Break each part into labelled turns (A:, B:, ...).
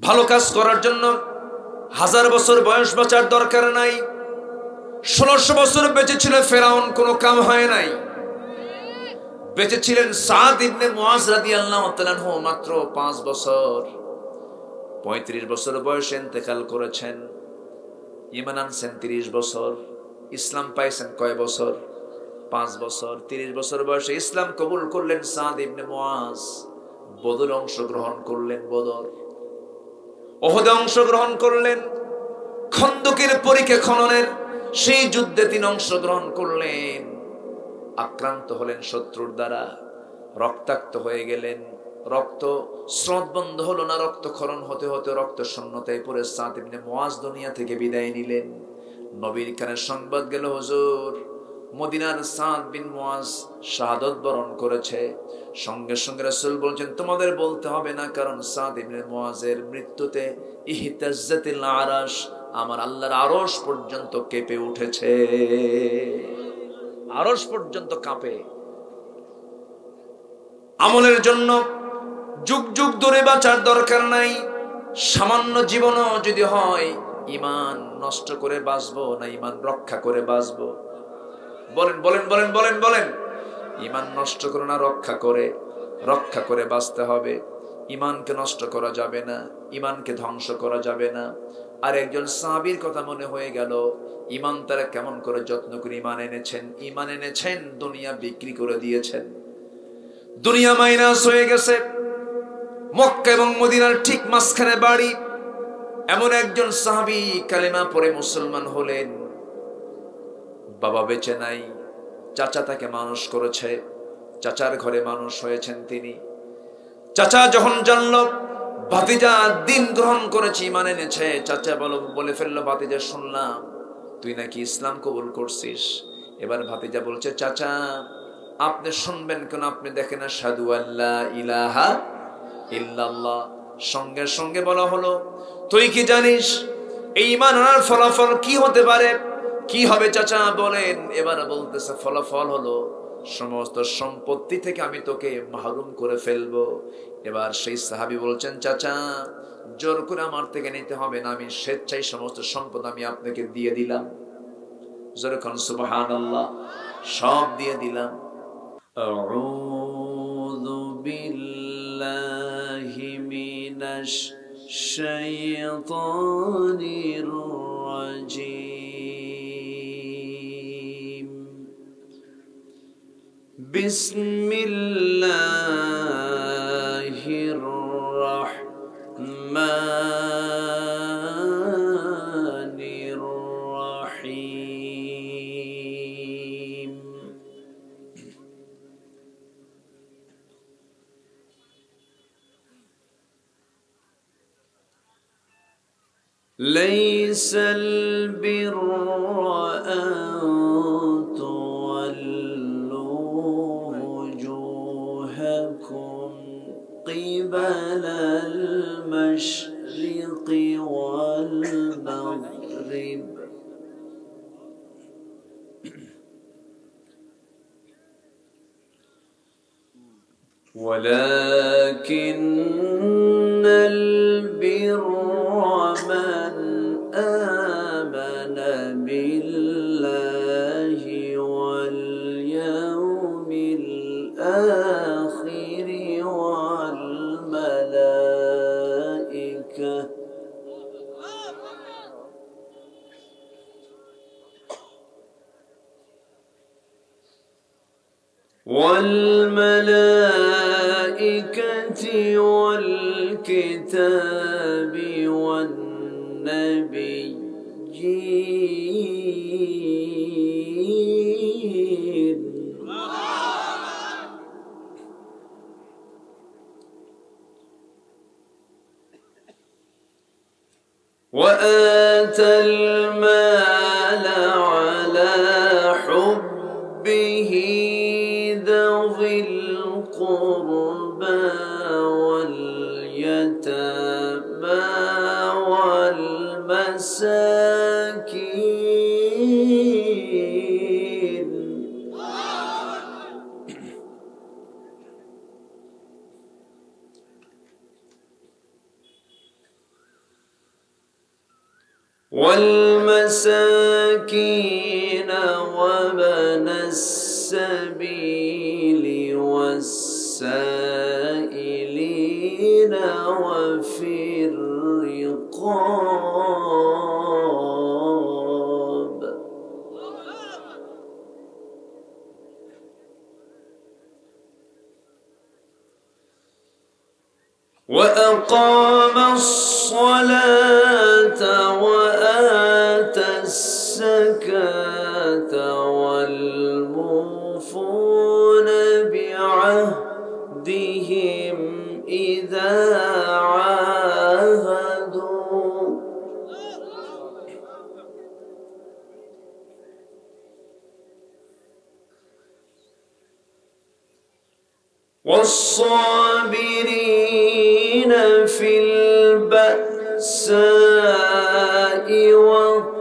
A: ভালো কাজ করার জন্য 1000 বছর বয়স বাঁচার দরকার নাই। 1600 বছর বেঁচে ছিল ফেরাউন, কোনো কাম হয় নাই। বেঁচে ছিলেন সাদ ইবনে মুআজ রাদিয়াল্লাহু তাআলা আনহু, মাত্র 5 বছর। 35 বছর বয়সে ইন্তেকাল করেছেন। ঈমান আনছেন 30 বছর, ইসলাম পাইছেন কয় বছর? 5 বছর। 30 বছর বয়সে ইসলাম কবুল করলেন সাদ ইবনে মুআজ। বদরে অংশগ্রহণ করলেন, বদর। উহুদে অংশগ্রহণ করলেন। খন্দকের পরিখা খননের সেই যুদ্ধে তিনি অংশগ্রহণ করলেন। আক্রান্ত হলেন শত্রুর দ্বারা, রক্তাক্ত হয়ে গেলেন। রক্ত স্রোত বন্ধ হলো না, রক্তক্ষরণ হতে হতে রক্ত শূন্যতায় পড়ে সাদ ইবনে মুআজ দুনিয়া থেকে বিদায় নিলেন। নবীর কানে সংবাদ গেল, হুজুর মদিনার সাদ বিন মুআজ শাহাদাত বরণ করেছে। সঙ্গে সঙ্গে রাসূল বলেন, তোমাদের বলতে হবে না, কারণ সাদ ইবনে মুআজের মৃত্যুতে ইহতাজ্জাতিল আরশ, আমার আল্লাহর আরশ পর্যন্ত কেঁপে উঠেছে। আরশ পর্যন্ত কাঁপে। আমলের জন্য যুগ যুগ ধরে বাঁচার দরকার নাই। সামান্য জীবনও যদি হয়, ঈমান নষ্ট করে বাঁচবো না ঈমান রক্ষা করে বাঁচবো? বলেন বলেন বলেন বলেন বলেন। ঈমান নষ্ট করে না রক্ষা করে বাঁচতে হবে। ঈমানকে নষ্ট করা যাবে না, ঈমানকে ধ্বংস করা যাবে না। আর একজন সাহাবীর কথা মনে হয়ে গেল, ঈমান তারা কেমন করে যত্ন করে ঈমান এনেছেন, দুনিয়া বিক্রি করে দিয়েছেন। দুনিয়া মাইনাস হয়ে গেছে। মক্কা এবং মদিনার ঠিক মাঝখানে বাড়ি। এমন একজন সাহাবী কালেমা পড়ে মুসলমান হলেন। বাবা বেঁচে নাই, চাচা তাকে মানুষ করেছে, চাচার ঘরে মানুষ হয়েছেন তিনি। চাচা যখন জানল ভাতিজা দিন গ্রহণ করেছে, ঈমান এনেছে, চাচা বলে ফেললো, ভাতিজা শুনলাম তুই নাকি ইসলাম কবুল করছিস। এবার ভাতিজা বলছে, চাচা আপনি শুনবেন কেন, আপনি দেখেন আশহাদু আল্লা ইলাহা ইল্লাল্লাহ। সঙ্গে সঙ্গে বলা হলো, তুই কি জানিস এই ঈমান আনার ফলাফল কি হতে পারে? কি হবে চাচা বলেন? এবার বলতেছে, ফলাফল হলো সমস্ত সম্পত্তি থেকে আমি তোকে মাহরুম করে ফেলবো। এবার সেই সাহাবী বলছেন, চাচা জোর করে আমার থেকে নিতে হবে না, আমি স্বেচ্ছায় সমস্ত সম্পদ আমি আপনাকে দিয়ে দিলাম। জোরে কোন সুবহানাল্লাহ। সব দিয়ে দিলাম। আউযু বিল্লাহি মিনাশ শাইতানির রাজীম। বিসমিল্লাহির রাহমানির রাহিম। লাইসাল বিররা আন তুওয়াল্লু ওয়ুজুহাকুম কিবালাল মাশরিকি ওয়াল মাগরিব ওয়ালাকিন্নাল বিররা মান আমানা বিল্লাহি ওয়াল ইয়াউমিল আখিরি ওয়াল মালাইকা والملائكة والكتاب والنبيين وآتى المال على حبه ذوي القربى واليتامى والمساكين والمساكين وابن السبيل والسائلين وفي الرقاب وأقام الصلاة وآتى الزكاة والموفون بعهدهم إذا عاهدوا والصابرين في البأساء والضراء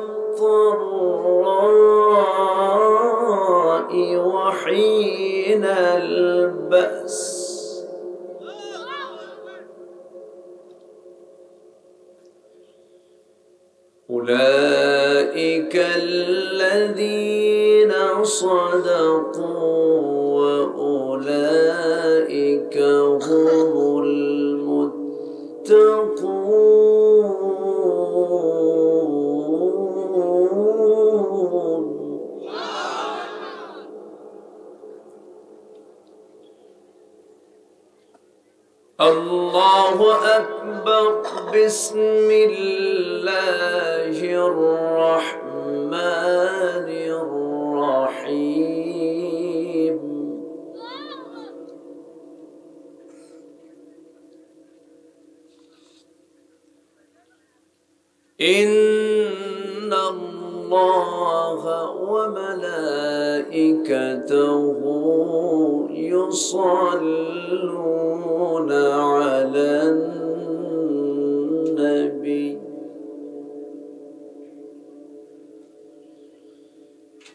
A: وحين البأس أولئك الذين صدقوا وأولئك هم المتقون. الله أكبر. بسم الله الرحمن الرحيم. إن الله وملائكته يصلون على النبي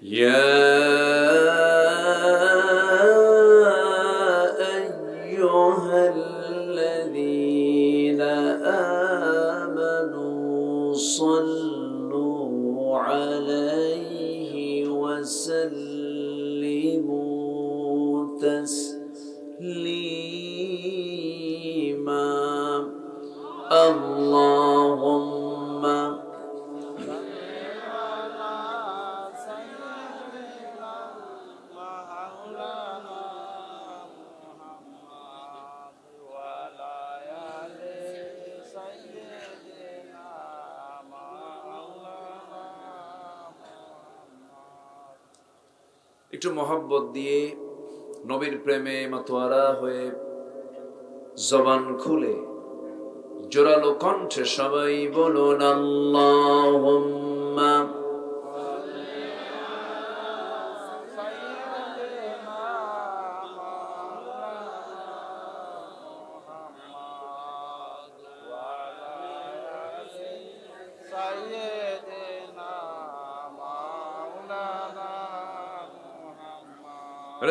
A: يا أيها الذين آمنوا صلوا عليه وسلموا تسليما. اللهم একটু মোহাব্বত দিয়ে নবীর প্রেমে মাতোয়ারা হয়ে জবান খুলে জোরালো কণ্ঠে সবাই বলুন আল্লাহুম্মা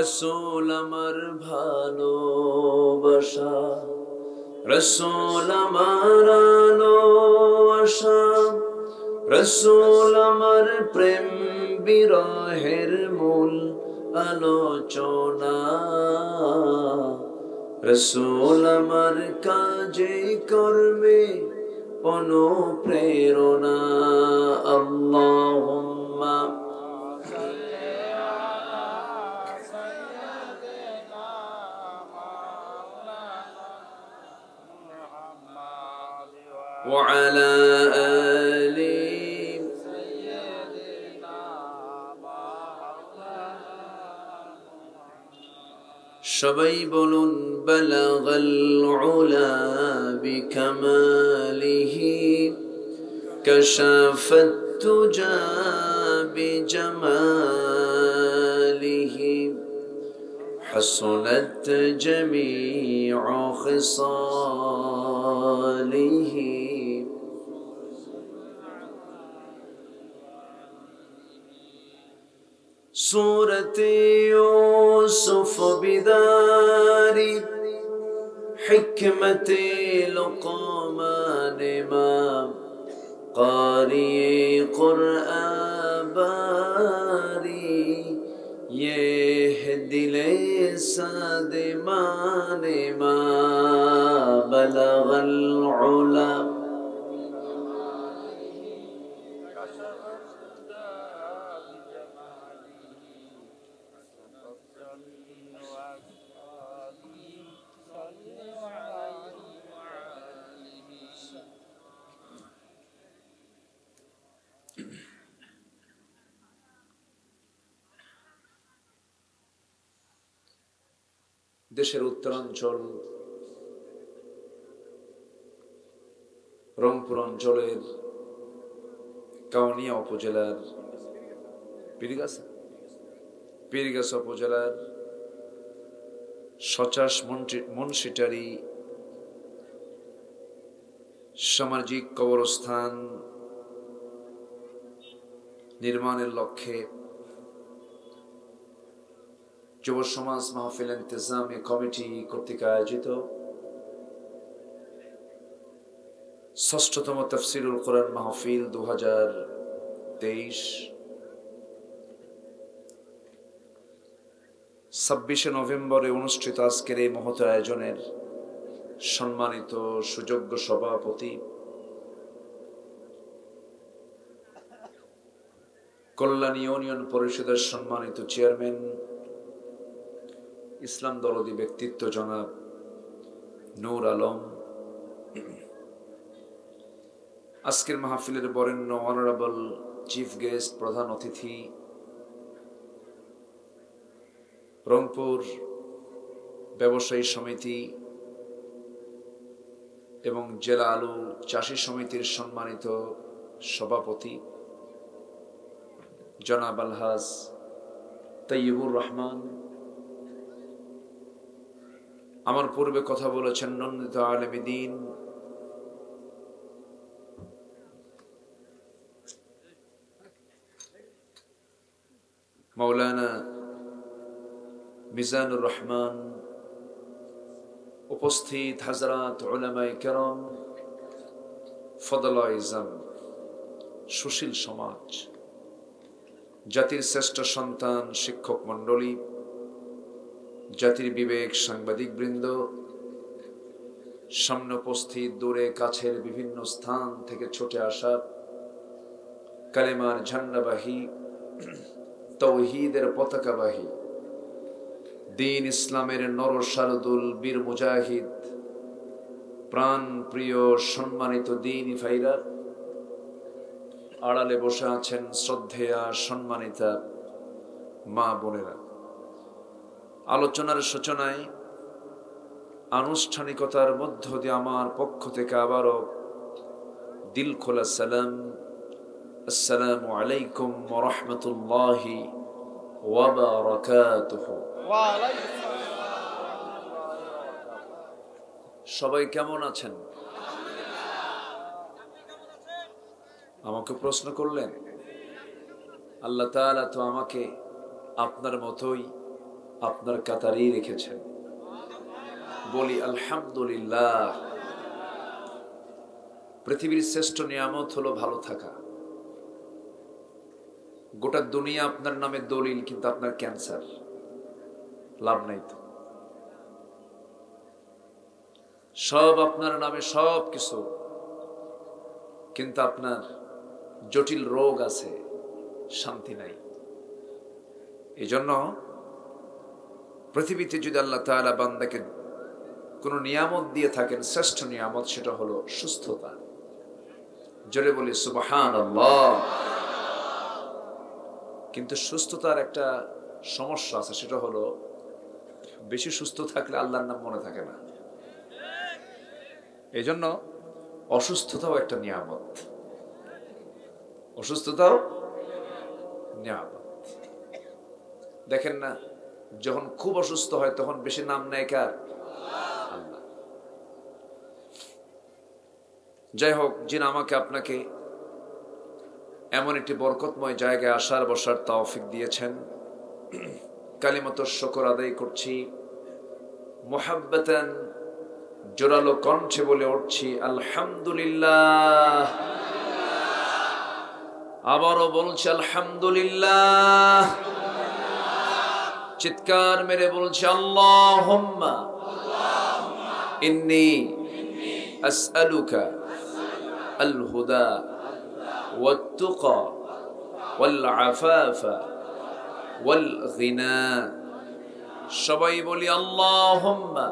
A: রসূল আমার ভালোবাসা, রসূল আমার আলোআশা, রসূল আমার প্রেম বিরহের মূল আলোচনা, রসূল আমার কাজে কর্মে অনুপ্রেরণা। আল্লাহুম্মা وعلى آل সবাই বলুন বালাগাল উলা বিকামালিহি কাশাফাত তুজা বিজামালিহি حسنت جميع خصاله سورة يوسف بدار حكمة لقمان ما قاری قرآن باری یہ دل سادمان ما بلغ العلا দেশের উত্তরাঞ্চল রংপুর অঞ্চলের কাউনিয়া উপজেলার পীরগাছা উপজেলার সচাশ মুন্সিটারি সামাজিক কবরস্থান নির্মাণের লক্ষ্যে যুব সমাজ মাহফিল ইন্তেজামি কমিটি কর্তৃক আয়োজিত ষষ্ঠতম তাফসীরুল কোরআন মাহফিল 2023 26 নভেম্বরে অনুষ্ঠিত আজকের এই মহৎ আয়োজনের সম্মানিত সুযোগ্য সভাপতি কল্যাণী ইউনিয়ন পরিষদের সম্মানিত চেয়ারম্যান ইসলাম দরদী ব্যক্তিত্ব জনাব নূর আলম, আজকের মাহফিলের বরেণ্য অনারেবল চিফ গেস্ট প্রধান অতিথি রংপুর ব্যবসায়ী সমিতি এবং জেলা আলু চাষী সমিতির সম্মানিত সভাপতি জনাব আলহাজ তাইয়্যিবুর রহমান, আমার পূর্বে কথা বলেছেন নন্দিত আলেমে দ্বীন মাওলানা মিজানুর রহমান, উপস্থিত হযরত উলামায়ে কেরাম, ফদলায়ে ইজম, সুশীল সমাজ, জাতির শ্রেষ্ঠ সন্তান শিক্ষক মণ্ডলী, জাতির বিবেক সাংবাদিক বৃন্দ, সামনে উপস্থিত দূরে কাছের বিভিন্ন স্থান থেকে ছুটে আসা কালেমার ঝান্ডাবাহী তৌহিদের পতাকাবাহী দ্বীন ইসলামের নরসারদুল বীর মুজাহিদ প্রাণ প্রিয় সম্মানিত দ্বীনি ভাইরা, আড়ালে বসে আছেন শ্রদ্ধেয়া সম্মানিতা মা বোনেরা, আলোচনার সূচনায় আনুষ্ঠানিকতার মধ্য দিয়ে আমার পক্ষ থেকে আবারও দিল খোলা সালাম, আসসালামু আলাইকুম ওয়া রাহমাতুল্লাহি ওয়া বারাকাতুহু। সবাই কেমন আছেন? আমাকে প্রশ্ন করলেন। আল্লাহ তাআলা তো আমাকে আপনার মতোই আপনার কাতারেই রেখেছেন, বলি আলহামদুলিল্লাহ। পৃথিবীর শ্রেষ্ঠ নিয়ামত হলো ভালো থাকা। গোটা দুনিয়া আপনার নামে দলিল, কিন্তু আপনার ক্যান্সার, লাভ নাই তো। সব আপনার নামে সব কিছু, কিন্তু আপনার জটিল রোগ আছে, শান্তি নাই। এই জন্য পৃথিবীতে যদি আল্লাহ তাআলা বান্দাকে কোন নিয়ামত দিয়ে থাকেন, শ্রেষ্ঠ নিয়ামত সেটা হলো সুস্থতা। জোরে বলি সুবহানাল্লাহ। কিন্তু সুস্থতার একটা সমস্যা আছে, সেটা হলো বেশি সুস্থ থাকলে আল্লাহর নাম মনে থাকে না। এই জন্য অসুস্থতাও একটা নিয়ামত, অসুস্থতাও নিয়ামত। দেখেন না, যখন খুব অসুস্থ হয় তখন বেশি নাম নেয় কার? আল্লাহ। যাই হোক, যিনি আমাকে আপনাকে এমন একটি বরকতময় জায়গায় আসার বসার তৌফিক দিয়েছেন, কালিমাতুশ শুকর আদায় করছি, মুহাব্বাতান জোরালো কণ্ঠে বলে উঠছি আলহামদুলিল্লাহ। আবারও বলছি আলহামদুলিল্লাহ। চিৎকার মেরে বলছি আল্লাহুম্মা ইন্নী আসআলুকা আল হুদা ওয়াত তুকা ওয়াল আফাফা ওয়াল গিনা। সবাই বলি আল্লাহুম্মা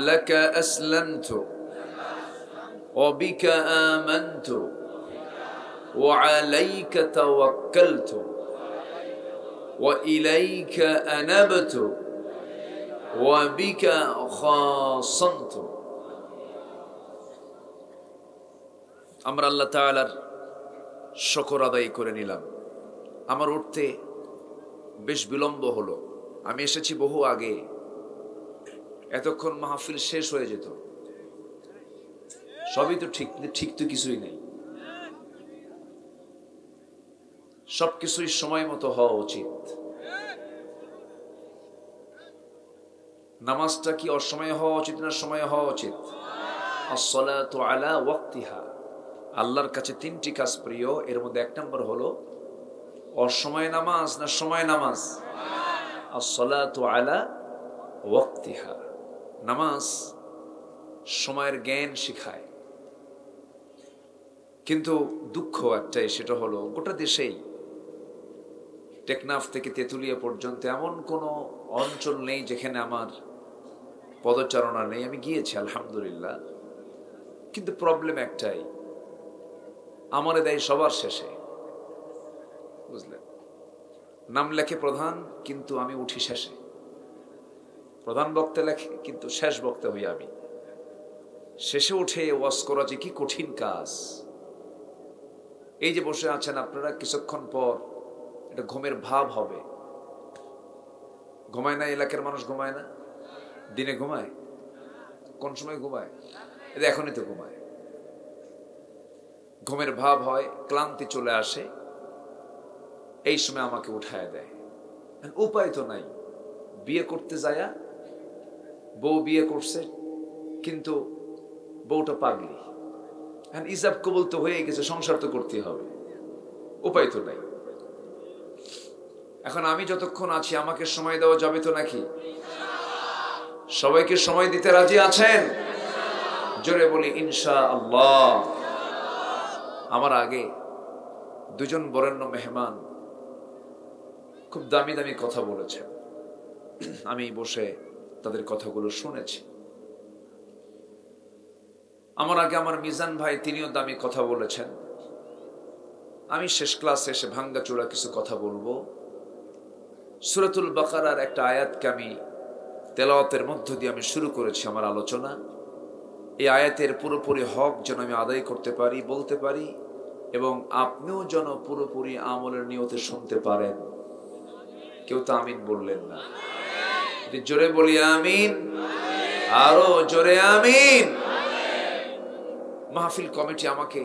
A: লাকা আসলামতু ওয়া বিকা আমানতু ওয়া আলাইকা তাওয়াক্কালতু ওয়া ইলাইকা আনাবতু ওয়া বিকা খাসামতু। আমরা আল্লাহ তাআলার শুকর আদায় করে নিলাম। আমার উঠতে বেশ বিলম্ব হলো। আমি এসেছি বহু আগে, এতক্ষণ মাহফিল শেষ হয়ে যেত। সবই তো ঠিক, ঠিক তো কিছুই নেই। সবকিছুই সময় মতো হওয়া উচিত। নামাজটা কি অসময়ে হওয়া উচিত না সময়ে হওয়া উচিত? আসসালাতু আলা ওয়াক্তিহা। আল্লাহর কাছে তিনটি কাজ প্রিয়, এর মধ্যে এক নম্বর হলো অসময়ে নামাজ না সময় নামাজ? আসসালাতু আলা ওয়াক্তিহা। নামাজ সময়ের জ্ঞান শিখায়। কিন্তু দুঃখ একটাই, সেটা হলো গোটা দেশেই টেকনাফ থেকে তেঁতুলিয়া পর্যন্ত এমন কোনো অঞ্চল নেই যেখানে আমার পদচারণা নেই। আমি গিয়েছি আলহামদুলিল্লাহ, কিন্তু প্রবলেম একটাই, আমারে দেয় সবার শেষে। বুঝলেন? নাম লেখে প্রধান, কিন্তু আমি উঠি শেষে। প্রধান বক্তা লেখে, কিন্তু শেষ বক্তা হই আমি। শেষে উঠে ওয়াজ করা যে কি কঠিন কাজ। এই যে বসে আছেন আপনারা, কিছুক্ষণ পর এটা ঘুমের ভাব হবে। ঘুমায় না? এলাকার মানুষ ঘুমায় না? দিনে ঘুমায়? কোন সময় ঘুমায়? এটা এখনই তো ঘুমায়। ঘুমের ভাব হয়, ক্লান্তি চলে আসে, এই সময় আমাকে উঠায় দেয়। উপায় তো নাই। বিয়ে করতে যায়া বউ বিয়ে করছে, কিন্তু বউটা পাগলি। ইজাব কবুল তো হয়ে গেছে, সংসার তো করতে হবে, উপায় তো নাই। এখন আমি যতক্ষণ আছি আমাকে সময় দেওয়া যাবে তো নাকি? সবাইকে সময় দিতে রাজি আছেন? জোরে বলি ইনশাআল্লাহ। আমার আগে দুজন বরেণ্য মেহমান খুব দামি দামি কথা বলেছেন। আমি বসে তাদের কথাগুলো শুনেছি। আমার আগে আমার মিজান ভাই, তিনিও দামি কথা বলেছেন। আমি শেষ ক্লাসে এসে ভাঙ্গাচোরা কিছু কথা বলবো। সূরাতুল বাকারার একটা আয়াতকে আমি তেলাওয়াতের মধ্য দিয়ে আমি শুরু করেছি আমার আলোচনা। এই আয়াতের পুরোপুরি হক যেন আমি আদায় করতে পারি, বলতে পারি, এবং আপনিও যেন পুরোপুরি আমলের নিয়তে শুনতে পারেন। কেউ তো আমিন বললেন না। জোরে বলি আমিন, আরো জোরে আমিন। মাহফিল কমিটি আমাকে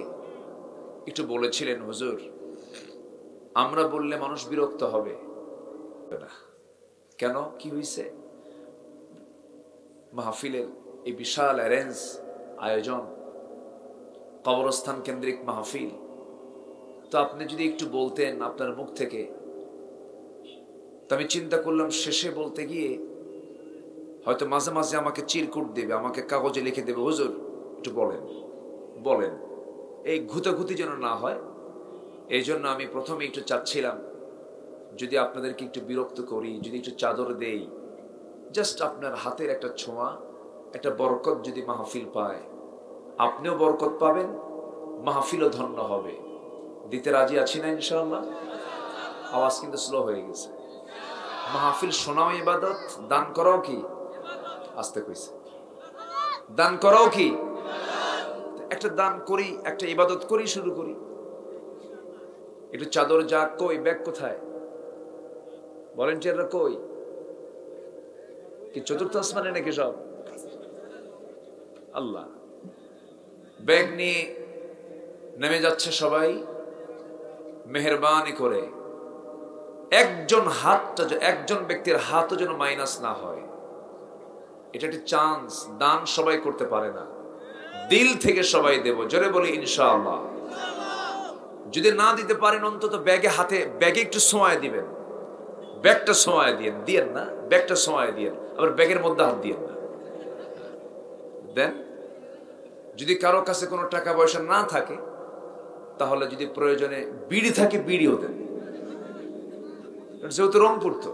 A: একটু বলেছিলেন, হুজুর আমরা বললে মানুষ বিরক্ত হবে না। কেন, কি হয়েছে? মাহফিলের এই বিশাল অ্যারেঞ্জ আয়োজন, কবরস্থান কেন্দ্রিক মাহফিল, তো আপনি যদি একটু বলতেন আপনার মুখ থেকে। তো আমি চিন্তা করলাম শেষে বলতে গিয়ে হয়তো মাঝে মাঝে আমাকে চিরকুট দেবে, আমাকে কাগজে লিখে দেবে, হুজুর একটু বলেন বলেন, এই ঘুতাঘুতি যেন না হয়। এই জন্য আমি প্রথমে একটু চাচ্ছিলাম যদি আপনাদেরকে একটু বিরক্ত করি, যদি একটু চাদর দেই, জাস্ট আপনার হাতের একটা ছোঁয়া, একটা বরকত যদি মাহফিল পায়, আপনিও বরকত পাবেন, মাহফিলও ধন্য হবে। দিতে রাজি আছি না ইনশাআল্লাহ? আওয়াজ কিন্তু স্লো হয়ে গেছে। মাহফিল শোনাও ইবাদত, দান করাও কি? আস্তে কইছে, দান করাও কি? একটা দান করি, একটা ইবাদত করি, শুরু করি। একটু চাদর যাক, কই ব্যাগ কোথায়? ভলেন্টিয়াররা কই? কি চতুর্থ আসমানে নাকি সব? আল্লাহ, ব্যাগ নিয়ে নেমে যাচ্ছে সবাই। মেহেরবানি করে একজন ব্যক্তির হাতও যেন মাইনাস না হয়। এটা একটা চান্স। দান সবাই করতে পারে না, দিল থেকে সবাই দেব। জোরে বলি ইনশাআল্লাহ। যদি না দিতে পারেন অন্তত ব্যাগে একটু সময় দিবেন, ব্যাগটা সময় দিয়েন না, ব্যাগটা সময় দিয়েন, আবার ব্যাগের মধ্যে হাত দিয়েন না। দেন। যদি কারো কাছে কোনো টাকা পয়সা না থাকে তাহলে যদি প্রয়োজনে বিড়ি থাকে বিড়িও দেন, যেহেতু রংপুর তো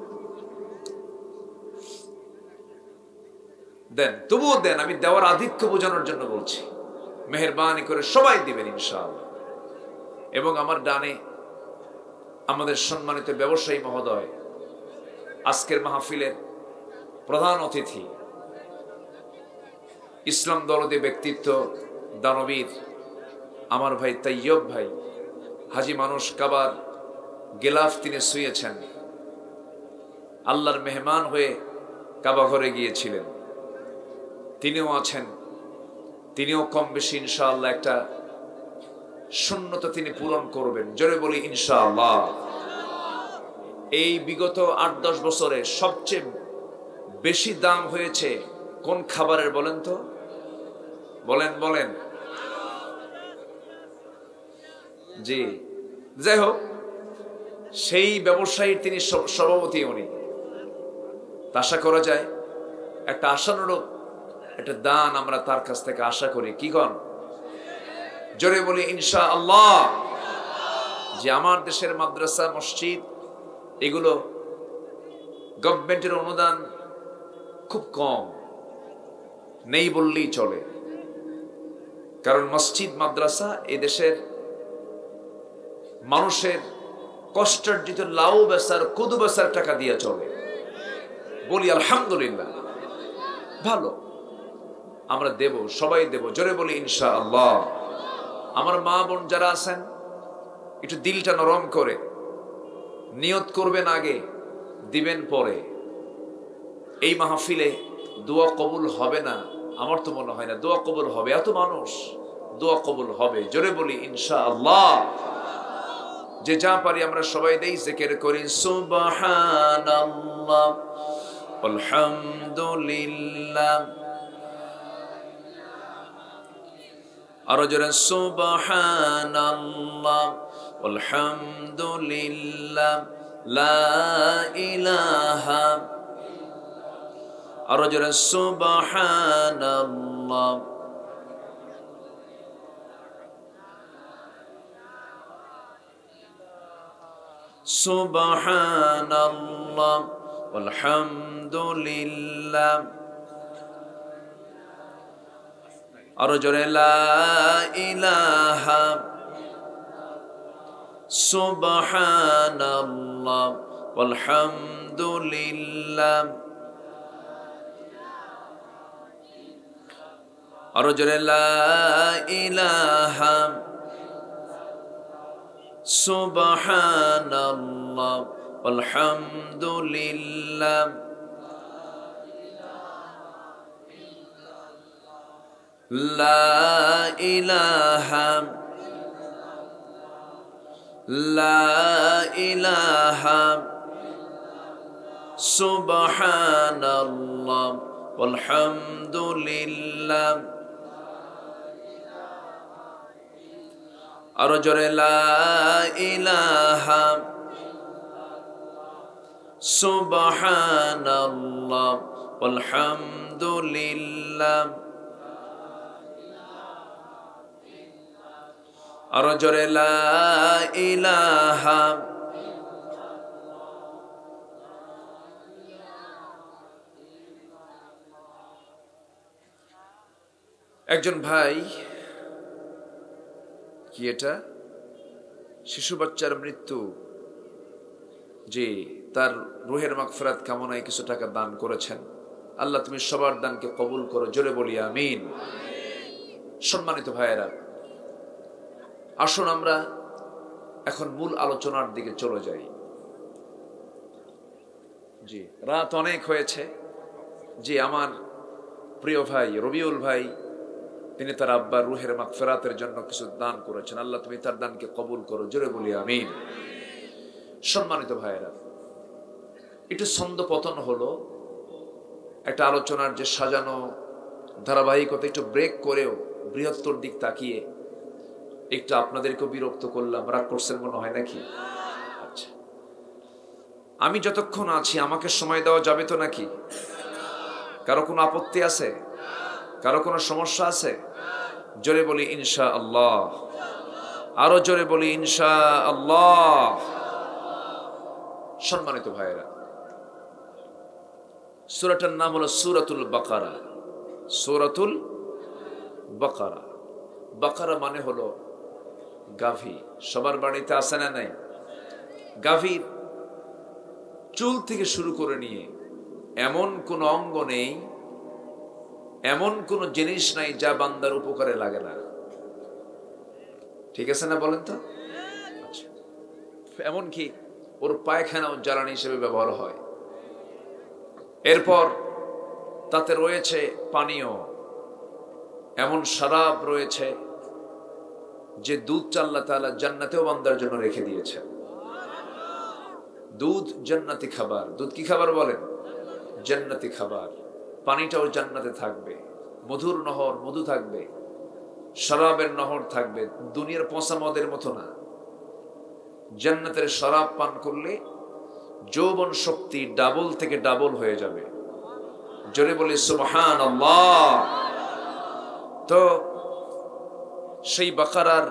A: দেন, তবুও দেন। আমি দেওয়ার আধিক্য বোঝানোর জন্য বলছি, মেহেরবানি করে সবাই দিবেন ইনশাআল্লাহ। এবং আমার ডানে আমাদের সম্মানিত ব্যবসায়ী মহোদয়, আজকের মাহফিলের প্রধান অতিথি, ইসলাম দরদী ব্যক্তিত্ব, দানবীর আমার ভাই তাইয়ব ভাই, হাজি মানুষ কাবার গেলাফ তিনি শুয়েছেন, আল্লাহর মেহমান হয়ে কাবা ঘরে গিয়েছিলেন, তিনিও আছেন। তিনিও কম বেশি ইনশাআল্লাহ একটা শূন্যতা তিনি পূরণ করবেন। জোরে বলি ইনশাআল্লাহ। এই বিগত 8-10 বছরে সবচেয়ে বেশি দাম হয়েছে কোন খাবারের বলেন তো? বলেন। জি, যাই হোক, সেই ব্যবসায়ীর তিনি সভাপতি উনি। আশা করা যায় একটা আশানুরূপ একটা দান আমরা তার কাছ থেকে আশা করি। কি কন? জোরে বলি ইনশাআল্লাহ। যে আমার দেশের মাদ্রাসা, মসজিদ, এগুলো গভর্নমেন্টের অনুদান খুব কম, নেই বললেই চলে। কারণ মসজিদ মাদ্রাসা এই দেশের মানুষের কষ্টার্জিত লাউ বেচার, কদু বেচার টাকা দিয়ে চলে। বলি আলহামদুলিল্লাহ, ভালো। আমরা দেব, সবাই দেব। জোরে বলি ইনশাআল্লাহ। আমার মা বোন যারা আছেন, একটু দিলটা নরম করে নিয়ত করবেন, আগে দিবেন পরে। এই মাহফিলে দোয়া কবুল হবে না আমার তো মনে হয় না। দোয়া কবুল হবে, এত মানুষ, দোয়া কবুল হবে। জোরে বলি ইনশাআল্লাহ। যে যা পারি আমরা সবাই দেই, জিকির করি সুবহানাল্লাহ, আলহামদুলিল্লাহ, আরো জোরে সুবহানাল্লাহ, আলহামদুলিল্লাহ, লা ইলাহা, আরো জোরে সুবহানাল্লাহ, সুবহানাল্লাহ, আলহামদুলিল্লাহ, আরো জোরে লা ইলাহা, সুবহানাল্লাহ, আলহামদুলিল্লাহ, আরো জোরে লা ইলাহা, সুবহানাল্লাহ, আলহামদুলিল্লাহ, লা ইলাহা, লা ইলাহা, সুবহানাল্লাহ, আলহামদুলিল্লাহ, আরো জোরে লা ইলাহা, সুবহানাল্লাহ, আলহামদুলিল্লাহ, আরো জোরে লা ইলাহা, একজন ভাই, কি এটা শিশু বাচ্চার মৃত্যু, যে তার রুহের মাগফিরাত কামনায় কিছু টাকা দান করেছেন। আল্লাহ তুমি সবার দানকে কবুল করো। জোরে বলি আমিন। সম্মানিত ভাইয়েরা, আসুন আমরা এখন মূল আলোচনার দিকে চলে যাই। জি, রাত অনেক হয়েছে। জি, আমার প্রিয় ভাই রবিউল ভাই, তিনি তার আব্বার রুহের মাগফিরাতের জন্য কিছু দান করেছেন। আল্লাহ তুমি তার দানকে কবুল করো। জোরে বলি আমিন। সম্মানিত ভাইয়েরা, একটু ছন্দ পতন হলো, একটা আলোচনার যে সাজানো ধারাবাহিকতা একটু ব্রেক করেও বৃহত্তর দিক তাকিয়ে একটু আপনাদেরকেও বিরক্ত করলাম, রাগ করছেন মনে হয় নাকি? আচ্ছা, আমি যতক্ষণ আছি আমাকে সময় দেওয়া যাবে তো নাকি? কারো কোনো আপত্তি আছে? কারো কোনো সমস্যা আছে? জোরে বলি ইনশা আল্লাহ। আরো জোরে বলি ইনশা আল্লাহ। সম্মানিত ভাইয়েরা, সূরাটার নাম হলো সূরাতুল বাকারা। সূরাতুল বাকারা। বাকারা মানে হলো গাভী। সবার বাড়িতে আছে না নাই? গাভীর চুল থেকে শুরু করে নিয়ে এমন কোন অঙ্গ নেই, এমন কোন জিনিস নাই যা বান্দার উপকারে লাগে না। ঠিক আছে না বলেন তো? আচ্ছা, এমনকি ওর পায়খানাও জ্বালানি হিসেবে ব্যবহার হয়। এরপর তাতে রয়েছে পানীয়, এমন শরাব রয়েছে যে দুধ আল্লাহ তাআলা জান্নাতেও বান্দার জন্য রেখে দিয়েছে। দুধ জান্নাতি খাবার। দুধ কি খাবার বলেন? জান্নাতি খাবার। পানিটাও জান্নাতে থাকবে, মধুর নহর, মধু থাকবে, শরাবের নহর থাকবে। দুনিয়ার পচা মদের মতো না। জান্নাতের শরাব পান করলে যৌবন শক্তি ডাবল থেকে ডাবল হয়ে যাবে। জোরে বলি সুবহানাল্লাহ। তো সেই বাকারার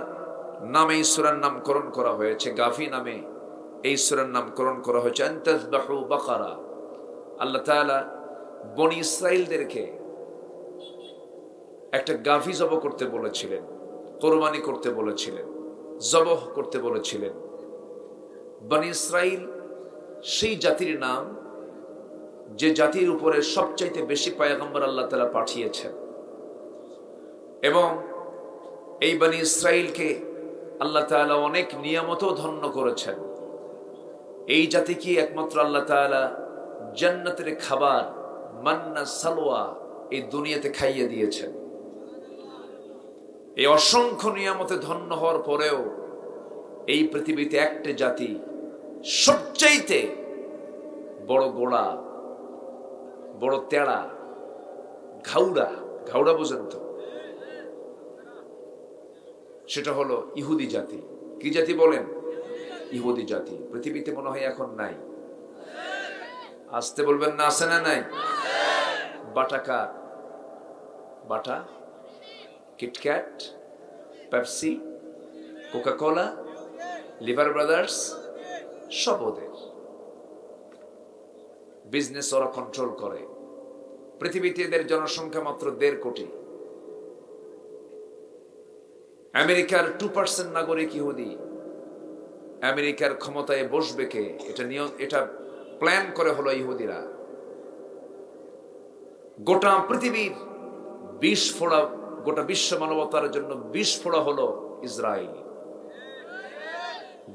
A: নামে এই সূরার নামকরণ করা হয়েছে, গাভী নামে এই সূরার নামকরণ করা হয়েছে। আনতাযবাহু বাকারা। আল্লাহ তাআলা বনি ইসরাইলদেরকে একটা গাভী জবাহ করতে বলেছিলেন, কোরবানি করতে বলেছিলেন, জবাহ করতে বলেছিলেন। বনি ইসরাইল সেই জাতির নাম যে জাতির উপরে সবচাইতে বেশি পয়গম্বর আল্লাহ তাআলা পাঠিয়েছেন, এবং এই বনি ইসরাইলকে আল্লাহ তাআলা অনেক নিয়ামতও ধন্য করেছেন। এই জাতিকে একমাত্র আল্লাহ তাআলা জান্নাতের খাবার মান্না সালওয়া এই দুনিয়াতে খাইয়ে দিয়েছেন। এই অসংখ্য নিয়ামতে ধন্য হওয়ার পরেও এই পৃথিবীতে একটা জাতি সবচাইতে বড় গোড়া, বড় তেড়া, ঘাউড়া, ঘাউড়া বোঝেন তো? সেটা হলো ইহুদি জাতি। কি জাতি বলেন? ইহুদি জাতি। পৃথিবীতে মনে হয় এখন নাই। আসতে বলবেন না, আছে না নাই? বাটা কার? Bata, KitKat, Pepsi, Coca Cola, Lever Brothers, সব ওদের বিজনেস। ওরা কন্ট্রোল করে। পৃথিবীতে এদের জনসংখ্যা মাত্র 1.5 কোটি। আমেরিকার 2% নাগরিক ইহুদি। আমেরিকার ক্ষমতায় বসবে কে? এটা প্ল্যান করে হলো ইহুদিরা। গোটা পৃথিবীর 20 ফোড়া, গোটা বিশ্ব মানবতার জন্য 20 ফোড়া হলো ইসরায়েল।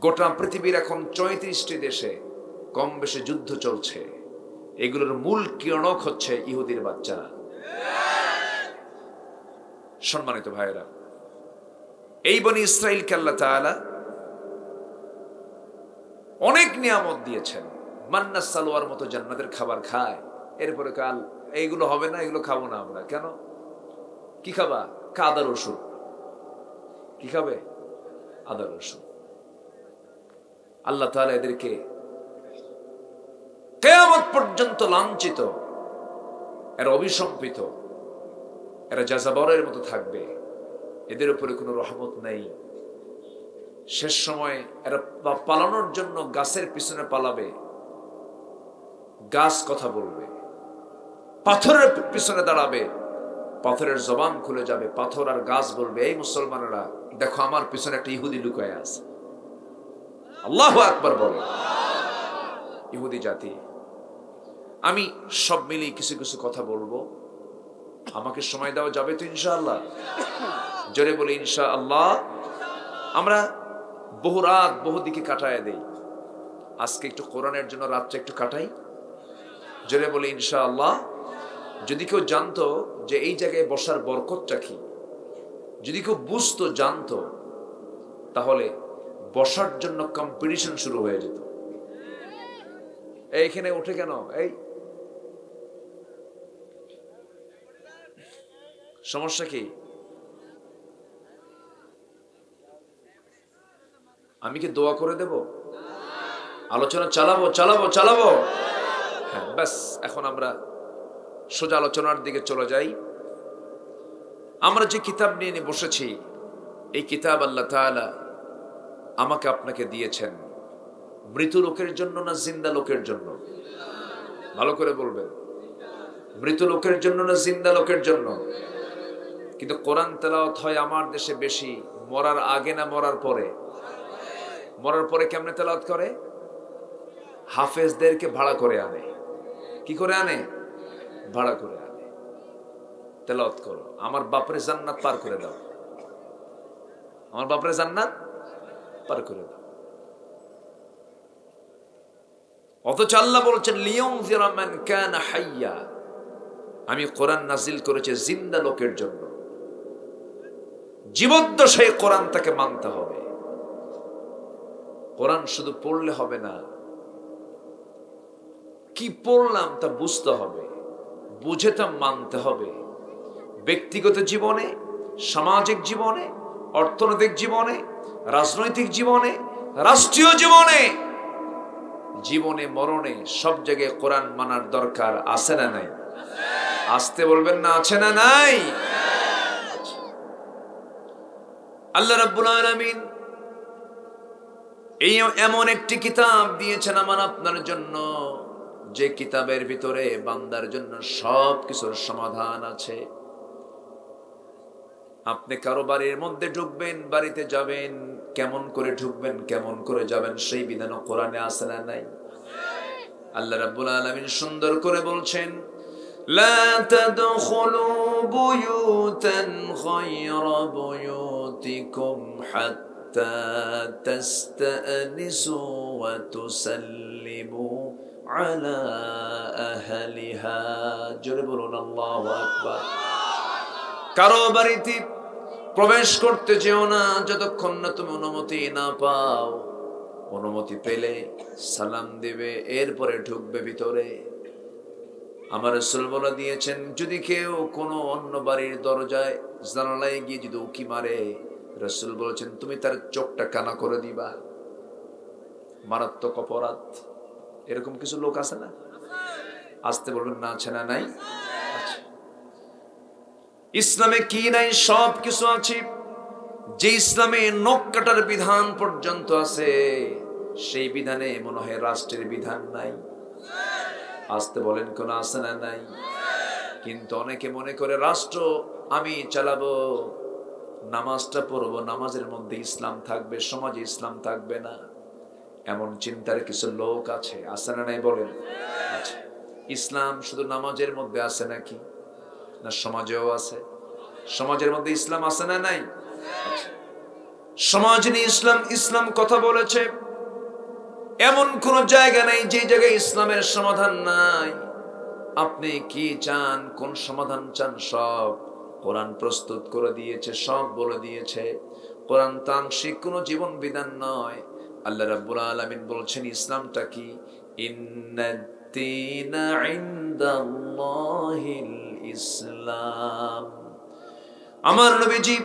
A: গোটা পৃথিবীর এখন 34টি দেশে কম বেশি যুদ্ধ চলছে। এগুলোর মূল কিরণক হচ্ছে ইহুদির বাচ্চারা। সম্মানিত ভাইয়েরা, এই বনি ইসরাইলকে আল্লাহ তাআলা অনেক নিয়ামত দিয়েছেন। মান্না সালোয়ার মতো জান্নাতের খাবার খায়। এরপরে কাল এইগুলো হবে না, এগুলো খাবো না আমরা। কেন? কি খাবা? আদা রসুন। কি খাবে? আদা রসুন। আল্লাহ তাআলা এদেরকে কিয়ামত পর্যন্ত লাঞ্ছিত, এরা অভিসম্পিত, এরা যাযাবরের মতো থাকবে। এদের উপরে কোনো রহমত নেই। শেষ সময় এরা পালানোর জন্য গাছের পিছনে পালাবে। গাছ কথা বলবে। পাথরের পিছনে দাঁড়াবে, পাথরের জবান খুলে যাবে। পাথর আর গাছ বলবে, এই মুসলমানেরা দেখো, আমার পিছনে একটা ইহুদি লুকায় আছে। আল্লাহু আকবার বলে। ইহুদি জাতি। আমি সব মিলিয়ে কিছু কিছু কথা বলবো। আমাকে সময় দেওয়া যাবে তো ইনশাআল্লাহ? জোরে বলি ইনশাআল্লাহ। আমরা বহু রাত বহু দিকে কাটায় দেই। আজকে একটু কোরআনের জন্য রাতটা একটু কাটাই। জোরে বলি ইনশাআল্লাহ। যদি কেউ জানতো যে এই জায়গায় বসার বরকতটা কি, যদি কেউ বুঝতো, জানতো, তাহলে বসার জন্য কম্পিটিশন শুরু হয়ে যেত। এইখানে উঠে কেন? এই সমস্যা কি? আমি কি দোয়া করে দেব? আলোচনা চালাবো। হ্যাঁ, ব্যাস এখন আমরা সোজা আলোচনার দিকে চলে যাই। আমরা যে কিতাব নিয়ে বসেছি, এই কিতাব আল্লাহ তাআলা আমাকে আপনাকে দিয়েছেন মৃত লোকের জন্য না জিন্দা লোকের জন্য? ভালো করে বলবেন, মৃত লোকের জন্য না জিন্দা লোকের জন্য? কিন্তু কোরআন তেলাওয়াত হয় আমার দেশে বেশি মরার আগে না মরার পরে? মরার পরে কেমনে তেলাওয়াত করে? হাফেজদেরকে ভাড়া করে আনে। কি করে আনে? ভাড়া করে আনে। তেলাওয়াত করো, আমার বাপরে জান্নাত পার করে দাও, আমার বাপরে জান্নাত পার করে দাও। অথচ আল্লাহ বলছেন লিয়ুনযিরা মান কানা হাইয়া, আমি কোরআন নাজিল করেছি জিন্দা লোকের জন্য। জীবদ্দশায় কোরআন তাকে মানতে হবে। কোরআন শুধু পড়লে হবে না, কি পড়লাম তা বুঝতে হবে, বুঝে তা মানতে হবে। ব্যক্তিগত জীবনে, সামাজিক জীবনে, অর্থনৈতিক জীবনে, রাজনৈতিক জীবনে, রাষ্ট্রীয় জীবনে, জীবনে মরণে সব জায়গায় কোরআন মানার দরকার আছে না নাই? আসতে বলবেন না, আছে না নাই? আল্লাহ রাব্বুল আলামিন এই এমন একটি কিতাব দিয়েছেন আমার আপনার জন্য, যে কিতাবের ভিতরে বান্দার জন্য সব কিছুর সমাধান আছে। আপনি কারো বাড়ির মধ্যে ঢুকবেন, বাড়িতে যাবেন, কেমন করে ঢুকবেন, কেমন করে যাবেন, সেই বিধান কোরআনে আছে না নাই? আল্লাহ রাব্বুল আলামিন সুন্দর করে বলছেন, লা তাদখুলু বুয়ুতান গায়রা বুয়ুতিকুম হাত্তা তাস্তানিসু ওয়া তুসাল্লিমু আলা আহলিহা। জোরে বলুন আল্লাহু আকবার। কারো বাড়িতে প্রবেশ করতে যেও না যতক্ষণ না তুমি অনুমতি না পাও। অনুমতি পেলে সালাম দিবে, এরপরে ঢুকবে ভিতরে। আমার রাসূল বলে দিয়েছেন, যদি কেউ কোনো অন্য বাড়ির দরজায় জানালায় গিয়ে যদি উকি মারে, রাসূল বলেছেন তুমি তার চোখটা কানা করে দিবা। মারাত্মক অপরাধ। এরকম কিছু লোক আছে না? আসতে বলবেন না, আছে না নাই? ইসলামে কি নাই? সব কিছু আছে। যে ইসলামে নখ কাটার বিধান পর্যন্ত আছে, সেই বিধানে মনে হয় রাষ্ট্রের বিধান নাই। আসতে বলেন কোন আছে না নাই? কিন্তু অনেকে মনে করে রাষ্ট্র আমি চালাবো, নামাজটা পড়বো, নামাজের মধ্যে ইসলাম থাকবে, সমাজে ইসলাম থাকবে না। এমন চিন্তার কিছু লোক আছে না নাই? বলেন আছে। ইসলাম শুধু নামাজের মধ্যে আছে নাকি? না সমাজেও আছে? সমাজের মধ্যে ইসলাম আছে না নাই? সমাজ নিয়ে ইসলাম কথা বলেছে। এমন কোন জায়গা নাই যে জায়গায় ইসলামের সমাধান নাই। আপনি কি চান, কোন সমাধান চান, সব কোরআন প্রস্তুত করে দিয়েছে, সব বলে দিয়েছে। কোরআন তাংশিক কোন জীবন বিধান নয়। আল্লাহ রাব্বুল আলামিন বলছেন ইসলামটা কি? ইন্নাদ-দীনা ইনদাল্লাহিল ইসলাম। আমার নবীজি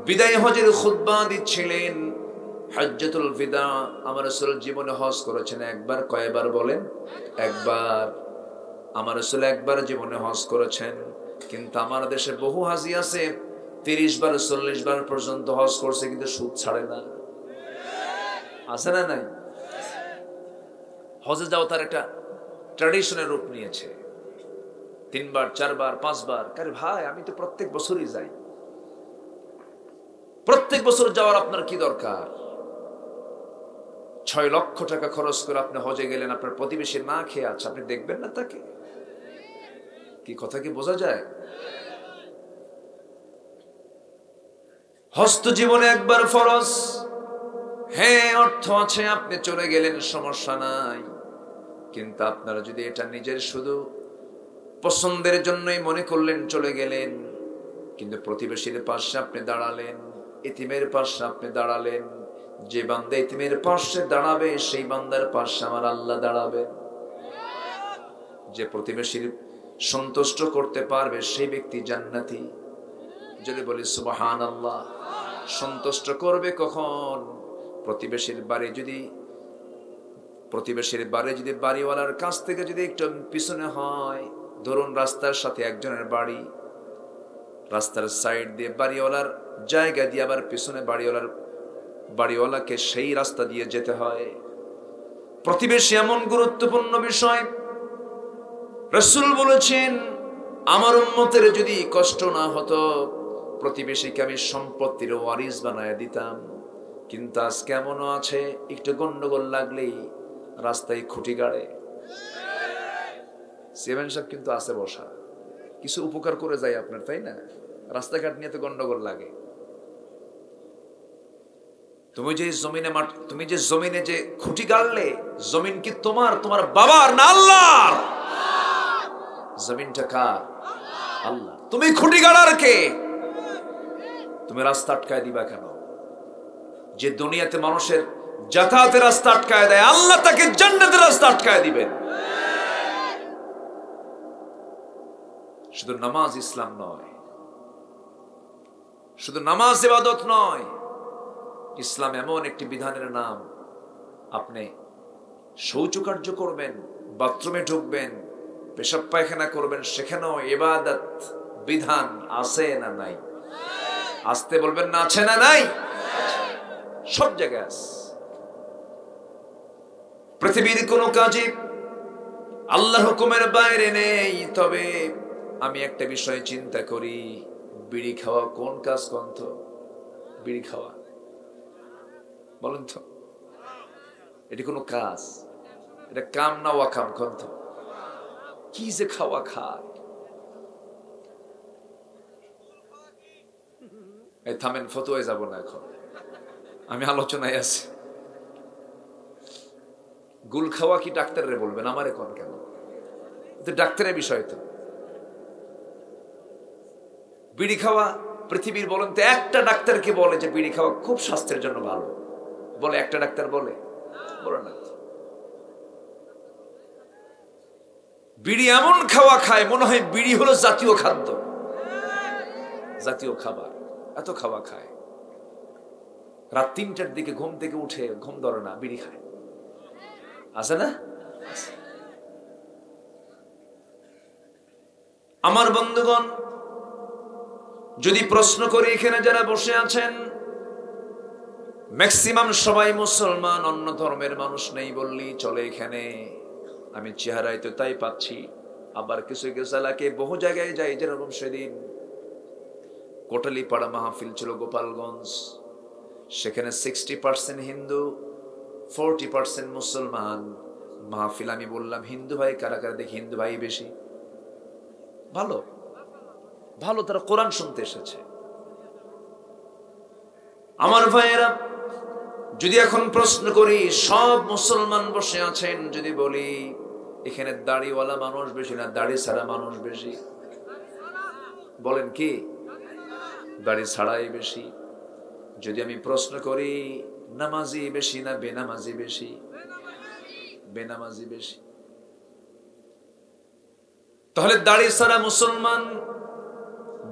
A: বিদায় হজের খুতবা দিচ্ছিলেন, হজ্জাতুল বিদা। আমার রাসূল জীবনে হজ করেছেন একবার। কয়বার বলেন? একবার। আমার রাসূল একবার জীবনে হজ করেছেন। কিন্তু আমার দেশে বহু হাজি আছে 30 বার 40 বার পর্যন্ত হজ করছে, কিন্তু সুদ ছাড়ে না। আছে না নাই? হজে যাওয়া তার একটা ট্র্যাডিশনের রূপ নিয়েছে। 3 বার 4 বার 5 বার। আরে ভাই, আমি তো প্রত্যেক বছরই যাই। প্রত্যেক বছর যাওয়ার আপনার কি দরকার? 6 লক্ষ টাকা খরচ করে আপনি হজে গেলেন, আপনার প্রতিবেশী না খেয়ে আছে, আপনি দেখবেন না তাকে? কি কথা কি বোঝা যায়? হজ তো জীবনে একবার ফরজ। হ্যাঁ, অর্থ আছে, আপনি চলে গেলেন, সমস্যা নাই। কিন্তু আপনারা যদি এটা নিজের শুধু পছন্দের জন্যই মনে করলেন, চলে গেলেন, কিন্তু প্রতিবেশীর পাশে আপনি দাঁড়ালেন, এতিমের পাশে আপনি দাঁড়ালেন। যে বান্দা এতিমের পাশে দাঁড়াবে, সেই বান্দার পাশে আমার আল্লাহ দাঁড়াবেন। যে প্রতিবেশীর সন্তুষ্ট করতে পারবে, সেই ব্যক্তি জান্নাতি। যদি বলি সুবহানাল্লাহ। সন্তুষ্ট করবে কখন? প্রতিবেশীর বাড়ি যদি বাড়িওয়ালার কাছ থেকে যদি একটু পিছনে হয়, ধরুন রাস্তার সাথে একজনের বাড়ি, রাস্তার সাইড দিয়ে বাড়িওয়ালার জায়গা দিয়ে আবার পিছনে বাড়িওয়ালাকে সেই রাস্তা দিয়ে যেতে হয়। প্রতিবেশী এমন গুরুত্বপূর্ণ বিষয়, রাসূল বলেছেন আমার উম্মতের যদি কষ্ট না হতো প্রতিবেশীকে আমি সম্পত্তির ওয়ারিস বানায় দিতাম। কিন্তু আজ কেমনও আছে, একটু গন্ডগোল লাগলেই রাস্তায় খুঁটি গাড়ে। সেভেন সাহেব কিন্তু আছে বসা, কিছু উপকার করে যায় আপনার, তাই না? রাস্তাঘাট নিয়ে তো গন্ডগোল লাগে। তুমি যে জমিনে যে খুঁটি গাড়লে, জমিন কি তোমার বাবার না আল্লাহর? জমিনটা কার? আল্লাহ। তুমি খুঁটি গাড়ার কে? তুমি রাস্তা আটকায় দিবা কেন? যে দুনিয়াতে মানুষের যাতায়াতের রাস্তা আটকায় দেয়, আল্লাহ তাকে জান্নাতের রাস্তা আটকায় দিবেন। শুধু নামাজ ইসলাম নয়, শুধু নামাজ ইবাদত নয়, ইসলাম এমন একটি বিধানের নাম, আপনি শৌচকার্য করবেন, বাথরুমে ঢুকবেন, পেশাব পায়খানা করবেন, সেখানেও ইবাদত বিধান আছে না নাই? আসতে বলবেন না, আছে না নাই? সব জায়গায় আছে। পৃথিবীর কোন কাজে আল্লাহর হুকুমের বাইরে নেই। তবে আমি একটা বিষয় চিন্তা করি, বিড়ি খাওয়া কোন কাজ? কন্থ বিড়ি খাওয়া, বলেন তো, এটি কোন কাজ? এটা কাম না ওয়াকাম? কন্থ কি যে খাওয়া খায়। এই থামেন, ফতোয়ায় যাব না এখন, আমি আলোচনায় আছি। গুল খাওয়া কি ডাক্তারের বলবেন, আমার এখন কেন? ডাক্তারের বিষয় তো। বিড়ি খাওয়া পৃথিবীর বলেন তো একটা ডাক্তারকে বলে যে বিড়ি খাওয়া খুব স্বাস্থ্যের জন্য ভালো? বলে একটা ডাক্তার বলে না। বিড়ি এমন খাওয়া খায় মনে হয় বিড়ি হলো জাতীয় খাদ্য, জাতীয় খাবার। এত খাওয়া খায়, রাত 3টার দিকে ঘুম থেকে উঠে ঘুম ধরে না, বিড়ি খায়। আছে না? আমার বন্ধুগণ, যদি প্রশ্ন করি, এখানে যারা বসে আছেন ম্যাক্সিমাম সবাই মুসলমান, অন্য ধর্মের মানুষ নেই বললেই চলে এখানে। আমি চেহারায় তো তাই পাচ্ছি। আবার কিছু কিছু এলাকায় বহু জায়গায় যাই, যেরকম সেদিন কোটালীপাড়া মাহফিল ছিল গোপালগঞ্জ, সেখানে 60% হিন্দু, 40% মুসলমান মাহফিল। আমি বললাম, হিন্দু ভাই কারা কারা? দেখি হিন্দু ভাই বেশি। ভালো ভালো, তারা কোরআন শুনতে এসেছে। আমার ভাইয়েরা, যদি এখন প্রশ্ন করি, সব মুসলমান বসে আছেন, যদি বলি এখানে দাড়িওয়ালা মানুষ বেশি না দাড়ি ছাড়া মানুষ বেশি? বলেন কি? দাড়ি ছাড়াই বেশি। যদি আমি প্রশ্ন করি নামাজি বেশি না বেনামাজি বেশি? বেনামাজি বেশি। তাহলে দাড়ি ছাড়া মুসলমান,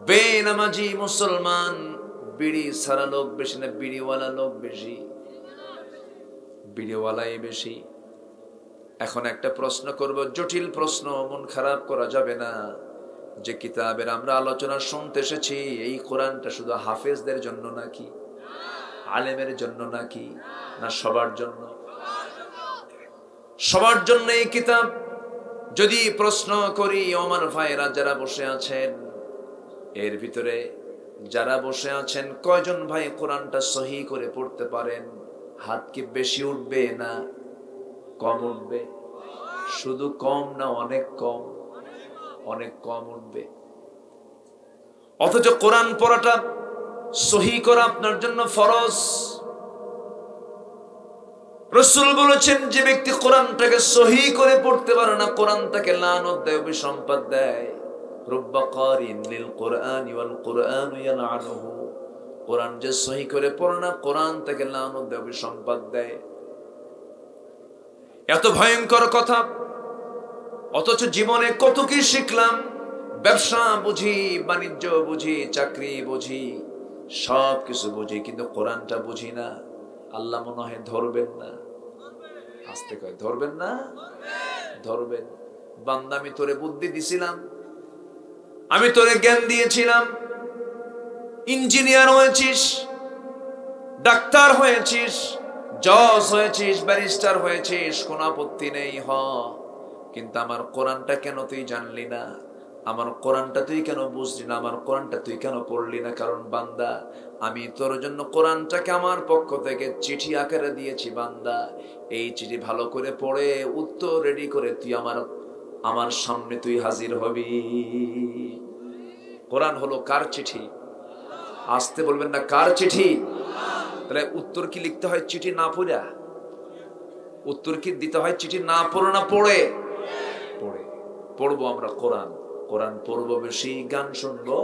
A: বেনামাজি মুসলমান, বিড়ি ছাড়া লোক বেশি না বিড়িওয়ালা লোক বেশি? বিড়িওয়ালাই বেশি। এখন একটা প্রশ্ন করব, জটিল প্রশ্ন, মন খারাপ করা যাবে না। যে কিতাবের আমরা আলোচনা শুনতে এসেছি, এই কোরআনটা শুধু হাফেজদের জন্য নাকি, আলেমের জন্য নাকি, না সবার জন্য? সবার জন্য এই কিতাব। যদি প্রশ্ন করি, আমার ভাইয়েরা যারা বসে আছেন, এর ভিতরে যারা বসে আছেন কয়জন ভাই কোরআনটা সহি করে পড়তে পারেন? হাত কি বেশি উঠবে না কম উঠবে? শুধু কম না, অনেক কম, অনেক কম উঠবে। অথচ কোরআন পড়াটা, সহি করা আপনার জন্য ফরজ। রাসূল বলেছেন, যে ব্যক্তি কোরআনটাকে সহি করে পড়তে পারে না, কোরআন তাকে লানত দেয়, অভিসম্পাদ দেয়। রুব্বা কারিন লিল কুরআনি ওয়াল কুরআনু ইয়ালআনুহু। কোরআন যে সহি করে পড়ে না, কোরআন তাকে লানত দেয়, অভিসম্পাদ দেয়। এত ভয়ঙ্কর কথা, অথচ জীবনে কত কি শিখলাম। ব্যবসা বুঝি, বাণিজ্য বুঝি, চাকরি বুঝি, সব কিছু বুঝি, কিন্তু কোরআনটা বুঝি না। আল্লাহ মনে হয় ধরবেন না। আস্তে কয় ধরবেন না, ধরবেন। বান্দা আমি তোরে বুদ্ধি দিছিলাম, আমি তোরে জ্ঞান দিয়েছিলাম, ইঞ্জিনিয়ার হয়েছিস, ডাক্তার হয়েছিস, জজ হয়েছিস, ব্যারিস্টার হয়েছিস, কোন আপত্তি নেই হ, কিন্তু আমার কোরআনটা কেন তুই জানলি না? আমার কোরআনটা তুই কেন বুঝলি না? আমার কোরআনটা তুই কেন পড়লি না? কারণ বান্দা আমি তোর জন্য কোরআনটাকে আমার পক্ষ থেকে চিঠি আকারে দিয়েছি। বান্দা এই চিঠি ভালো করে পড়ে উত্তর রেডি করে তুই আমার সামনে তুই হাজির হবি। কোরআন হলো কার চিঠি? আসতে বলবেন না, কার চিঠি? তাহলে উত্তর কি লিখতে হয় চিঠি না পড়া? উত্তর কি দিতে হয় চিঠি না পড়ে না পড়ে? পড়ে। পড়বো আমরা কোরআন, কোরআন পড়বো বেশি, গান শুনবো।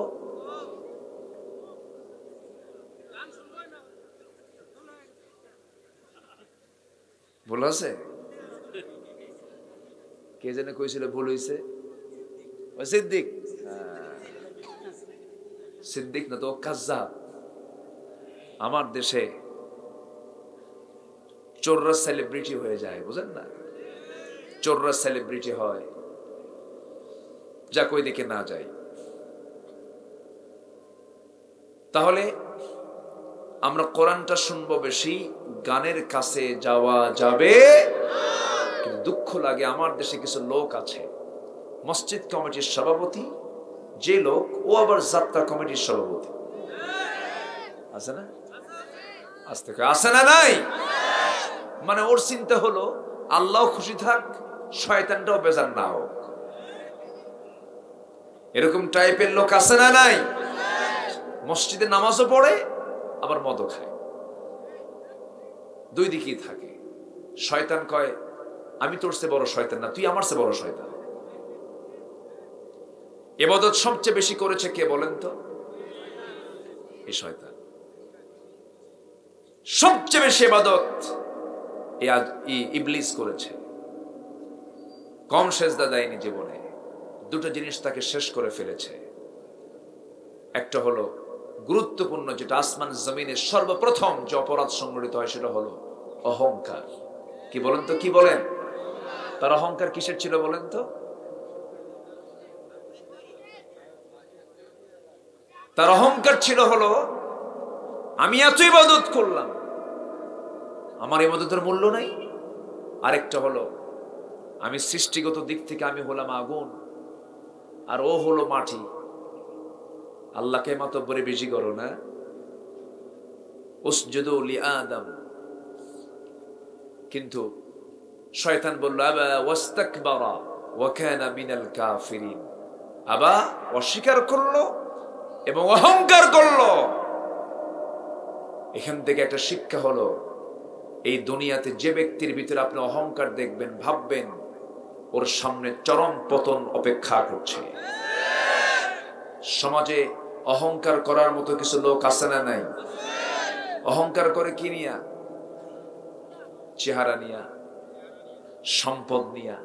A: ভুল আছে? কে যেন কইছিল ভুল হইছে? সিদ্দিক। সিদ্দিক না তো কাজ্জাব। আমার দেশে চোররা সেলিব্রিটি হয়ে যায়, বুঝেন না? চোররা সেলিব্রিটি হয়, যা কই দিকে না যায়। তাহলে আমরা কোরআনটা শুনবো বেশি, গানের কাছে যাওয়া যাবে। কিন্তু দুঃখ লাগে আমার দেশে কিছু লোক আছে, মসজিদ কমিটির সভাপতি যে লোক, ও আবার যাত্রা কমিটির সভাপতি। আছে না? আস্তে করে আছে না? নাই? মানে ওর চিন্তা হলো আল্লাহ খুশি থাক, শয়তানটাও বেজার না হোক। এরকম টাইপের লোক আছে না? নাই? মসজিদে নামাজও পড়ে, আবার মদও খায়। দুই দিকেই থাকে। শয়তান কয় আমি তোর চেয়ে বড় শয়তান না, তুই আমার চেয়ে বড় শয়তান। ইবাদত সবচেয়ে বেশি করেছে কে বলেন তো? এই শয়তান। সবচেয়ে বেশি ইবাদত ইবলিস করেছে। কম সেজদা দেয়নি জীবনে। দুটো জিনিস তাকে শেষ করে ফেলেছে। একটা হলো গুরুত্বপূর্ণ, যেটা আসমান জমিনে সর্বপ্রথম যে অপরাধ সংগঠিত হয় সেটা হলো অহংকার। কি বলেন তো? কি বলেন? তার অহংকার কিসের ছিল বলেন তো? তার অহংকার ছিল হলো আমি এত ইবাদত করলাম, আমার ইবাদতের মূল্য নাই। আরেকটা হলো আমি সৃষ্টিগত দিক থেকে আমি হলাম আগুন আর ও হলো মাটি। আল্লাহকে মাতব্বরে বেশি করো না। উসজুদু লিআদম। কিন্তু শয়তান বলল আবা ওয়াস্তাকবারা ওয়া কানা মিনাল কাফিরিন। আবা অস্বীকার করলো এবং অহংকার করলো। এখান থেকে একটা শিক্ষা হলো, এই দুনিয়াতে যে ব্যক্তির ভিতরে আপনি অহংকার দেখবেন, ভাববেন ওর সামনে চরম পতন অপেক্ষা করছে। সমাজে অহংকার করার মতো কিছু লোক আছে না? নাই? অহংকার করে কি নিয়া? চেহারা নিয়া, সম্পদ নিয়া।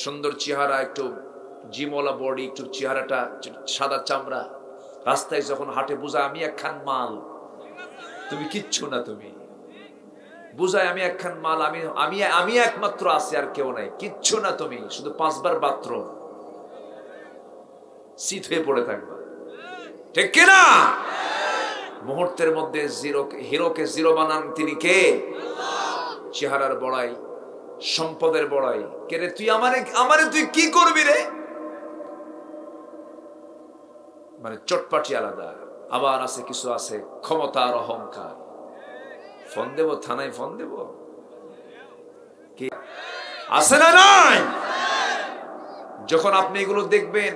A: সুন্দর চেহারা, একটু জিমওয়ালা বডি, একটু চেহারাটা সাদা চামড়া, রাস্তায় যখন হাঁটে বুঝায় আমি একখান মাল, তুমি কিচ্ছু না। তুমি বুঝায় আমি একখান মাল, আমি একমাত্র আছি, আর কেউ নাই, কিচ্ছু না। তুমি শুধু 5 বার বাথরুম, শীত হয়ে পড়ে থাকবা, ঠিক কিনা? মুহূর্তের মধ্যে হিরোকে জিরো বানান তিনি কে? চেহারার বড়াই, সম্পদের বড়াই। কে রে তুই? আমারে তুই কি করবি রে? মানে চটপাটি আলাদা। আবার আছে কিছু আছে ক্ষমতার অহংকার। ফোন দেব, থানায় ফোন দেব, কি আছে না? নাই? যখন আপনি এগুলো দেখবেন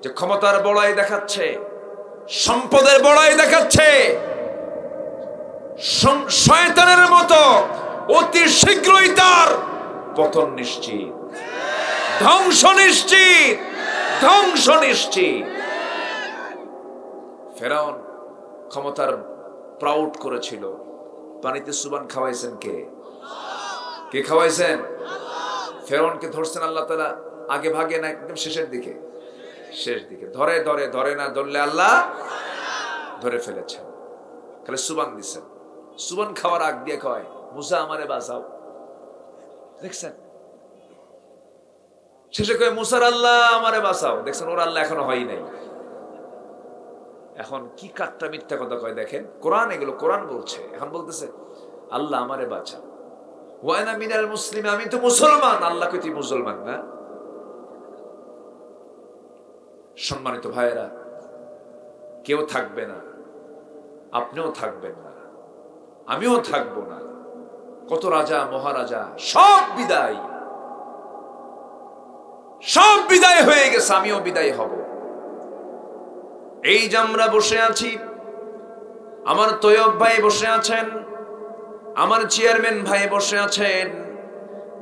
A: যে ক্ষমতার বড়াই দেখাচ্ছে, সম্পদের বড়াই দেখাচ্ছে, শয়তানের মতো অতি শীঘ্রই তার পতন নিশ্চিত, ধ্বংস নিশ্চিত, ধ্বংস নিশ্চিত। ফেরাউন ক্ষমতার প্রাউড করেছিল, পানিতে সুবান খাওয়াইছেন কে? কে খাওয়াইছেন? ফেরাউনকে ধরছেন আল্লাহ তাআলা আগে ভাগে না একদম শেষের দিকে? শেষ দিকে। ধরে না, ধরলে আল্লাহ ধরে ফেলেছেন। খালি সুবান দিছেন, সুবন খাওয়ার আগ দিয়ে কয় মুসা আমারে বাঁচাও। দেখছেন শেষে কয় মুসার আল্লাহ আমারে বাঁচাও। দেখছেন ওর আল্লাহ এখনো হয় নাই। এখন কি কাটটা মিথ্যা কথা কয় দেখেন, কোরআন এগুলো কোরআন বলছে। এখন বলতেছে আল্লাহ আমারে বাঁচাও, ওয়ানা মিনাল মুসলিম, আমি তো মুসলমান। আল্লাহ কই তুই মুসলমান না? সম্মানিত ভাইয়েরা, কেউ থাকবে না, আপনিও থাকবেন না, আমিও থাকবো না। কত রাজা মহারাজা সব বিদায়, সব বিদায় হয়ে গেছে, আমিও বিদায় হব। এই যে আমরা বসে আছি, আমার তৈয়ব ভাই বসে আছেন, আমার চেয়ারম্যান ভাই বসে আছেন,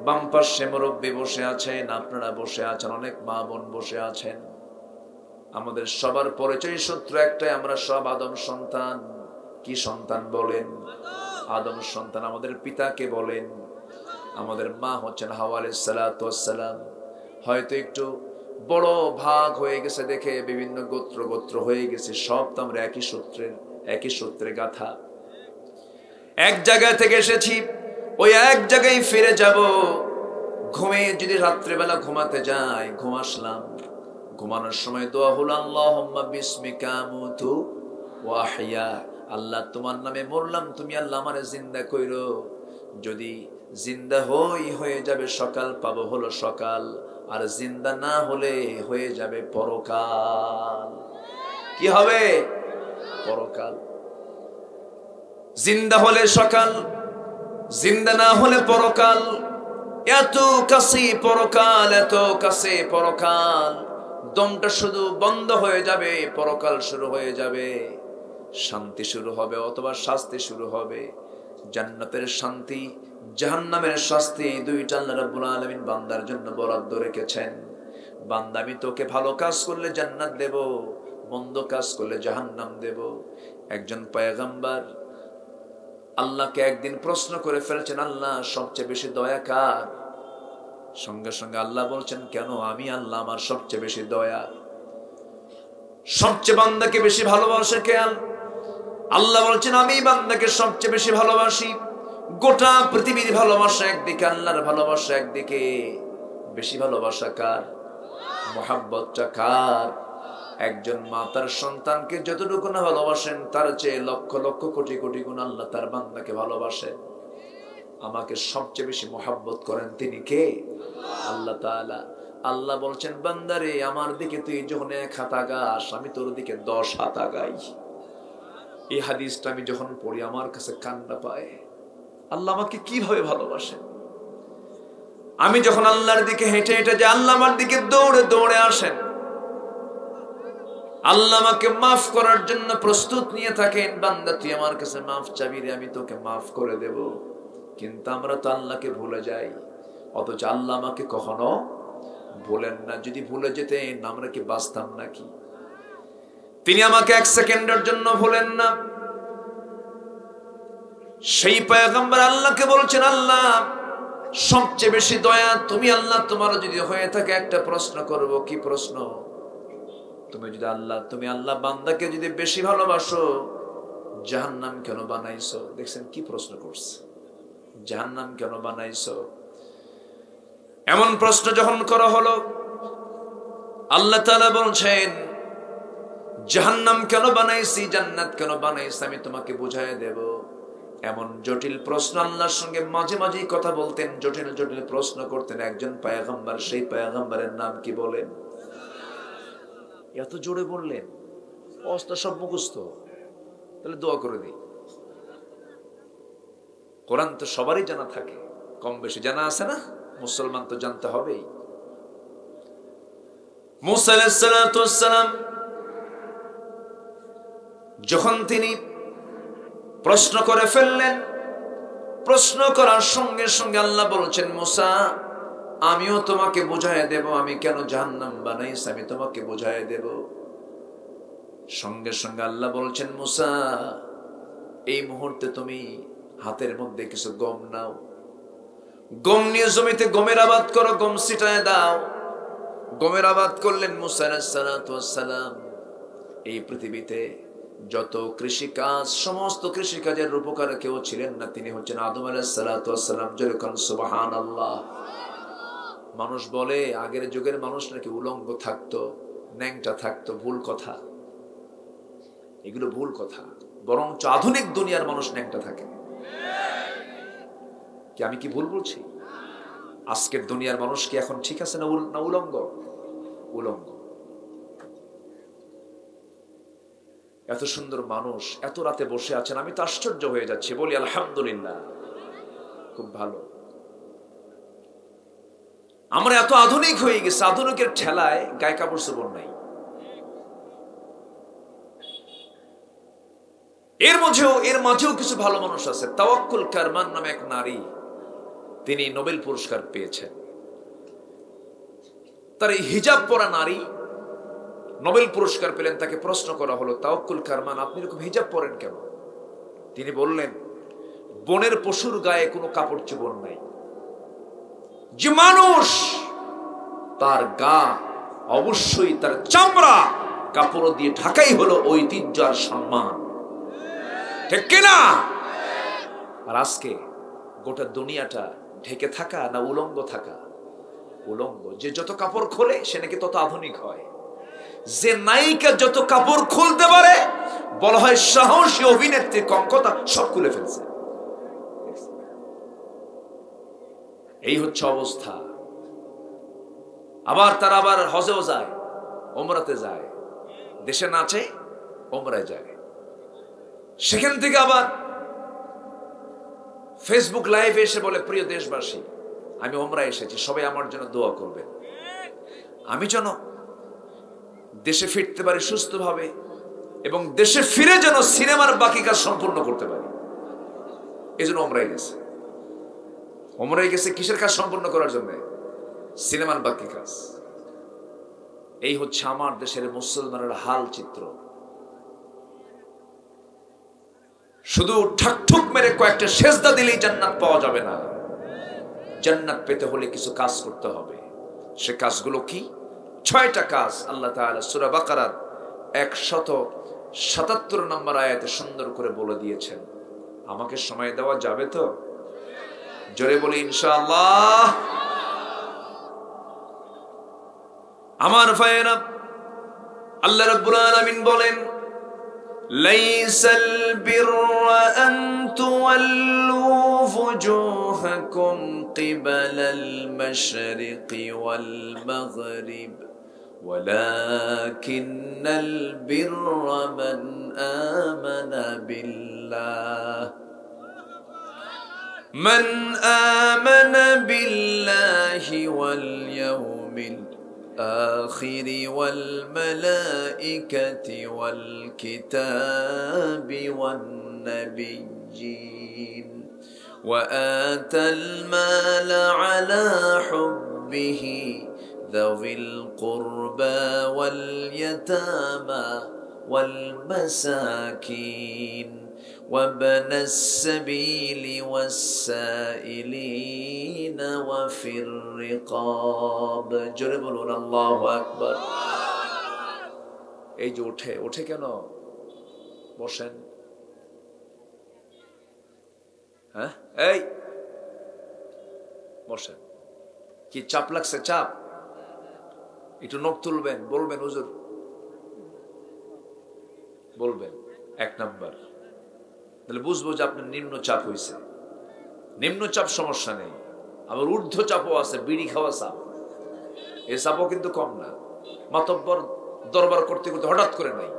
A: বাম পাশে মুরব্বী বসে আছেন, আপনারা বসে আছেন, অনেক মা বোন বসে আছেন। আমাদের সবার পরিচয় সূত্র একটাই, আমরা সব আদম সন্তান। কি সন্তান বলেন? আদম সন্তান। আমাদের পিতাকে বলেন, আমাদের মা হচ্ছেন হাওয়া আলাইহিস সালাতু ওয়াস সালাম। হয়তো একটু বড় ভাগ হয়ে গেছে দেখে বিভিন্ন গোত্র গোত্র হয়ে গেছে, সব তো আমরা একই সূত্রে গাথা। এক জায়গা থেকে এসেছি, ওই এক জায়গায় ফিরে যাব। ঘুমে যদি রাত্রেবেলা ঘুমাতে যাই, ঘুম আসলাম, ঘুমানোর সময় দোয়া হলো আল্লাহুম্মা বিসমিকা আমুতু ওয়া আহইয়া, আল্লাহ তোমার নামে মরলাম, তুমি আল্লাহ আমারে জিন্দা কইরো। যদি জিন্দা হয়ে যাবে সকাল, পাবো হলো সকাল, আর জিন্দা না হলে হয়ে যাবে পরকাল। কি হবে? পরকাল। জিন্দা হলে সকাল, জিন্দা না হলে পরকাল। এত কাছে পরকাল, এত কাছে পরকাল। দমটা শুধু বন্ধ হয়ে যাবে, পরকাল শুরু হয়ে যাবে, শান্তি শুরু হবে অথবা শাস্তি শুরু হবে। জান্নাতের শান্তি, জাহান্নামের শাস্তি, দুইটা আল্লাহ রাব্বুল আলামিন বান্দার জন্য বরাদ্দ রেখেছেন। বান্দা, আমি তোকে ভালো কাজ করলে জান্নাত দেব, মন্দ কাজ করলে জাহান্নাম দেব। একজন পয়গম্বর আল্লাহকে একদিন প্রশ্ন করে ফেলছেন, আল্লাহ সবচেয়ে বেশি দয়া কার? সঙ্গে সঙ্গে আল্লাহ বলছেন, কেন? আমি আল্লাহ, আমার সবচেয়ে বেশি দয়া। সবচেয়ে বান্দাকে বেশি ভালোবাসে কে? আল্লাহ বলছেন, আমি বান্দাকে সবচেয়ে বেশি ভালোবাসি। গোটা পৃথিবীর ভালোবাসা একদিকে, আল্লাহর ভালোবাসা একদিকে। বেশি ভালোবাসা কার? মুহাব্বতটা কার? একজন মা তার সন্তানকে যতটুকু না ভালোবাসেন, তার চেয়ে লক্ষ লক্ষ কোটি কোটি গুণ আল্লাহ তার বান্দাকে ভালোবাসেন। আমাকে সবচেয়ে বেশি মুহাব্বত করেন তিনি কে? আল্লাহ তাআলা। আল্লাহ বলছেন, বান্দারে, আমার দিকে তুই যখন 1 হাত আগাস, আমি তোর দিকে 10 হাত আগাই। এই হাদিসটা আমি যখন পড়ি, আমার কাছে কান্না পায়। আল্লাহ আমাকে কিভাবে ভালোবাসেন। আমি যখন আল্লাহর দিকে হেঁটে হেঁটে যাই, আল্লাহ আমার দিকে দৌড়ে দৌড়ে আসেন। আল্লাহ আমাকে মাফ করার জন্য প্রস্তুত নিয়ে থাকেন। বান্দা, তুই আমার কাছে মাফ চাবি রে, আমি তোকে মাফ করে দেব। কিন্তু আমরা তো আল্লাহকে ভুলে যাই, অথচ আল্লাহ আমাকে কখনো ভুলেন না। যদি ভুলে যেতেন, আমরা কি বাঁচতাম নাকি? তিনি আমাকে 1 সেকেন্ডের জন্য ভুলেন না। সেই পয়গম্বর আল্লাহকে বলছেন, আল্লাহ সবচেয়ে বেশি দয়া তুমি। আল্লাহ তোমার যদি হয়ে থাকে, একটা প্রশ্ন করব। কি প্রশ্ন? তুমি আল্লাহ বান্দাকে যদি বেশি ভালোবাসো, জাহান্নাম কেন বানাইছো? দেখছেন কি প্রশ্ন করছে, জাহান্নাম কেন বানাইছো? এমন প্রশ্ন যখন করা হলো, আল্লাহ তাআলা বলছেন, জাহান্নাম কেন বানাইছি, জান্নাত কেন বানাইছি, আমি তোমাকে বুঝাই দেব। এমন জটিল প্রশ্ন আল্লাহর সঙ্গে মাঝে মাঝেই কথা বলতেন, জটিল জটিল প্রশ্ন করতেন একজন পয়গম্বর। সেই পয়গম্বরের নাম কি বলেন? এত জোরে বললেন, অস্ত সব মুখস্থ। তাহলে দোয়া করে দিই। কোরআন তো সবারই জানা থাকে, কম বেশি জানা আছে না? মুসলমান তো জানতে হবেই। মুসা আলাইহিস সালাতু ওয়াস সালাম যখন তিনি প্রশ্ন করে ফেললেন, প্রশ্ন করার সঙ্গে সঙ্গে আল্লাহ বলছেন, মুসা আমিও তোমাকে বুঝাই দেব, আমি কেন জাহান্নাম বানাইছি আমি তোমাকে বুঝাই দেব। সঙ্গে সঙ্গে আল্লাহ বলছেন, মুসা এই মুহূর্তে তুমি হাতের মধ্যে কিছু গম নাও, গম নিয়ে জমিতে গমের আবাদ করো, গম ছিটায় দাও। গমের আবাদ করলেন মুসা আলাইহিস সালাতু ওয়াস সালাম। এই পৃথিবীতে যত কৃষিকাজ, সমস্ত কৃষিকাজের রূপকার কেউ ছিলেন না, তিনি হচ্ছেন আদম আলাইহিস সালাতু ওয়াস সালাম। যেরকম সুবহানাল্লাহ। মানুষ বলে আগের যুগের মানুষ নাকি উলঙ্গ থাকতো, ন্যাংটা থাকতো। ভুল কথা, এগুলো ভুল কথা। বরঞ্চ আধুনিক দুনিয়ার মানুষ ন্যাংটা থাকে। কি আমি কি ভুল বলছি? আজকের দুনিয়ার মানুষ কি এখন ঠিক আছে না উলঙ্গ? উলঙ্গ। এত সুন্দর মানুষ এত রাতে বসে আছেন, আমি তো আশ্চর্য হয়ে যাচ্ছি। বলি আলহামদুলিল্লাহ, খুব ভালো। আমরা এত আধুনিক হয়ে গেছি, আধুনিকের ঠেলায় গায়ে কাপড় চোপড় নাই। এর মাঝেও কিছু ভালো মানুষ আছে। তাওয়াক্কুল কারমান নামে এক নারী, তিনি নোবেল পুরস্কার পেয়েছেন। তার এই হিজাব পরা নারী নোবেল পুরস্কার পেলেন। তাকে প্রশ্ন করা হলো, তাওয়াক্কুল কারমান, আপনি এরকম হিজাব পরেন কেন? তিনি বললেন, বনের পশুর গায়ে কোনো কাপড় চোপড় নাই। যে মানুষ তার গা অবশ্যই তার চামড়া কাপড় দিয়ে ঢাকাই হলো ঐতিহ্য আর সম্মান, ঠিক কিনা? আর আজকে গোটা দুনিয়াটা ঢেকে থাকা না উলঙ্গ থাকা? উলঙ্গ। যে যত কাপড় খোলে সে নাকি তত আধুনিক হয়। যে নায়িকা যত কাপড় খুলতে পারে বলা হয় সাহসী অভিনেত্রী, কঙ্কতা সব খুলে ফেলছে। এই হচ্ছে অবস্থা। আবার তারা আবার হজেও যায়, ওমরাতে যায়, দেশে নাচে, ওমরায় যায়। সেখান থেকে আবার ফেসবুক লাইভে এসে বলে, প্রিয় দেশবাসী, আমি ওমরায় এসেছি, সবাই আমার জন্য দোয়া করবেন। আমি যেন দেশে ফিরতে পারি সুস্থভাবে এবং দেশে ফিরে যেন সিনেমার বাকি কাজ সম্পূর্ণ করতে পারি, এই জন্য ওমরায় গেছে। ওমরায় গেছে কিসের কাজ সম্পূর্ণ করার জন্য? সিনেমার বাকি কাজ। এই হচ্ছে আমার দেশের মুসলমানের হাল চিত্র। শুধু ঠাকঠুক মেরে কয়েকটা সেজদা দিলেই জান্নাত পাওয়া যাবে না। জান্নাত পেতে হলে কিছু কাজ করতে হবে। সে কাজগুলো কি? 6টা কাজ আল্লাহ তাআলা সূরা বাকারার 177 নম্বর আয়াতে সুন্দর করে বলে দিয়েছেন। আমাকে সময় দেওয়া যাবে তো? জোরে বলি ইনশাআল্লাহ। আমার ভাইয়েরা, আল্লাহ রাব্বুল আলামিন বলেন, লাইসাল বিররা আন তুওয়াল্লু ফুজুহাকুম কিবালাল মাশরিকি ওয়াল মাগরিব ওয়ালাকিন্নাল বিররা মান আমানা বিল্লাহ من آمن بالله واليوم الآخر والملائكة والكتاب والنبيين وآتى المال على حبه ذوي القربى واليتامى والمساكين وابن السبيل والسائلين وفي الرقاب জোরে বলুন আল্লাহু আকবার। এই যে ওঠে কেন? বসেন। হ্যাঁ, এই বসেন। কি চাপ লাগছে? চাপ? একটু নখ তুলবেন, বলবেন হুজুর, বলবেন 1 নাম্বার, তাহলে বুঝবো যে আপনার নিম্নচাপ হয়েছে। নিম্নচাপ সমস্যা নেই, আবার ঊর্ধ্ব চাপও আছে, বিড়ি খাওয়া চাপ। এই চাপও কিন্তু কম না। মাতব্বর দরবার করতে করতে হঠাৎ করে নাই,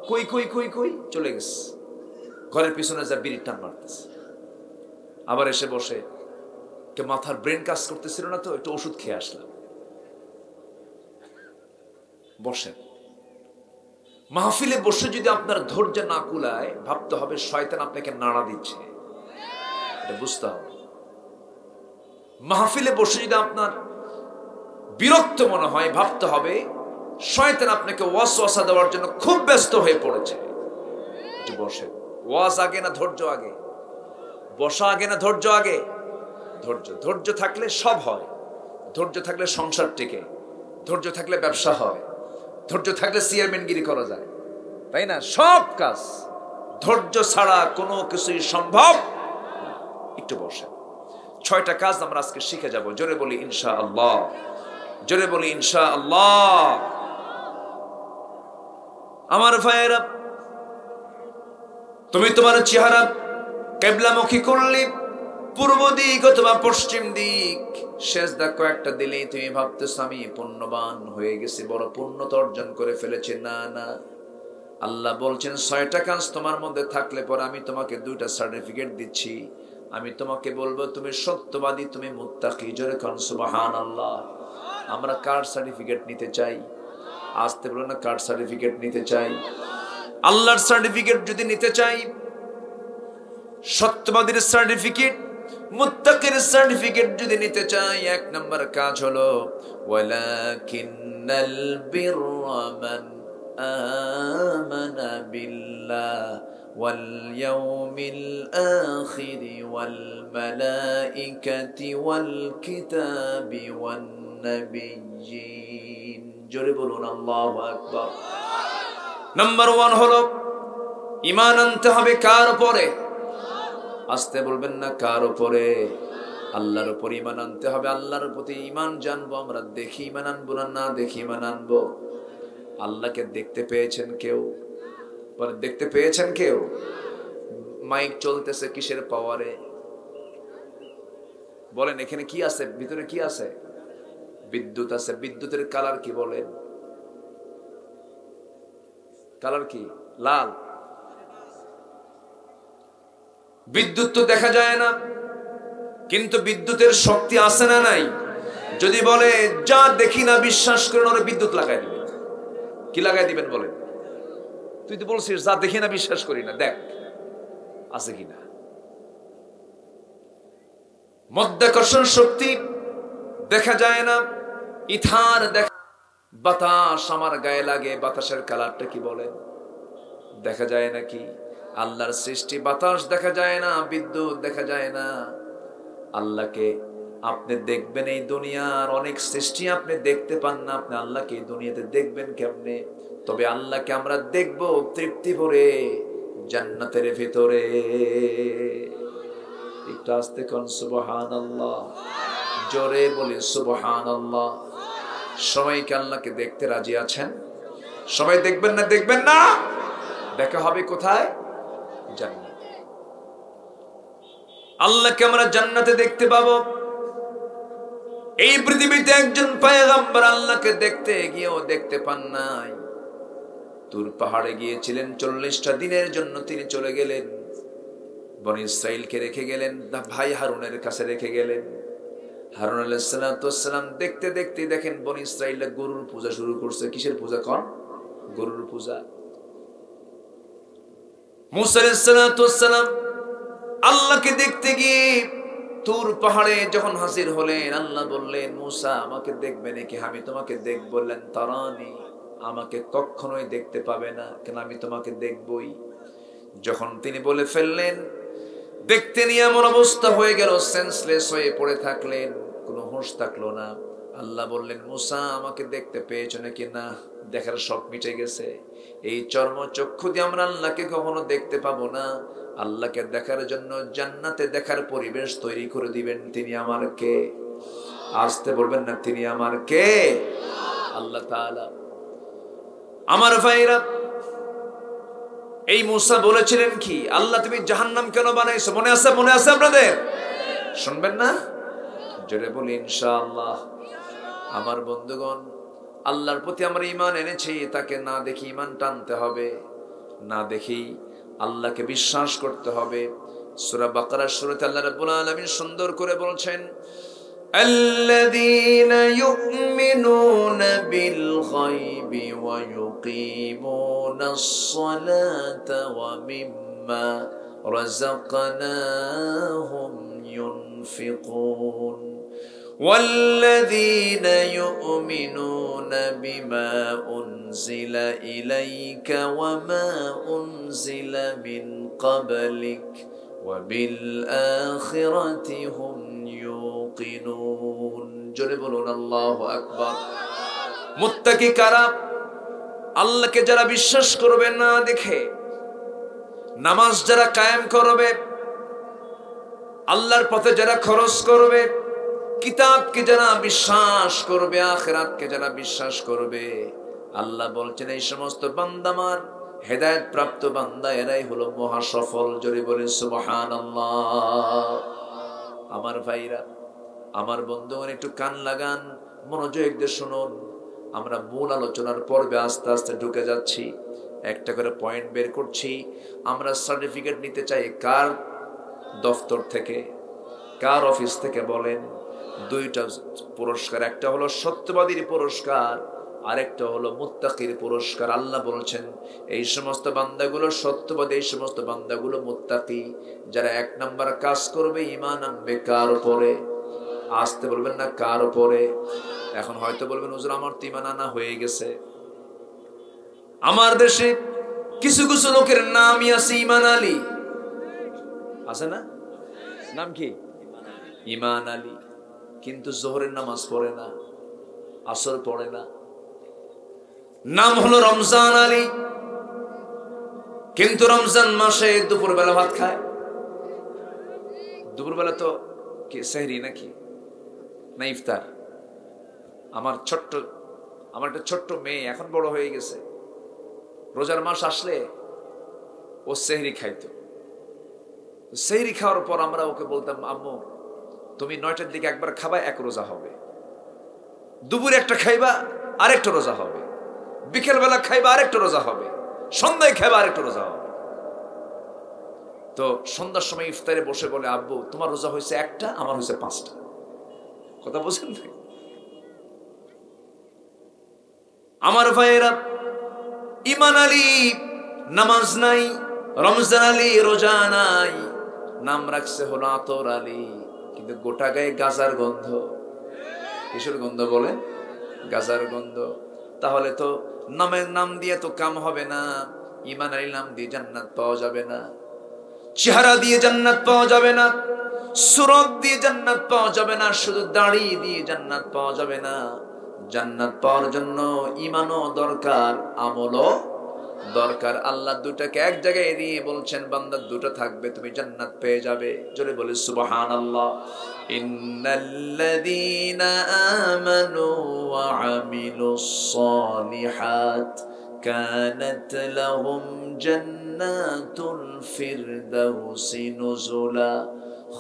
A: কই কই কই কই চলে গেছে, ঘরের পিছনে যা বিড়ির টান মারতেছে। আবার এসে বসে, কে মাথার ব্রেন কাজ করতেছিল না তো, একটু ওষুধ খেয়ে আসলাম। বসেন। মাহফিলে বসে যদি আপনার ধৈর্য না কুলায়, ভাবতে হবে শয়তান আপনাকে নাড়া দিচ্ছে, এটা বুঝতে হবে। মাহফিলে বসে যদি আপনার বিরক্ত মনে হয়, ভাবতে হবে শয়তান আপনাকে ওয়াসওয়াসা দেওয়ার জন্য খুব ব্যস্ত হয়ে পড়েছে। একটু বসেন। ওয়াজ আগে না ধৈর্য আগে? বসা আগে না ধৈর্য আগে? ধৈর্য। ধৈর্য থাকলে সব হয়। ধৈর্য থাকলে সংসার টিকে, ধৈর্য থাকলে ব্যবসা হয়, ধৈর্য থাকলে চেয়ারম্যানগিরি করা যায়। তাই না? সব কাজ ধৈর্য ছাড়া কোনো কিছুই সম্ভব। একটু বসে, 6টা কাজ আমরা আজকে শিখে যাব। জোরে বলি ইনশাআল্লাহ, জোরে বলি ইনশাআল্লাহ। আমার ভাইয়েরা, তুমি তোমার চেহারা কিবলামুখী করলে, পূর্ব দিক অথবা পশ্চিম দিক, সেজদা কয়েকটা দিলেই তুমি ভাবতেছ আমি পুণ্যবান হয়ে গেছি, বড় পুণ্যতা অর্জন করে ফেলেছি। না না, আল্লাহ বলছেন 6টা কাজ তোমার মধ্যে থাকলে পর আমি তোমাকে 2টা সার্টিফিকেট দিচ্ছি। আমি তোমাকে বলবো তুমি সত্যবাদী, তুমি মুত্তাকি। জোরে কোন সুবহানাল্লাহ। আমরা কার সার্টিফিকেট নিতে চাই? আসতে বলো না, কার সার্টিফিকেট নিতে চাই? আল্লাহর সার্টিফিকেট যদি নিতে চাই, সত্যবাদীর সার্টিফিকেট, মুত্তাকির সার্টিফিকেট যদি নিতে চাই, 1 নম্বর কাজ হলো ওয়ালাকিন্নাল বিররা মান আমানা বিল্লাহ ওয়াল ইয়াউমিল আখির ওয়াল মালাইকাতি ওয়াল কিতাবি ওয়ান নাবিয়্যিন। জোরে বলুন আল্লাহু আকবার। নাম্বার 1 হলো ঈমান আনতে হবে কার উপরে? আসতে বলবেন না, কার উপরে? আল্লাহর উপর ঈমান আনতে হবে। আল্লাহর প্রতি ঈমান জানবো আমরা, দেখি ঈমান আনবো না, না দেখি ঈমান আনবো। আল্লাহকে দেখতে পেয়েছেন কেউ? পরে দেখতে পেয়েছেন কেউ? মাইক চলতেছে কিসের পাওয়ারে? বলেন এখানে কি আছে? ভিতরে কি আছে? বিদ্যুৎ আছে। বিদ্যুতের কালার কি বলেন? কালার কি? লাল। বিদ্যুৎ তো দেখা যায় না, কিন্তু বিদ্যুতের শক্তি আছে না নাই? যদি বলে যা দেখি না বিশ্বাস করেন, ওরা বিদ্যুৎ লাগাই দিবেন। কি লাগাই দিবেন বলেন? তুই তো বলছিস যা দেখি না বিশ্বাস করি না, দেখ আছে কিনা। মাধ্যাকর্ষণ শক্তি দেখা যায় না, ইথার দেখা। বাতাস আমার গায়ে লাগে, বাতাসের কালারটা কি বলেন? দেখা যায় নাকি? আল্লাহর সৃষ্টি বাতাস দেখা যায় না, বিদ্যুৎ দেখা যায় না। আল্লাহকে আপনি দেখবেন, এই দুনিয়ার অনেক সৃষ্টি আপনি দেখতে পান না, আপনি আল্লাহকে এই দুনিয়াতে দেখবেন কেমনে? তবে আল্লাহকে আমরা দেখব তৃপ্তি ভরে জান্নাতের ভিতরে। একটু আস্তে কোন সুবহানাল্লাহ, জোরে বলি সুবহানাল্লাহ। সবাইকে আল্লাহকে দেখতে রাজি আছেন? সবাই দেখবেন না? দেখবেন না? দেখা হবে কোথায়? জান্নাত। আল্লাহকে আমরা জান্নাতে দেখতে পাবো। এই পৃথিবীতে একজন পয়গম্বর আল্লাহকে দেখতে গিয়েও দেখতে পান নাই। তুর পাহাড়ে গিয়েছিলেন, 40টা দিনের জন্য তিনি চলে গেলেন। বনি ইসরাইলকে রেখে গেলেন, ভাই হারুনের কাছে রেখে গেলেন। হারুন আলাইহিস সালাম দেখতে দেখতে দেখেন বনি ইসরাইলরা গরুর পূজা শুরু করছে। কিসের পূজা? কর গরুর পূজা। মুসা আলাইহিস সালাম আল্লাহকে দেখতে গিয়ে তুর পাহাড়ে যখন হাজির হলেন, আল্লাহ বললেন মুসা আমাকে দেখবে নাকি? আমি তোমাকে দেখব। বললেন তারানি, আমাকে কখনোই দেখতে পাবে না, কেন আমি তোমাকে দেখবই। যখন তিনি বলে ফেললেন, দেখতে নিয়ে এমন অবস্থা হয়ে গেল, সেন্সলেস হয়ে পড়ে থাকলেন, কোনো হুঁশ থাকলো না। আল্লাহ বললেন মুসা আমাকে দেখতে পেয়েছো নাকি? না, দেখার শখ মিটে গেছে। এই চর্ম চক্ষু দিয়ে আমরা আল্লাহকে কখনো দেখতে পাবো না। আল্লাহকে দেখার জন্য জান্নাতে দেখার পরিবেশ তৈরি করে দিবেন। তিনি আমার কে? আসতে বলবেন না, তিনি আমার কে? আল্লাহ তাআলা। আমার ভাইরা, এই মুসা বলেছিলেন কি? আল্লাহ তুমি জাহান্নাম কেন বানাইছো? মনে আছে? মনে আছে আপনাদের? শুনবেন না? জোরে বলি ইনশাআল্লাহ। আমার বন্ধুগণ, আল্লাহর প্রতি আমরা ঈমান এনেছি, তাকে না দেখি ঈমান টানতে হবে, না দেখি আল্লাহকে বিশ্বাস করতে হবে। সূরা বাকারার শুরুতে আল্লাহ রাব্বুল আলামিন সুন্দর করে বলছেন, الذين يؤمنون بالغيب ويقيمون الصلاة ومما رزقناهم ينفقون والذين يؤمنون بما أنزل إليك وما أنزل من قبلك وبالآخرة هم يوقنون। জোরে বলুন আল্লাহু আকবার। মুত্তাকি কারা? আল্লাহকে যারা বিশ্বাস করবে না দেখে, নামাজ যারা কায়েম করবে, আল্লাহর পথে যারা খরচ করবে, কিতাবকে যারা বিশ্বাস করবে, আখিরাতকে যারা বিশ্বাস করবে, আল্লাহ বলছেন এই সমস্ত বান্দা আমার হেদায়েত প্রাপ্ত বান্দা, এরাই হলো মহা সফল। জোরে বলেন সুবহানাল্লাহ। আমার ভাইরা, আমার বন্ধুগণ, একটু কান লাগান, মনোযোগ দিয়ে শুনুন। আমরা মূল আলোচনার পর্বে আস্তে আস্তে ঢুকে যাচ্ছি। একটা করে পয়েন্ট বের করছি। আমরা সার্টিফিকেট নিতে চাই কার দফতর থেকে, কার অফিস থেকে বলেন? দুইটা পুরস্কার, একটা হলো সত্যবাদীর পুরস্কার, আরেকটা হলো মুত্তাকির পুরস্কার। আল্লাহ বলছেন এই সমস্ত বান্দাগুলো সত্যবাদী, এই সমস্ত বান্দাগুলো মুত্তাকি। যারা এক নাম্বার কাজ করবে, ঈমান আনবে কার উপরে? আসতে বলবেন না কার উপরে? এখন হয়তো বলবেন হুজুর আমার তো ঈমান আনা হয়ে গেছে। আমার দেশে কিছু কিছু লোকের নামই আছে ঈমান আলী, আছে না? নাম কি? ঈমান আলী। কিন্তু জোহরের নামাজ পড়ে না, আসর পড়ে না। নাম হলো রমজান আলী, কিন্তু রমজান মাসে দুপুর বেলা ভাত খায়। দুপুর বেলা তো কি সেহরি নাকি না ইফতার? আমার একটা ছোট্ট মেয়ে এখন বড় হয়ে গেছে, রোজার মাস আসলে ও সেহরি খাইতো। সেহরি খাওয়ার পর আমরা ওকে বলতাম, আম্মু তুমি 9টার দিকে একবার খাবা, এক রোজা হবে। দুপুরে একটা খাইবা, আরেকটা রোজা হবে। বিকেল বেলা খাইবা, আরেকটা রোজা হবে। সন্ধ্যায় খাইবা, আরেকটা রোজা হবে। তো সন্ধ্যার সময় ইফতারে বসে বলে, আব্বু তোমার রোজা হয়েছে একটা, আমার হয়েছে 5টা। কথা বুঝেন? আমার ভাইয়েরা, ঈমান আলী নামাজ নাই, রমজান আলী রোজা নাই, নাম রাখছে হলো আতর আলী, কিন্তু গোটা গায়ে গাজার গন্ধ। কিসের গন্ধ বলেন? গাজার গন্ধ। তাহলে তো নামের নাম দিয়ে তো কাম হবে না। ঈমান আলী নাম দিয়ে জান্নাত পাওয়া যাবে না, চেহারা দিয়ে জান্নাত পাওয়া যাবে না, সুরত দিয়ে জান্নাত পাওয়া যাবে না, শুধু দাড়ি দিয়ে জান্নাত পাওয়া যাবে না। জান্নাত পাওয়ার জন্য ঈমানও দরকার, আমলও দরকার। আল্লাহ দুটাকে এক জায়গায় দিয়ে বলছেন, বান্দা দুটো থাকবে, তুমি জান্নাত পেয়ে যাবে। জোরে বলে সুবহানাল্লাহ। ইন্নাল্লাযীনা আমানু ওয়া আমিলুস সালিহাত কানাত লাহুম জান্নাতুল ফিরদাউসি নুজুলা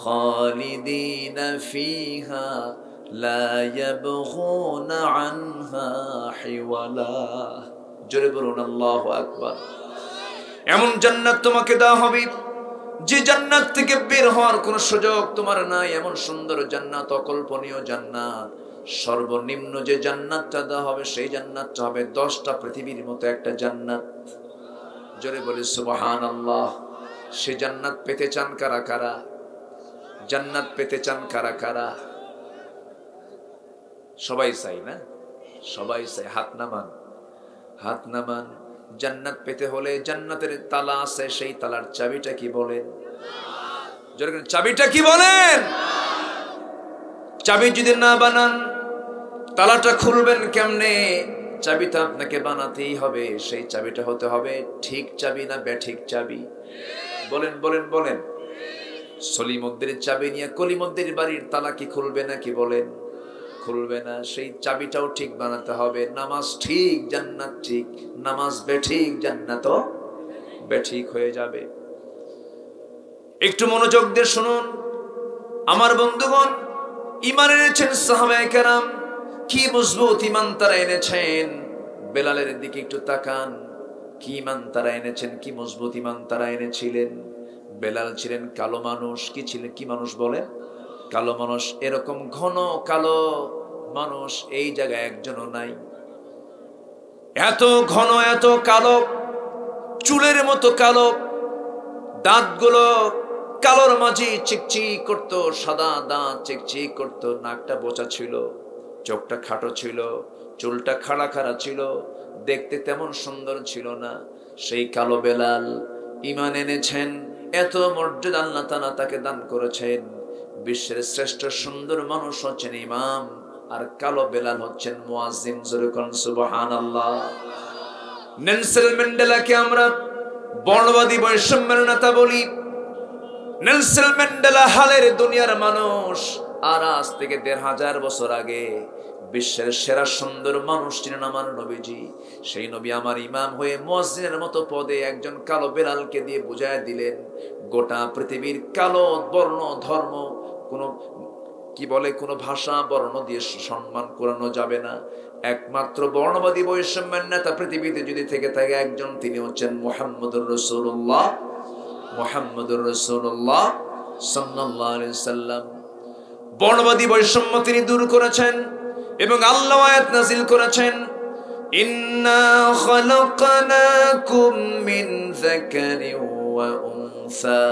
A: খালিদিনা ফিহা লা ইয়াবগুনা আনহা হিওয়ালা। জোরে বলুন আল্লাহু আকবার। এমন জান্নাত তোমাকে দেওয়া হবে যে জান্নাত থেকে বের হওয়ার কোন সুযোগ তোমার নাই। এমন সুন্দর জান্নাত, অকল্পনীয় জান্নাত। সর্বনিম্ন যে জান্নাতটা দেওয়া হবে, সেই জান্নাতটা হবে 10টা পৃথিবীর মতো একটা জান্নাত। জোরে বলি সুবহানাল্লাহ। সে জান্নাত পেতে চান কারা কারা? জান্নাত পেতে চান কারা কারা? সবাই চাই না? সবাই চাই। হাত নামান, হাত নামান। জান্নাত পেতে হলে জান্নাতের তালা আছে, সেই তালার চাবিটা কি বলেন? চাবিটা কি বলেন? চাবি যদি না বানান, তালাটা খুলবেন কেমনে? চাবিটা আপনাকে বানাতেই হবে। সেই চাবিটা হতে হবে ঠিক চাবি না বেঠিক চাবি? বলেন বলেন বলেন। সলিমুদ্দিনের চাবি নিয়ে কলিমুদ্দিনের বাড়ির তালা কি খুলবে না? কি বলেন? খুলবে না। সেই চাবিটাও ঠিক বানাতে হবে। নামাজ ঠিক, জান্নাত ঠিক। নামাজ বেঠিক, জান্নাতও বেঠিক হয়ে যাবে। একটু মনোযোগ দিয়ে শুনুন আমার বন্ধুগণ। ঈমান এনেছেন সাহাবায়ে কেরাম, কি মজবুত ঈমান তারা এনেছেন। বেলালের দিকে একটু তাকান, কি ঈমান তারা এনেছেন, কি মজবুত ঈমান তারা এনেছিলেন। বেলাল ছিলেন কালো মানুষ। কি ছিলেন? কি মানুষ বলেন? কালো মানুষ। এরকম ঘন কালো মানুষ এই জায়গায় একজনও নাই। এত ঘন, এত কালো, চুলের মতো কালো, দাঁতগুলো কালোর মাঝে চিকচিক করতো, সাদা দাঁত চিকচিক করতো। নাকটা বোচা ছিল, চোখটা খাটো ছিল, চুলটা খাড়া খাড়া ছিল, দেখতে তেমন সুন্দর ছিল না। সেই কালো বেলাল ঈমান এনেছেন। এত মর্যাদা আল্লাহ তাআলা তাকে দান করেছেন। বিশ্বের শ্রেষ্ঠ সুন্দর মানুষ হচ্ছেন ইমাম, আর কালো বেলাল হচ্ছেন মুয়াজ্জিন। জোরে কোন সুবহানাল্লাহ। নেলসন ম্যান্ডেলাকে আমরা বর্ণবাদী বৈষম্যের নেতা বলি। নেলসন ম্যান্ডেলা হালের দুনিয়ার মানুষ, আর আজ থেকে ১৫০০ বছর আগে বিশ্বের সেরা সুন্দর মানুষ ছিলেন আমার নবীজি। সেই নবী আমার ইমাম হয়ে মুয়াজ্জিনের মতো পদে একজন কালো বেলালকে দিয়ে বুঝায় দিলেন, গোটা পৃথিবীর কালো বর্ণ ধর্ম কোনো কি বলে কোনো ভাষা বর্ণ দিয়ে সম্মান করানো যাবে না। একমাত্র বর্ণবাদী বৈষম্যের নেতা পৃথিবীতে যদি থেকে থাকে একজন, তিনি হচ্ছেন মুহাম্মদুর রাসূলুল্লাহ, মুহাম্মদুর রাসূলুল্লাহ সাল্লাল্লাহু আলাইহি সাল্লাম। বর্ণবাদী বৈষম্য তিনি দূর করেছেন এবং আল্লাহ আয়াত নাযিল করেছেন, ইন্না খালাকনাকুম মিন যাকারিন ওয়া উনসা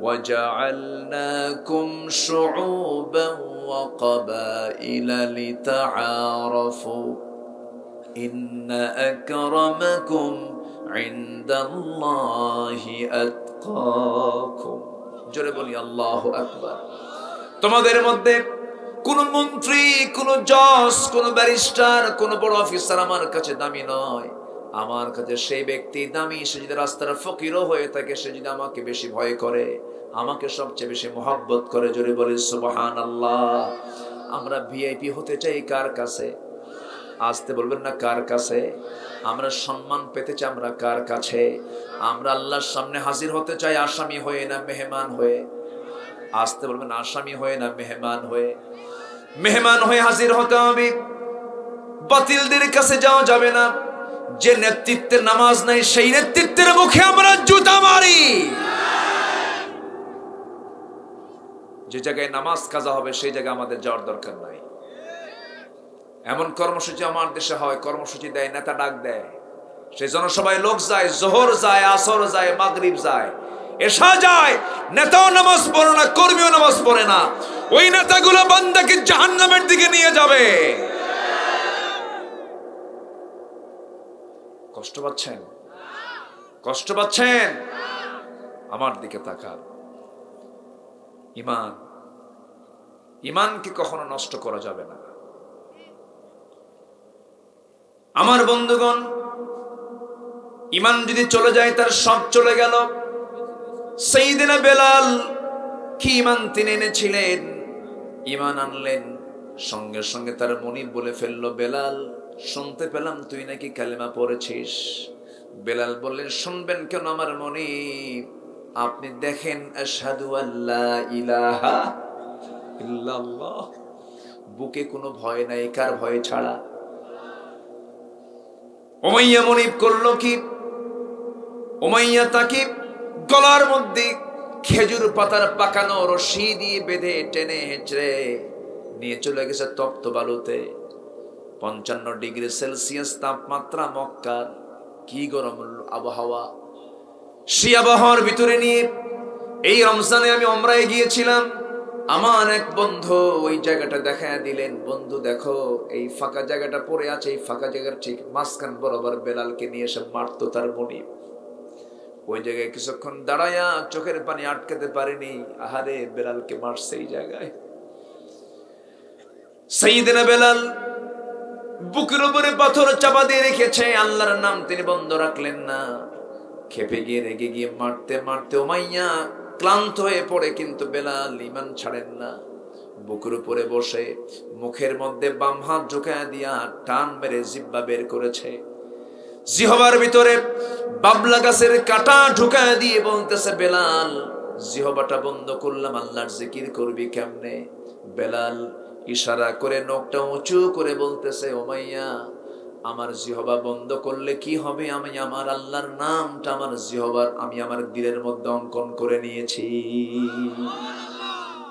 A: وجعلناكم شعوبا وقبائل لتعارفوا إن أكرمكم عند الله أتقاكم। জোরে বলি আল্লাহু আকবার। তোমাদের মধ্যে কোন মন্ত্রী, কোন জজ, কোন ব্যারিস্টার, কোন বড় অফিসার আমার কাছে দামি নয়। আমার কাছে সেই ব্যক্তি দামি, সে যদি রাস্তার ফকিরও হয়ে থাকে, সে যদি আমাকে বেশি ভয় করে, আমাকে সবচেয়ে বেশি মহব্বত করে। জোরে বলি সুবহানাল্লাহ। আমরা ভিআইপি হতে চাই কার কাছে? আসতে বলবেন না কার কাছে? আমরা সম্মান পেতে চাই আমরা কার কাছে? আমরা আল্লাহর সামনে হাজির হতে চাই আসামি হয়ে না মেহমান হয়ে? আসতে বলবেন আসামি হয়ে না মেহমান হয়ে? মেহমান হয়ে হাজির হতে হবে। বাতিলদের কাছে যাওয়া যাবে না। যে নেতৃত্বের নামাজ নাই, সেই নেতৃত্বের মুখে আমরা জুতা মারি। যে জায়গায় নামাজ কাজা হবে সেই জায়গায় আমাদের যাওয়ার দরকার নাই। এমন কর্মসূচি আমার দেশে হয়, কর্মসূচি দেয়, নেতা ডাক দেয়, সেই জনসভায় লোক যায়, জোহর যায়, আসর যায়, মাগরিব যায়, এশা যায়, নেতাও নামাজ পড়ে না, কর্মীও নামাজ পড়ে না। ওই নেতাগুলো বান্দাকে জাহান্নামের দিকে নিয়ে যাবে। কষ্ট পাচ্ছেন? কষ্ট পাচ্ছেন? আমার দিকে তাকান। ঈমান, ঈমানকে কখনো নষ্ট করা যাবে না। আমার বন্ধুগণ, ঈমান যদি চলে যায় তার সব চলে গেল। সাইয়েদনা বেলাল কি ঈমান তিনি এনেছিলেন, ঈমান আনলেন, সঙ্গে সঙ্গে তার মনিব বলে ফেললো, বেলাল শুনতে পেলাম তুই নাকি কালেমা পড়েছিস। বেলাল বললেন, শুনবেন কেন আমার মনিব, আপনি দেখেন আশহাদু আল্লা ইলাহা ইল্লাল্লাহ, বুকে কোনো ভয় নাই, কার ভয় ছাড়া। উমাইয়া মনিব করলো কি, উমাইয়া তাকে গলার মধ্যে খেজুর পাতার পাকানো রশি দিয়ে বেঁধে টেনে হেঁচড়ে নিয়ে চলে গেছে তপ্ত বালুতে। ৫৫ ডিগ্রি সেলসিয়াস তাপমাত্রা মক্কার, কি গরম আবহাওয়া। সেই আবহাওয়ার ভিতরে নিয়ে এই রমজানে আমি উমরায় গিয়েছিলাম। আমার এক বন্ধু ওই জায়গাটা দেখায় দিলেন, বন্ধু দেখো এই ফাঁকা জায়গাটা পড়ে আছে, এই ফাঁকা জায়গার ঠিক মাঝখান বরাবর বেলালকে নিয়ে এসে মারতো তার মনিব। ওই জায়গায় কিছুক্ষণ দাঁড়ায়া চোখের পানি আটকাতে পারিনি, আহারে বেলালকে মারছে এই জায়গায়। সাইয়েদনা বেলাল বুকের উপরে পাথর চাপা দিয়ে রেখেছে, আল্লাহর নাম তিনি বন্ধ রাখলেন না। খেপে গিয়ে রেগে গিয়ে মারতে মারতে উমাইয়া ক্লান্ত হয়ে পড়ে, কিন্তু বেলাল ঈমান ছাড়েন না। বুকের উপরে বসে মুখের মধ্যে বাম হাত ঢুকায় দিয়া টান মেরে জিহ্বা বের করেছে। জিহবার ভিতরে বাবলা গাছের কাঁটা ঢুকায় দিয়ে বলতেছে, বেলাল জিহবাটা বন্ধ করলাম, আল্লাহর জিকির করবি কেমনে? বেলাল ইশারা করে নখটা উঁচু করে বলতেছে, উমাইয়া আমার জিহবা বন্ধ করলে কি হবে? আমি আমার আল্লাহর নামটা আমার জিহবার, আমি আমার দিলের মধ্যে অঙ্কন করে নিয়েছি।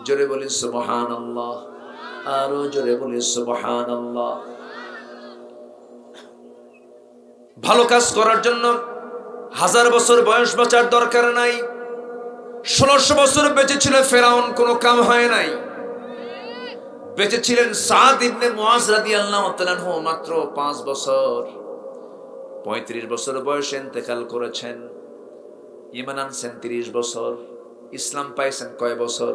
A: জোরে বলি সুবহানাল্লাহ, আরো জোরে বলি সুবহানাল্লাহ। ভালো কাজ করার জন্য 1000 বছর বয়স বাঁচার দরকার নাই। 1600 বছর বেঁচে ছিল ফেরাউন, কোনো কাম হয় নাই। বেঁচে ছিলেন সাদ ইবনে মুআজ রাদিয়াল্লাহু তাআলা আনহু, মাত্র 5 বছর। 35 বছর বয়সে ইন্তেকাল করেছেন। ঈমান আনছেন 30 বছর, ইসলাম পাইছেন কয় বছর?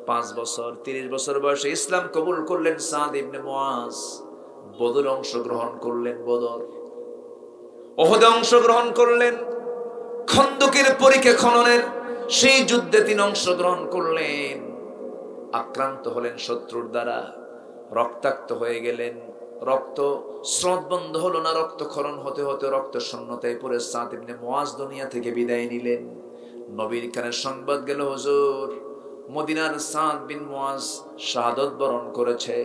A: 5 বছর। 30 বছর বয়সে ইসলাম কবুল করলেন সাদ ইবনে মুআজ। বদর অংশগ্রহণ করলেন। বদর ওহদে অংশগ্রহণ করলেন, খন্দকের পরীক্ষা খননের সেই যুদ্ধে তিনি অংশগ্রহণ করলেন। আক্রান্ত হলেন শত্রুর দ্বারা, রক্তাক্ত হয়ে গেলেন। রক্ত স্রোত বন্ধ হলো না, রক্তক্ষরণ হতে হতে রক্ত শূন্যতায় পড়ে সাদ ইবনে মুআজ দুনিয়া থেকে বিদায় নিলেন। নবীর কানে সংবাদ গেল, হুজুর মদিনার সাদ বিন মুআজ শাহাদাত বরণ করেছে।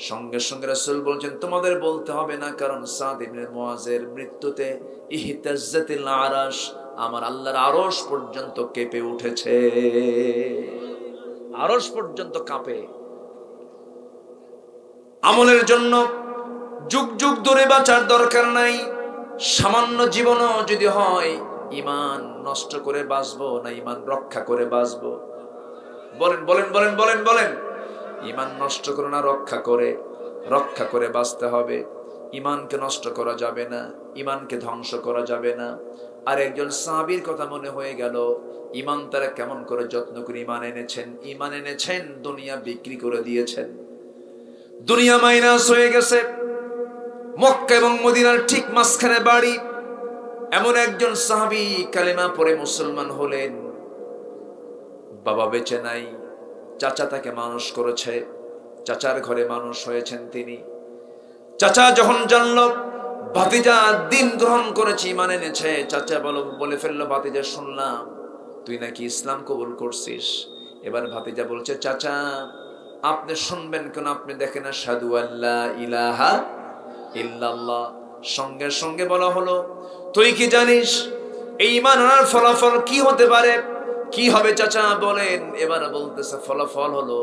A: সঙ্গে সঙ্গে রাসূল বলছেন, তোমাদের বলতে হবে না, কারণ সাদ ইবনে মুআজের মৃত্যুতে ইহতাজ্জাতিল আরশ, আমার আল্লাহর আরশ পর্যন্ত কেঁপে উঠেছে। আরশ পর্যন্ত কাঁপে। আমলের জন্য যুগ যুগ ধরে বাঁচার দরকার নাই। সামান্য জীবনও যদি হয়, ঈমান নষ্ট করে বাঁচবো না ঈমান রক্ষা করে বাঁচবো? বলেন বলেন বলেন বলেন বলেন। ঈমান নষ্ট করে না রক্ষা করে বাঁচতে হবে। ঈমানকে নষ্ট করা যাবে না, ঈমানকে ধ্বংস করা যাবে না। আর একজন সাহাবীর কথা মনে হয়ে গেল, ঈমান তারা কেমন করে যত্ন করে ঈমান এনেছেন, দুনিয়া বিক্রি করে দিয়েছেন। দুনিয়া মাইনাস হয়ে গেছে। মক্কা এবং মদিনার ঠিক মাঝখানে বাড়ি। এমন একজন সাহাবী কালেমা পড়ে মুসলমান হলেন। বাবা বেঁচে নাই, চাচা তাকে মানুষ করেছে, চাচার ঘরে মানুষ হয়েছেন তিনি। চাচা যখন জানল ভাতিজা দিন গ্রহণ করেছে, ঈমান এনেছে, চাচা বলে ফেললো, ভাতিজা শুনলাম তুই নাকি ইসলাম কবুল করছিস। এবার ভাতিজা বলছে, চাচা আপনি শুনবেন কেন, আপনি দেখেন আশহাদু আল্লা ইলাহা ইল্লাল্লাহ। সঙ্গে সঙ্গে বলা হলো, তুই কি জানিস এই ঈমান আনার ফলাফল কি হতে পারে? কি হবে চাচা বলেন? এবার বলতেছে, ফলাফল হলো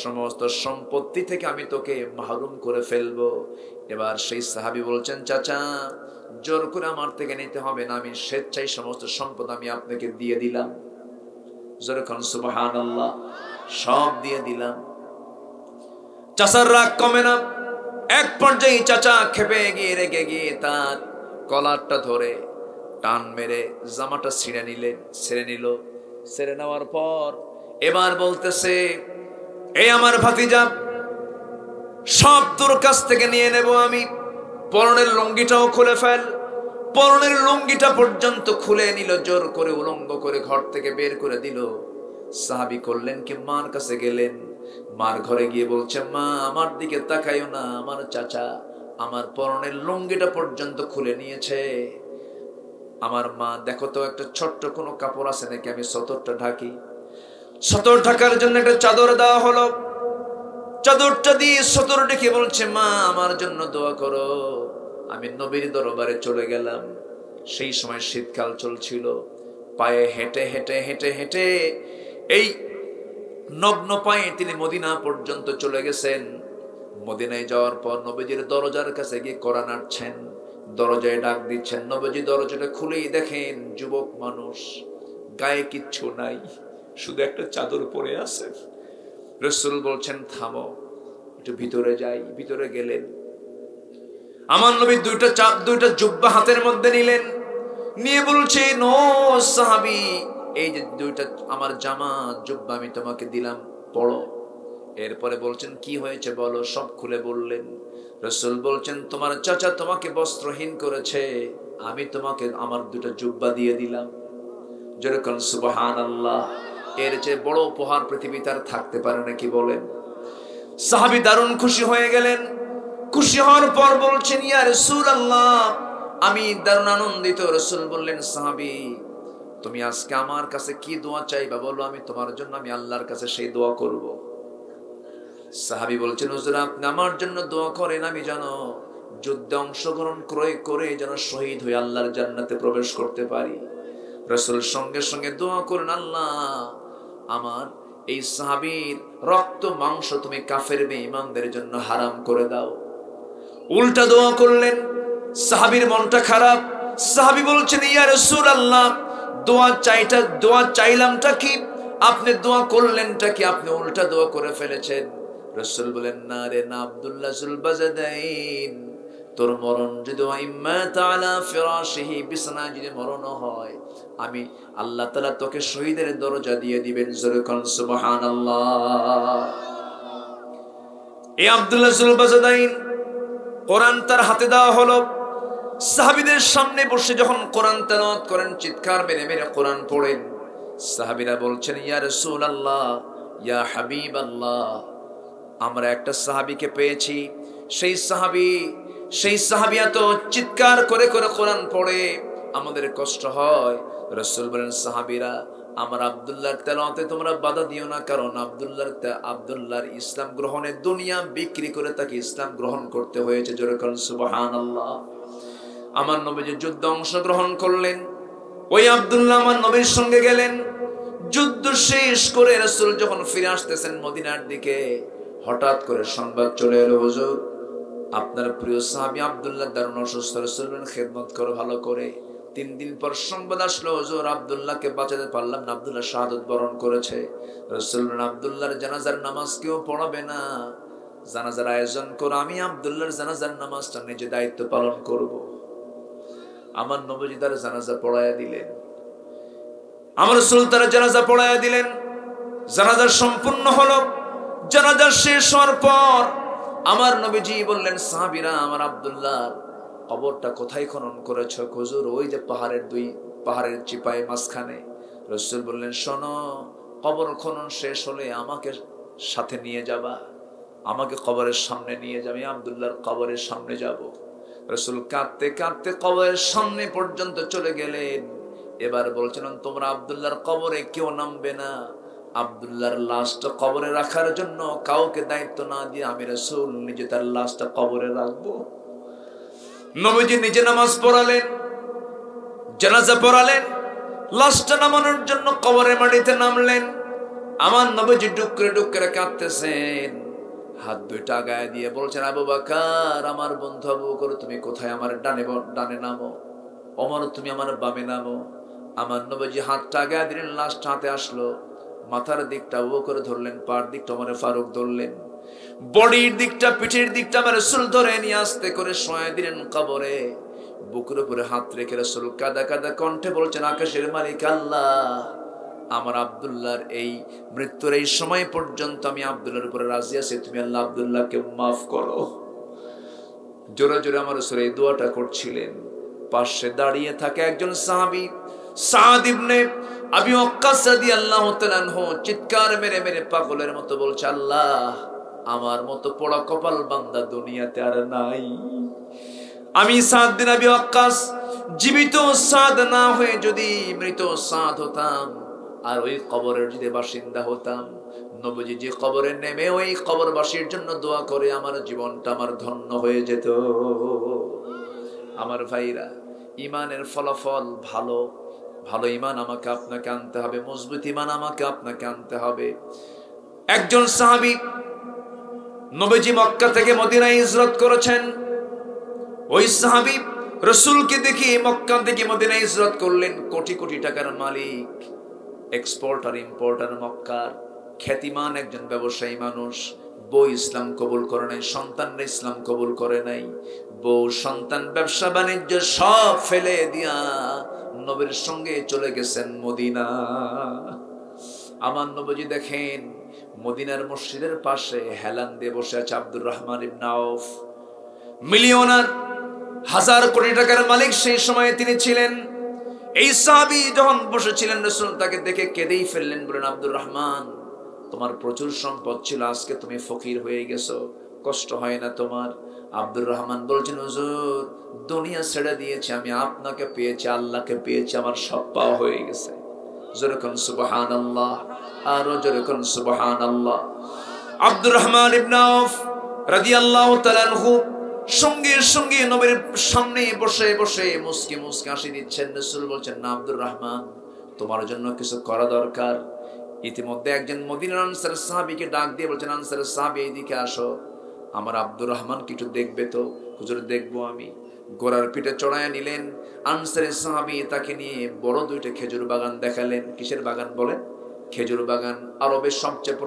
A: সমস্ত সম্পত্তি থেকে আমি তোকে মাহরুম করে ফেলবো। এবার সেই সাহাবী বলছেন, চাচা জোর করে আমার থেকে নিতে হবে না, আমি স্বেচ্ছায় সমস্ত সম্পদ আমি আপনাকে দিয়ে দিলাম। যেরকম সুবহানাল্লাহ, সব দিয়ে দিলাম। চাচার রাগ কমে না। এক পর্যায়ে চাচা খেপে গিয়ে রেগে গিয়ে তার কলারটা ধরে টান মেরে জামাটা ছিঁড়ে নিল। ছেড়ে নেওয়ার পর এবার বলতেছে, এই আমার ভাতিজা, সব তোর কাছ থেকে নিয়ে নেব আমি। পরনের লুঙ্গিটাও খুলে ফেল। পরনের লুঙ্গিটা পর্যন্ত খুলে নিল, জোর করে উলঙ্গ করে ঘর থেকে বের করে দিল। সাহাবী করলেন কি, মার কাছে গেলেন। মার ঘরে গিয়ে বলছে, মা আমার দিকে তাকাইও না, আমার চাচা আমার পরনের লুঙ্গিটা পর্যন্ত খুলে নিয়েছে। আমার মা, দেখো তো একটা ছোট্ট কোনো কাপড় আছে নাকি, আমি সতরটা ঢাকি। সতর ঢাকার জন্য একটা চাদর দেওয়া হলো। চাদরটা দিয়ে সতর ঢেকে বলছে, মা আমার জন্য দোয়া করো। আমি নবীর দরবারে চলে গেলাম। সেই সময় শীতকাল চলছিল। পায়ে হেঁটে হেঁটে হেঁটে হেঁটে এই নগ্ন পায়ে তিনি মদিনা পর্যন্ত চলে গেছেন। মদিনায় যাওয়ার পর নবীজির দরজার কাছে গিয়ে কড়া নাড়ছেন, দরজায় ডাক দিচ্ছেন। নবীজি দরজাটা খুলেই দেখেন যুবক মানুষ, গায়ে কিচ্ছু নাই, শুধু একটা চাদর পরে আছে। রাসূল বলছেন, থামো, একটু ভিতরে যাই। ভিতরে গেলেন। আমার নবী দুইটা জুব্বা হাতের মধ্যে নিলেন, নিয়ে বলছে, নো সাহাবী, এই যে দুইটা আমার জামা জুব্বা আমি তোমাকে দিলাম, পড়ো। এরপরে বলছেন, কি হয়েছে বলো। সব খুলে বললেন। রাসূল বলছেন, তোমার চাচা তোমাকে বস্ত্রহীন করেছে, আমি তোমাকে আমার দুটো জুব্বা দিয়ে দিলাম। যেরকম সুবহানাল্লাহ। এর চেয়ে বড় উপহার পৃথিবীতে আর থাকতে পারে নাকি বলেন? সাহাবী দারুণ খুশি হয়ে গেলেন। খুশি হওয়ার পর বলছেন, ইয়া রাসূলুল্লাহ, আমি দারুণ আনন্দিত। রাসূল বললেন, সাহাবী তুমি আজকে আমার কাছে কি দোয়া চাইবা বলো, আমি তোমার জন্য আমি আল্লাহর কাছে সেই দোয়া করব। সাহাবী বলছেন, হুজুর আপনি আমার জন্য দোয়া করেন, আমি যেন যুদ্ধে অংশগ্রহণ করে যেন শহীদ হয়ে আল্লাহর জান্নাতে প্রবেশ করতে পারি। রাসূল সঙ্গে সঙ্গে দোয়া করেন, আল্লাহ আমার এই সাহাবীর রক্ত মাংস তুমি কাফের বেঈমানদের জন্য হারাম করে দাও। উল্টা দোয়া করলেন। সাহাবীর মনটা খারাপ। সাহাবী বলছেন, ইয়া রাসূলুল্লাহ, দোয়া চাইলামটা কি, আপনি দোয়া করলেনটা কি, আপনি উল্টা দোয়া করে ফেলেছেন। রাসূল বলেন, না রে না আব্দুল্লাহ যুল বাজাদাইন, তোর মরণ যদি ইম্মাত আলা ফিরাশিহি, বিছানায় যদি মরণ হয়, আমি আল্লাহ তাআলা তোকে শহীদের দরজা দিয়ে দিবেন। যেরকম সুবহানাল্লাহ। এই আব্দুল্লাহ যুল বাজাদাইন, কোরআন তার হাতে দেওয়া হলো। সাহাবীদের সামনে বসে যখন কোরআন তেলাওয়াত করেন, চিৎকার মেরে মেরে কোরআন পড়েন, সাহাবীরা বলছেন, ইয়া রাসূলুল্লাহ, ইয়া হাবিবাল্লাহ, আমরা একটা সাহাবীকে পেয়েছি, সেই সাহাবী এত চিৎকার করে করে কোরআন পড়ে আমাদের কষ্ট হয়। রাসূল বলেন, সাহাবীরা, আমার আব্দুল্লাহর তেলাওয়াতে তোমরা বাধা দিও না, কারণ আব্দুল্লাহর ইসলাম গ্রহণে দুনিয়া বিক্রি করে তাকে ইসলাম গ্রহণ করতে হয়েছে। জোরে বলেন সুবহানাল্লাহ। আমার নবীজি যুদ্ধে অংশগ্রহণ করলেন, ওই আব্দুল্লাহ আমার নবীর সঙ্গে গেলেন। যুদ্ধ শেষ করে রাসূল যখন ফিরে আসতেছেন মদিনার দিকে, হঠাৎ করে সংবাদ চলে এলো, হুজুর আপনার প্রিয় সাহাবী আব্দুল্লাহ দারুণ অসুস্থ, রাসূল বলেন খেদমত করো ভালো করে। 3 দিন পর সংবাদ আসলো, হুজুর আব্দুল্লাহকে বাঁচাতে পারলাম না, আব্দুল্লাহ শাহাদাত বরণ করেছে। রাসূল বলেন, আব্দুল্লাহর জানাজার নামাজ কেউ পড়াবে না, জানাজার আয়োজন করো, আমি আব্দুল্লাহর জানাজার নামাজটা নিজে দায়িত্ব পালন করব। আমার নবীজি তার জানাজা পড়ায়া দিলেন, আমার রাসূল তার জানাজা পড়ায়া দিলেন। জানাজা সম্পূর্ণ হলো। জানাজা শেষ হওয়ার পর আমার নবীজি বললেন, সাহাবীরা, আমার আব্দুল্লাহর কবরটা কোথায় খনন করেছো? হুজুর ওই যে পাহাড়ের চিপায় মাঝখানে। রাসূল বললেন, শোনো, কবর খনন শেষ হলে আমাকে সাথে নিয়ে যাবা, আমাকে কবরের সামনে নিয়ে যাবে, আব্দুল্লাহর কবরের সামনে যাব। রাসূল কাঁদতে কাঁদতে কবরের সামনে পর্যন্ত চলে গেলেন। এবার বলছিলেন, তোমরা আব্দুল্লাহর কবরে কেউ নামবে না, আব্দুল্লাহর লাশটা কবরে রাখার জন্য কাউকে দায়িত্ব না দিয়ে আমি রাসূল নিজে তার লাশটা কবরে রাখবো। নবীজি নিজে নামাজ পড়ালেন, জানাজা পড়ালেন, লাশটা নামানোর জন্য কবরের মাটিতে নামলেন। আমার নবীজি ডুকরে ডুকরে কাঁদতেছেন, হাত দুইটা গায়ে দিয়ে বলছেন, আবু বকর, আমার বন্ধু আবু বকর, তুমি কোথায়? আমার ডানে নামো। ওমর, তুমি আমার বামে নামো। আমার নবীজি হাতটা গায়ে দিলেন, লাশটা হাতে আসলো। মাথার দিকটা আবু বকর ধরলেন, পার দিকটা ওমর ফারুক ধরলেন, বডির দিকটা পিঠের দিকটা আমার রাসূল ধরে নিয়ে আস্তে করে শোয়া দিলেন কবরে। বুকের উপরে হাত রেখে রাসূল কাঁদা কাঁদা কণ্ঠে বলছেন, আকাশের মালিক আল্লাহ, আমার আব্দুল্লাহর এই মৃত্যুর এই সময় পর্যন্ত আমি আব্দুল্লাহর উপরে রাজি আছি, তুমি আল্লাহ আব্দুল্লাহকে মাফ করো। জোরে জোরে আমার রাসূল এই দোয়াটা করছিলেন। পাশে দাঁড়িয়ে থাকে একজন সাহাবী, সাদ ইবনে আবি ওয়াক্কাস রাদিয়াল্লাহু তাআলা আনহু, চিৎকার মেরে মেরে পাগলের মতো বলছে, আল্লাহ, আমার মতো পোড়া কপাল বান্দা দুনিয়াতে আর নাই। আমি সাদ বিন আবি ওয়াক্কাস জীবিত সাদ না হয়ে যদি মৃত সাদ হতাম, আর ওই কবরের যদি বাসিন্দা হতাম, নবীজি যে কবরে নেমে ওই কবরবাসীর জন্য দোয়া করে, আমার জীবনটা আমার ধন্য হয়ে যেত। আমার ভাইরা, ইমানের ফলাফল ভালো ভালো ইমান আমাকে আপনাকে আনতে হবে, মজবুত ইমান আমাকে আপনাকে আনতে হবে। একজন সাহাবী নবীজি মক্কা থেকে মদিনায় হিজরত করেছেন। ওই সাহাবী রাসূলকে দেখে মক্কা থেকে মদিনায় হিজরত করলেন। কোটি কোটি টাকার মালিক, এক্সপোর্টার ইম্পোর্টার, মক্কার খ্যাতিমান একজন ব্যবসায়ী মানুষ। বউ ইসলাম কবুল করে নাই, সন্তানরা ইসলাম কবুল করে নাই। বউ সন্তান ব্যবসা বাণিজ্য সব ফেলে দিয়া নবীর সঙ্গে চলে গেছেন মদিনা। আমার নবীজি দেখেন মদিনার মসজিদের পাশে হেলান দিয়ে বসে আছে আব্দুর রহমান ইবনে আউফ, মিলিয়নার, 1000 কোটি টাকার মালিক সেই সময়ে তিনি ছিলেন। এই সাহাবী যখন বসেছিলেন, রাসূল তাকে দেখে কেঁদেই ফেললেন, বলেন, আব্দুর রহমান, তোমার প্রচুর সম্পদ ছিল, আজকে তুমি ফকির হয়ে গেছো, কষ্ট হয় না তোমার? আব্দুর রহমান বলছেন, হুজুর, দুনিয়া ছেড়ে দিয়েছি, আমি আপনাকে পেয়েছি, আল্লাহকে পেয়েছি, আমার সব পাওয়া হয়ে গেছে। জোরে কোন সুবহানাল্লাহ, আরো জোরে কোন সুবহানাল্লাহ। আব্দুর রহমান ইবনে আউফ রাদিয়াল্লাহু তাআলা আনহু সঙ্গে সঙ্গে নবীর সামনে বসে বসে মুস্কি মুস্কি হাসি দিচ্ছেন। রাসূল বলছেন, না আব্দুর রহমান, তোমার জন্য কিছু করা দরকার। ইতিমধ্যে একজন মদিনার আনসারী সাহাবীকে ডাক দিয়ে বলছেন, আনসারী সাহাবী, এইদিকে আসো, আমার আব্দুর রহমান কিছু দেখবে তো? হুজুর, দেখবো আমি। ঘোড়ার পিঠে চড়াইয়া নিলেন। আনসারী সাহাবী তাকে নিয়ে বড় 2টা খেজুর বাগান দেখালেন। কিসের বাগান বলেন? খেজুর বাগান। আরবের সবচেয়ে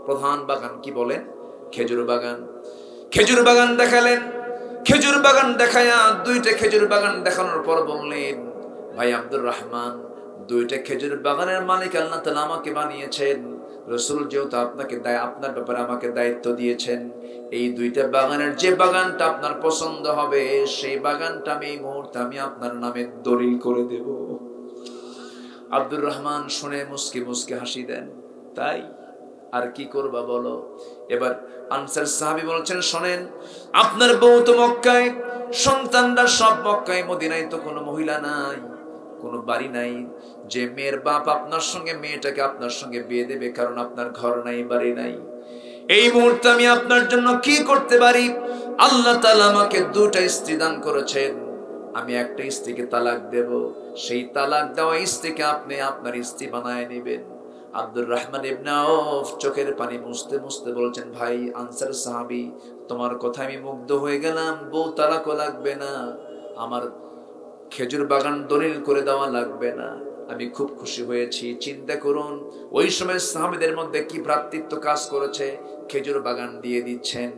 A: প্রধান বাগান কি বলেন? খেজুর বাগান। খেজুর বাগান দেখালেন। খেজুর বাগান দেখায়া 2টা খেজুর বাগান দেখানোর পর বললেন, ভাই আব্দুর রহমান, 2টা খেজুর বাগানের মালিক আল্লাহ তাআলা আমাকে বানিয়েছেন, রাসূল যেহেতু আপনাকে আপনার ব্যাপারে আমাকে দায়িত্ব দিয়েছেন, এই দুইটা বাগানের যে বাগানটা আপনার পছন্দ হবে সেই বাগানটা আমি এই মুহূর্তে আমি আপনার নামে দলিল করে দেব। আব্দুর রহমান শুনে মুস্কি মুস্কি হাসি দেন, তাই আর কি করবা বলো। এবার আনসার সাহাবী বলছেন, শোনেন, আপনার বউ তো মক্কায়, সন্তানরা সব মক্কায়, মদিনায় তো কোনো মহিলা নাই, কোনো বাড়ি নাই যে মেয়ের বাপ আপনার সঙ্গে মেয়েটাকে আপনার সঙ্গে বিয়ে দেবে, কারণ আপনার ঘর নাই, বাড়ি নাই। এই মুহূর্তে আমি আপনার জন্য কি করতে পারি? আল্লাহ তাআলা আমাকে দুটা স্ত্রী দান করেছেন, আমি একটা স্ত্রীকে তালাক দেব, সেই তালাক দেওয়া স্ত্রীকে আপনি আপনার স্ত্রী বানায় নেবেন। আব্দুর রহমান ইবনে আউফ চোখের পানি মুছতে মুছতে বলছেন, ভাই আনসার সাহাবী, তোমার কথা আমি মুগ্ধ হয়ে গেলাম, বউ তালাকও লাগবে না, আমার খেজুর বাগান দলিল করে দেওয়া লাগবে না, আমি খুব খুশি হয়েছি। চিন্তা করুন ওই সময় সাহাবীদের মধ্যে কি ভ্রাতৃত্ব কাজ করেছে, খেজুর বাগান দিয়ে দিচ্ছেন,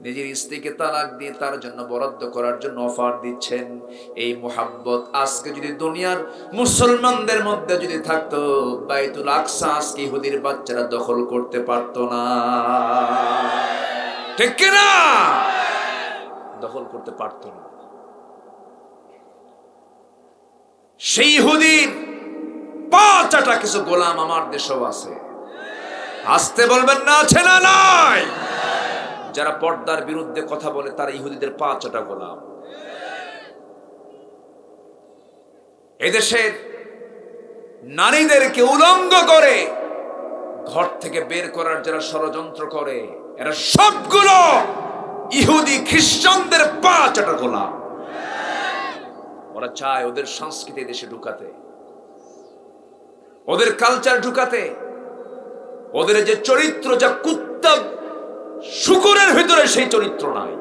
A: নিজের স্ত্রীকে তালাক দিয়ে তার জন্য বরাদ্দ করার জন্য অফার দিচ্ছেন। এই মুহাব্বত আজকে যদি দুনিয়ার মুসলমানদের মধ্যে যদি থাকতো, বাইতুল আকসা আজকে ইহুদির বাচ্চারা দখল করতে পারতো না, ঠিক কি না? দখল করতে পারতো না। সেই ইহুদির পাঁচটা কিছু গোলাম আমার দেশেও আছে, আসতে বলবেন না, আছে না নাই? যারা পর্দার বিরুদ্ধে কথা বলে তারা ইহুদিদের পাঁচটা গোলাম। এদেশের নারীদেরকে উলঙ্গ করে ঘর থেকে বের করার যারা ষড়যন্ত্র করে, এরা সবগুলো ইহুদি খ্রিস্টানদের পাঁচটা গোলাম। ওরা চায় ওদের সংস্কৃতি দেশে ঢুকাতে, ওদের কালচার ঢুকাতে, ওদের যে চরিত্র যা কুত্তা শুকুরের ভিতরে সেই চরিত্র নাই।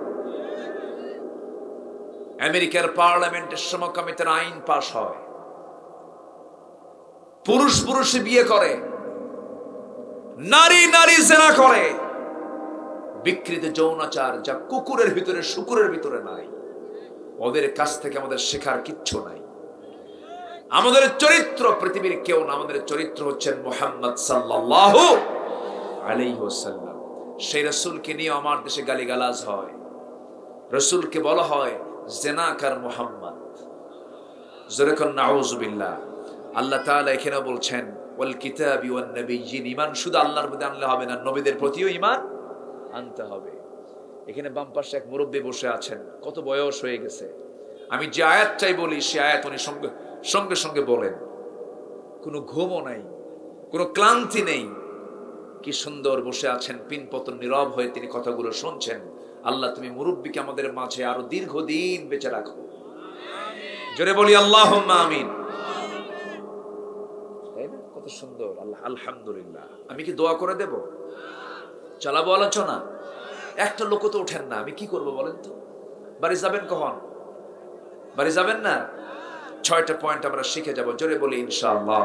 A: আমেরিকার পার্লামেন্টের সমকামিতার আইন পাশ হয়, পুরুষ পুরুষে বিয়ে করে, নারী নারী জেনা করে, বিকৃত যৌনাচার যা কুকুরের ভিতরে শুকুরের ভিতরে নাই। ওদের কাছ থেকে আমাদের শেখার কিচ্ছু নাই। আমাদের চরিত্র পৃথিবীর কেউ না, আমাদের চরিত্র হচ্ছেন মুহাম্মদ সাল্লাল্লাহু আলাইহি ওয়াসাল্লাম। সেই রাসূলকে নিয়ে আমার দেশে গালিগালাজ হয়, রাসূলকে বলা হয় জিনাকার মুহাম্মদ। জোরে কোন নাউযুবিল্লাহ। আল্লাহ তাআলা এখানে বলছেন ওয়াল কিতাবি ওয়ান নাবিয়্যিন, ঈমান শুধু আল্লাহর প্রতি আনলে হবে না, নবীদের প্রতিও ঈমান আনতে হবে। এখানে বাম পাশে এক মুরব্বী বসে আছেন, কত বয়স হয়ে গেছে, আমি যে আয়াতটাই বলি সে আয়াত উনি সঙ্গে সঙ্গে সঙ্গে বলেন, কোনো ঘুমও নাই, কোনো ক্লান্তি নেই, কি সুন্দর বসে আছেন, পিনপতন নীরব হয়ে তিনি কথাগুলো শুনছেন। আল্লাহ তুমি মুরব্বীকে আমাদের মাঝে আরো দীর্ঘদিন বেঁচে রাখো, জোরে বলি আল্লাহুম্মা আমিন। তাই না? কত সুন্দর। আল্লাহ আলহামদুলিল্লাহ। আমি কি দোয়া করে দেব? চালাবো আলোচনা? একটা লোক তো ওঠেন না, আমি কি করব বলেন তো? বাড়ি যাবেন কখন? বাড়ি যাবেন না? 6টা পয়েন্ট আমরা শিখে যাব, জোরে বলি ইনশাআল্লাহ।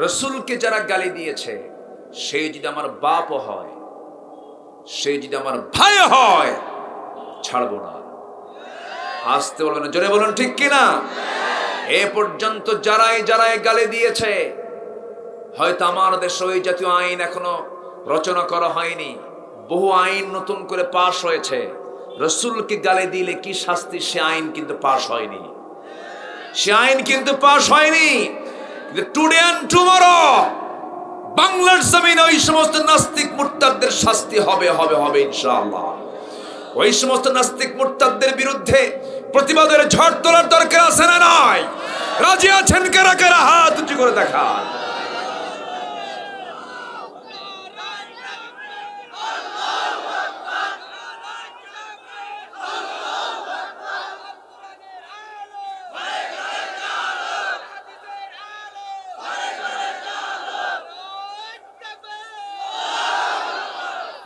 A: রাসূলকে যারা গালি দিয়েছে, সে যদি আমার বাপও হয়, সে যদি আমার ভাই হয়, ছাড়বো না। আসতে বলবেন, জোরে বলুন ঠিক কিনা? এ পর্যন্ত যারাই যারাই গালি দিয়েছে, হয়তো আমার দেশে ওই জাতীয় আইন এখনো রচনা করা হয়নি, বহু আইন নতুন করে পাশ হয়েছে। রাসূলকে গালি দিলে কি শাস্তি, সে আইন কিন্তু পাশ হয়নি, সে আইন কিন্তু পাশ হয়নি। টুডে এন্ড টুমরো বাংলার জমিনে ওই সমস্ত নাস্তিক মুরতাদদের শাস্তি হবে হবে হবে ইনশাআল্লাহ। ওই সমস্ত নাস্তিক মুরতাদদের বিরুদ্ধে প্রতিবাদের ঝড় তোলার দরকার আছে না নাই? রাজি আছেন কারা কারা? হাত উঁচু করে দেখান।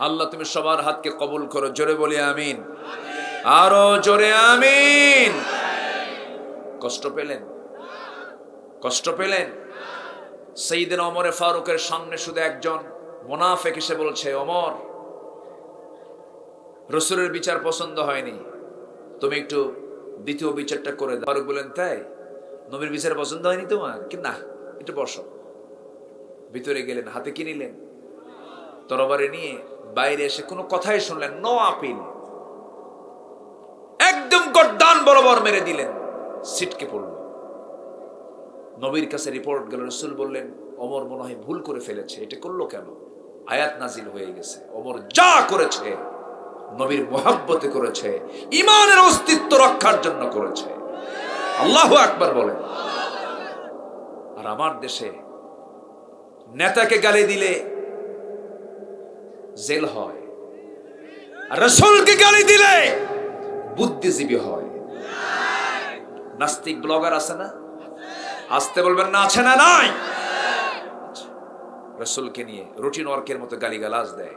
A: আল্লাহ তুমি সবার হাতকে কবুল করো, জোরে বলি আমিন, আরো জোরে আমিন। কষ্ট পেলেন? কষ্ট পেলেন? সাইয়েদনা ওমর ফারুকের সামনে শুধু একজন মুনাফিক এসে বলছে, ওমর, রাসূলের বিচার পছন্দ হয়নি, তুমি একটু দ্বিতীয় বিচারটা করে দাও। ফারুক বলেন, তাই নবীর বিচার পছন্দ হয়নি তোমার? কি না, একটু বসো। ভিতরে গেলেন, হাতে কি নিলেন? তরবারি নিয়ে বাইরে এসে কোনো কথাই শুনলেন, নো আপিল, একদম গর্দান বরাবর মেরে দিলেন, ছিটকে পড়ল। নবীর কাছে রিপোর্ট গেল, রাসূল বললেন ওমর মনে হয় ভুল করে ফেলেছে, এটা করলো কেন? আয়াত নাজিল হয়ে গেছে, ওমর যা করেছে নবীর মুহাব্বতে করেছে, ঈমানের অস্তিত্ব রক্ষার জন্য করেছে। আল্লাহু আকবার বলেন। আর আমার দেশে নেতাকে গালি দিলে জেল হয়, আর রাসূলকে গালি দিলে বুদ্ধিজীবী হয়। নাস্তিক ব্লগার আছে না? আসতে বলবেন না, আছে না? নাই। রাসূলকে নিয়ে রুটিন ওয়ার্কের মতো গালিগালাজ দেয়।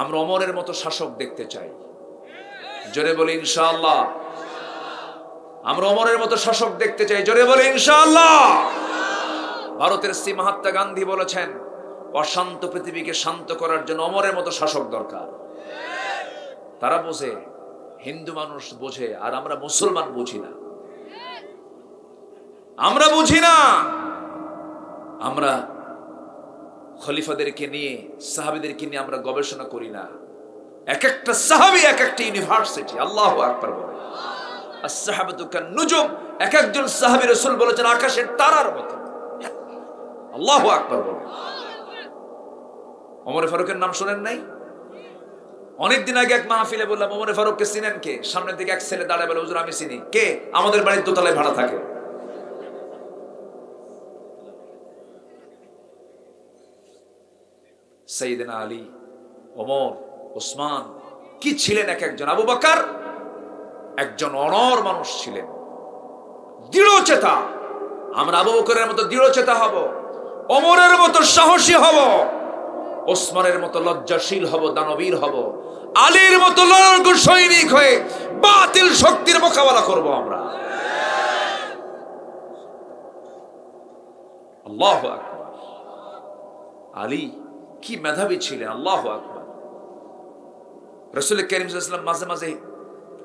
A: আমরা ওমরের মতো শাসক দেখতে চাই, জোরে বলি ইনশাআল্লাহ। আমরা ওমরের মতো শাসক দেখতে চাই, জোরে বলি ইনশাআল্লাহ। ভারতের শ্রী মহাত্মা গান্ধী বলেছেন, অশান্ত পৃথিবীকে শান্ত করার জন্য ওমরের মতো শাসক দরকার। তারা বোঝে, হিন্দু মানুষ বোঝে, আর আমরা মুসলমান বুঝি না। আমরা বুঝি না। আমরা খলিফাদেরকে নিয়ে, সাহাবীদেরকে নিয়ে আমরা গবেষণা করি না। এক একটা সাহাবী এক একটা ইউনিভার্সিটি। আল্লাহু আকবার বলে। as-sahabatu kan-nujum, এক একজন সাহাবী রাসূল বলেছেন আকাশের তারার মতো। আল্লাহু আকবার বলে। ওমর ফারুকের নাম শুনেন নাই? অনেকদিন আগে এক মাহফিলে বললাম, ওমর ফারুককে চিনেন কে? সামনের দিকে এক ছেলে দাঁড়ায় বলে, হুজুর আমি চিনি। কে? আমাদের বাড়ির দোতলায় ভাড়া থাকে। সাইয়েদনা আলী, ওমর, ওসমান কি ছিলেন এক একজন। আবু বকর একজন অনর মানুষ ছিলেন, দৃঢ়চেতা। আমরা আবু বকরের মতো দৃঢ়চেতা হব, ওমরের মতো সাহসী হব, ওসমানের মতো লজ্জাশীল হব, দানবীর হব, আলীর মতো লড়াকু সৈনিক হয়ে বাতিল শক্তির মোকাবেলা করব আমরা। আল্লাহু আকবার। আলী কি মেধাবী ছিলেন, আল্লাহু আকবার। রাসূল কারীম সাল্লাল্লাহু আলাইহি ওয়াসাল্লাম মাঝে মাঝে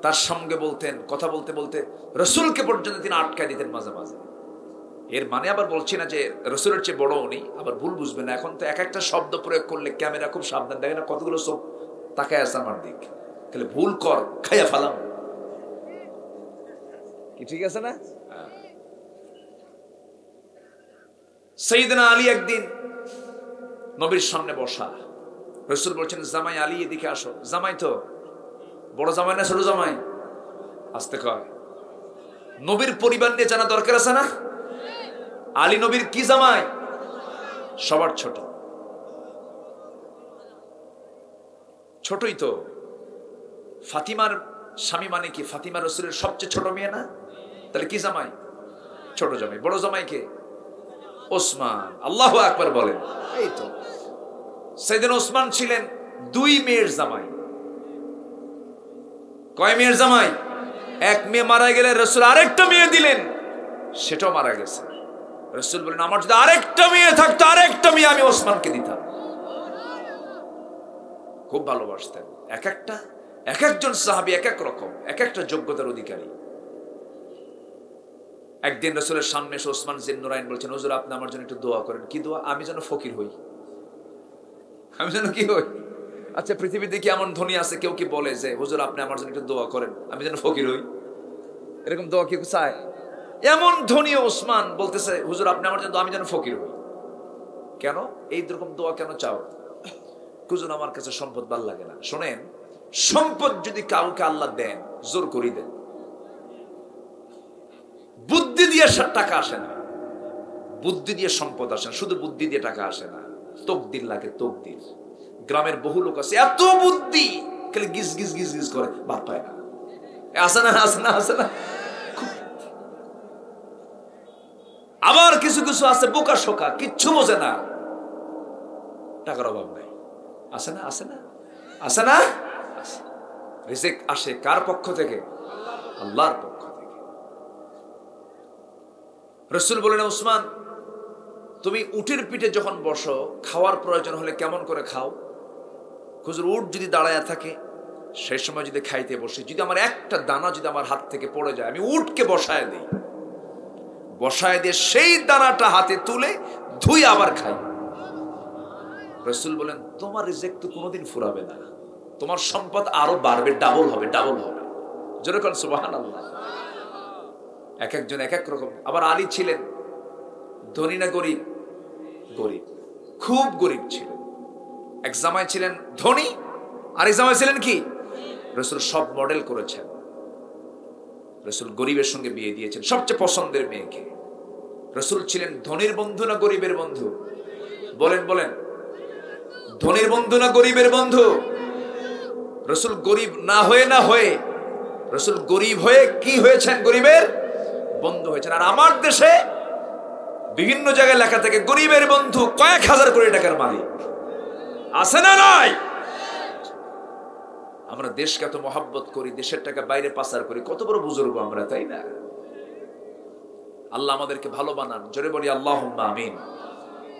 A: তার সঙ্গে বলতেন, কথা বলতে বলতে রাসূলকে পর্যন্ত তিনি আটকায় দিতেন মাঝে মাঝে। এর মানে আবার বলছি না যে রাসূলের চেয়ে বড় উনি, আবার ভুল বুঝবেন না। এখন তো এক একটা শব্দ প্রয়োগ করলে ক্যামেরা খুব সাবধান, দেখেন না কতগুলো চোখ তাকায় আছে আমার দিক, তাহলে ভুল কর খাইয়া ফেলাম, কি ঠিক আছে না? সাইয়েদনা আলী একদিন নবীর সামনে বসা, রাসূল বলছেন জামাই আলী এদিকে আসো। জামাই তো বড় জামাই না ছোট জামাই? আসতে কয়। নবীর পরিবার নিয়ে জানা দরকার আছে না? আলী নবীর কি জামাই? সবার ছোট। ছোটই তো। ফাতিমার স্বামী মানে কি? ফাতিমা রাসূলের সবচেয়ে ছোট মেয়ে না? তাহলে কি জামাই? ছোট জামাই। বড় জামাই কে? ওসমান। আল্লাহু আকবার বলেন। এই তো সাইয়েদনা ওসমান ছিলেন দুই মেয়ের জামাই। কয় মেয়ের জামাই? এক মেয়ে মারা গেলে রাসূল আরেকটা মেয়ে দিলেন, সেটাও মারা গেছে। রাসূল বলেন আমার যদি আরেকটা মেয়ে থাকতো, আরেকটা মেয়ে আমি ওসমানকে দিতাম। খুব ভালোবাসতেন। এক একজন সাহাবী এক এক রকম, এক একটা যোগ্যতার অধিকারী। একদিন রাসূলের সামনে এসে ওসমান জিন্নুরাইন বলছেন, হুজুর আপনি আমার জন্য একটু দোয়া করেন। কি দোয়া? আমি যেন ফকির হই। আমি যেন কি হই? আচ্ছা পৃথিবীতে কি এমন ধনী আছে কেউ কি বলে যে হুজুর আপনি আমার জন্য একটু দোয়া করেন আমি যেন ফকির হই? এরকম দোয়া কেউ চায়? এমন ধনী ওসমান বলতেছে হুজুর আপনি আমার জন্য, আমি যেন ফকির হই। কেন এই রকম দোয়া কেন চাও? হুজুর আমার কাছে সম্পদ ভাল লাগে না। শোনেন, সম্পদ যদি কাউকে আল্লাহ দেন, জোর করে দেন। বুদ্ধি দিয়ে টাকা আসে না, বুদ্ধি দিয়ে সম্পদ আসে না, শুধু বুদ্ধি দিয়ে টাকা আসে না, তকদির লাগে। তকদির। গ্রামের বহু লোক আছে এত বুদ্ধি, খালি গিজ গিজ গিজ গিজ করে, ভাত পায় না। আসে না? আসে না? আসে না? আবার কিছু কিছু আছে বোকা শোকা, কিচ্ছু বোঝে না, টাকার অভাব নাই। আসে না? আসে না? আসে না? রিজিক আসে কার পক্ষ থেকে? আল্লাহর পক্ষ থেকে। রাসূল বলেন ওসমান তুমি উটের পিঠে যখন বসো, খাওয়ার প্রয়োজন হলে কেমন করে খাও? হুজুর উট যদি দাঁড়ায় থাকে, সেই সময় যদি খাইতে বসে, যদি আমার একটা দানা যদি আমার হাত থেকে পড়ে যায়, আমি উটকে বসায় দিই, বসায় দিয়ে সেই দানাটা হাতে তুলে ধুই আবার খাই। রাসূল বলেন, তোমার রিজিক তো কোনোদিন ফুরাবে না, তোমার সম্পদ আরো বাড়বে, ডাবল হবে, ডাবল হবে। জোরে কোন সুবহানাল্লাহ। এক একজন এক এক রকম। আবার আলী ছিলেন ধনী না গরিব? গরিব, খুব গরিব ছিলেন। এক জামাই ছিলেন ধনী, আর এক জামাই ছিলেন কি? রাসূল সব মডেল করেছেন। রাসূল গরিবের সঙ্গে বিয়ে দিয়েছেন সবচেয়ে পছন্দের মেয়েকে। রাসূল ছিলেন ধনীর বন্ধু না গরিবের বন্ধু? বলেন বলেন, ধনীর বন্ধু না গরিবের বন্ধু? রাসূল গরিব না হয়ে রাসূল গরিব হয়ে কি হয়েছেন? গরিবের বন্ধু হয়েছেন। আর আমার দেশে বিভিন্ন জায়গায় লেখা থাকে গরিবের বন্ধু কয়েক হাজার কোটি টাকার মালিক। আছে না নাই? আমরা দেশকে এত মহব্বত করি, দেশের টাকা বাইরে পাচার করি, কত বড় বুজুর্গ আমরা, তাই না? আল্লাহ আমাদেরকে ভালো বানান। জোরে বলি আল্লাহুম্মা আমিন,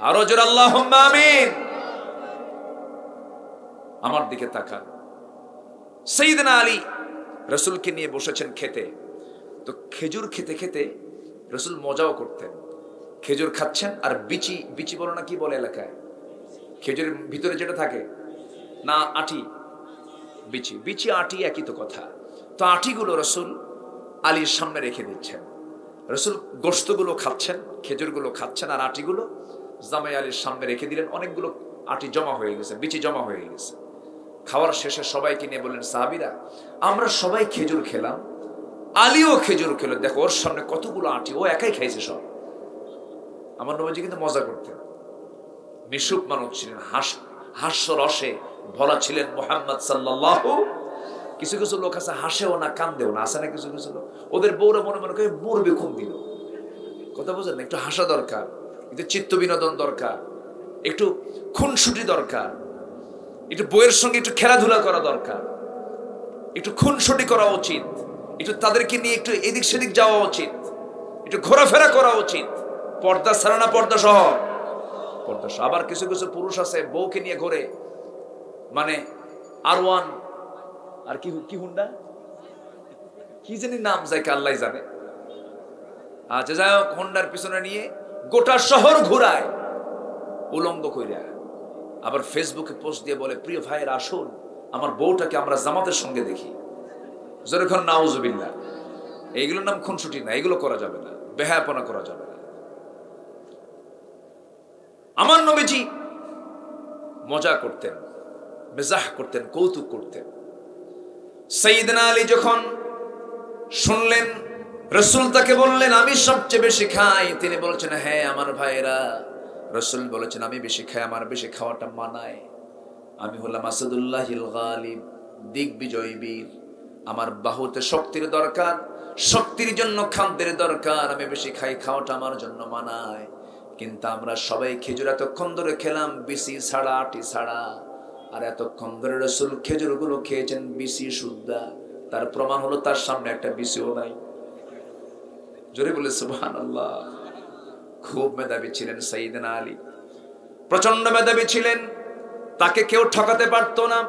A: আরো জোরে আল্লাহুম্মা আমিন। আমার দিকে তাকান। সাইয়েদনা আলী রাসূলকে নিয়ে বসেছেন খেতে। তো খেজুর খেতে খেতে রাসূল মজাও করতেন। খেজুর খাচ্ছেন আর বিচি, বিচি বলো না কি বলে এলাকায়? খেজুরের ভিতরে যেটা থাকে না, আটি, বিচি, বিচি আটি একই তো কথা। তো আটিগুলো রাসূল আলীর সামনে রেখে দিচ্ছেন। রাসূল গোশতগুলো খাচ্ছেন, খেজুরগুলো খাচ্ছেন, আর আটিগুলো জামাই আলীর সামনে রেখে দিলেন। অনেকগুলো আটি জমা হয়ে গেছে, বিচি জমা হয়ে গেছে। খাওয়ার শেষে সবাইকে নিয়ে বললেন, সাহাবীরা আমরা সবাই খেজুর খেলাম, আলীও খেজুর খেলো, দেখো ওর সামনে কতগুলো আটি, ও একাই খাইছে সব। আমার নবীজি কিন্তু মজা করতেন, মিশুক মানুষ ছিলেন, হাস্য রসে ভরা ছিলেন মুহাম্মদ সাল্লাল্লাহু। কিছু কিছু লোক আছে হাসেও না কান্দেও না, আছে না কিছু কিছু লোক? ওদের বউরা মনে মনে করে মরবে কোন দিন। কথা বোঝেন না? একটু হাসা দরকার, একটু চিত্ত বিনোদন দরকার, একটু খুনসুটি দরকার, একটু বইয়ের সঙ্গে একটু খেলাধুলা করা দরকার, একটু খুনসুটি করা উচিত, একটু তাদেরকে নিয়ে একটু এদিক সেদিক যাওয়া উচিত, একটু ঘোরাফেরা করা উচিত। পর্দা ছাড়া না পর্দা সহ? পর্দা সহ। আবার কিছু কিছু পুরুষ আছে বউকে নিয়ে ঘোরে, মানে R1 আর কি কি হুন্ডা কি জানি নাম, যাইকে আল্লাহ জানে। আচ্ছা যাই হোক, হুন্ডার পিছনে নিয়ে গোটা শহর ঘুরায় উলঙ্গ কইরা। আবার ফেসবুকে পোস্ট দিয়ে বলে, প্রিয় ভাইয়ের আসুন আমার বউটাকে আমরা জামাতের সঙ্গে দেখি। যখন নাউজুবিল্লাহ, এইগুলোর নাম খুনসুটি না, এগুলো করা যাবে না, বেহায়াপনা করা যাবে না। আমার নবীজি মজা করতেন, মেজাহ করতেন, কৌতুক করতেন। সাইয়েদনা আলী যখন শুনলেন রাসূল তাকে বললেন আমি সবচেয়ে বেশি খাই, তিনি বলেছেন হ্যাঁ আমার ভাইরা। রাসূল বলেছেন আমি বেশি খাই, আমার বেশি খাওয়াটা মানায়। আমি হলাম আসাদুল্লাহিল গালিব, দিগ্বিজয়ী বীর। আমার বাহুতে শক্তির দরকার, শক্তির জন্য খাদ্যের দরকার, আমি বেশি খাই, খাওয়াটা আমার জন্য মানায়। কিন্তু আমরা সবাই খেজুর এতক্ষণ ধরে খেলাম বিসি ছাড়া, আটি ছাড়া, আর এতক্ষণ ধরে রাসূল খেজুরগুলো খেয়েছেন বিসি শুদ্ধা। তার প্রমাণ হলো তার সামনে একটা বিসিও নাই। জোরে বলে সুবহানাল্লাহ। খুব মেধাবী ছিলেন সাইয়েদনা আলী, প্রচন্ড মেধাবী ছিলেন, তাকে কেউ ঠকাতে পারতো না।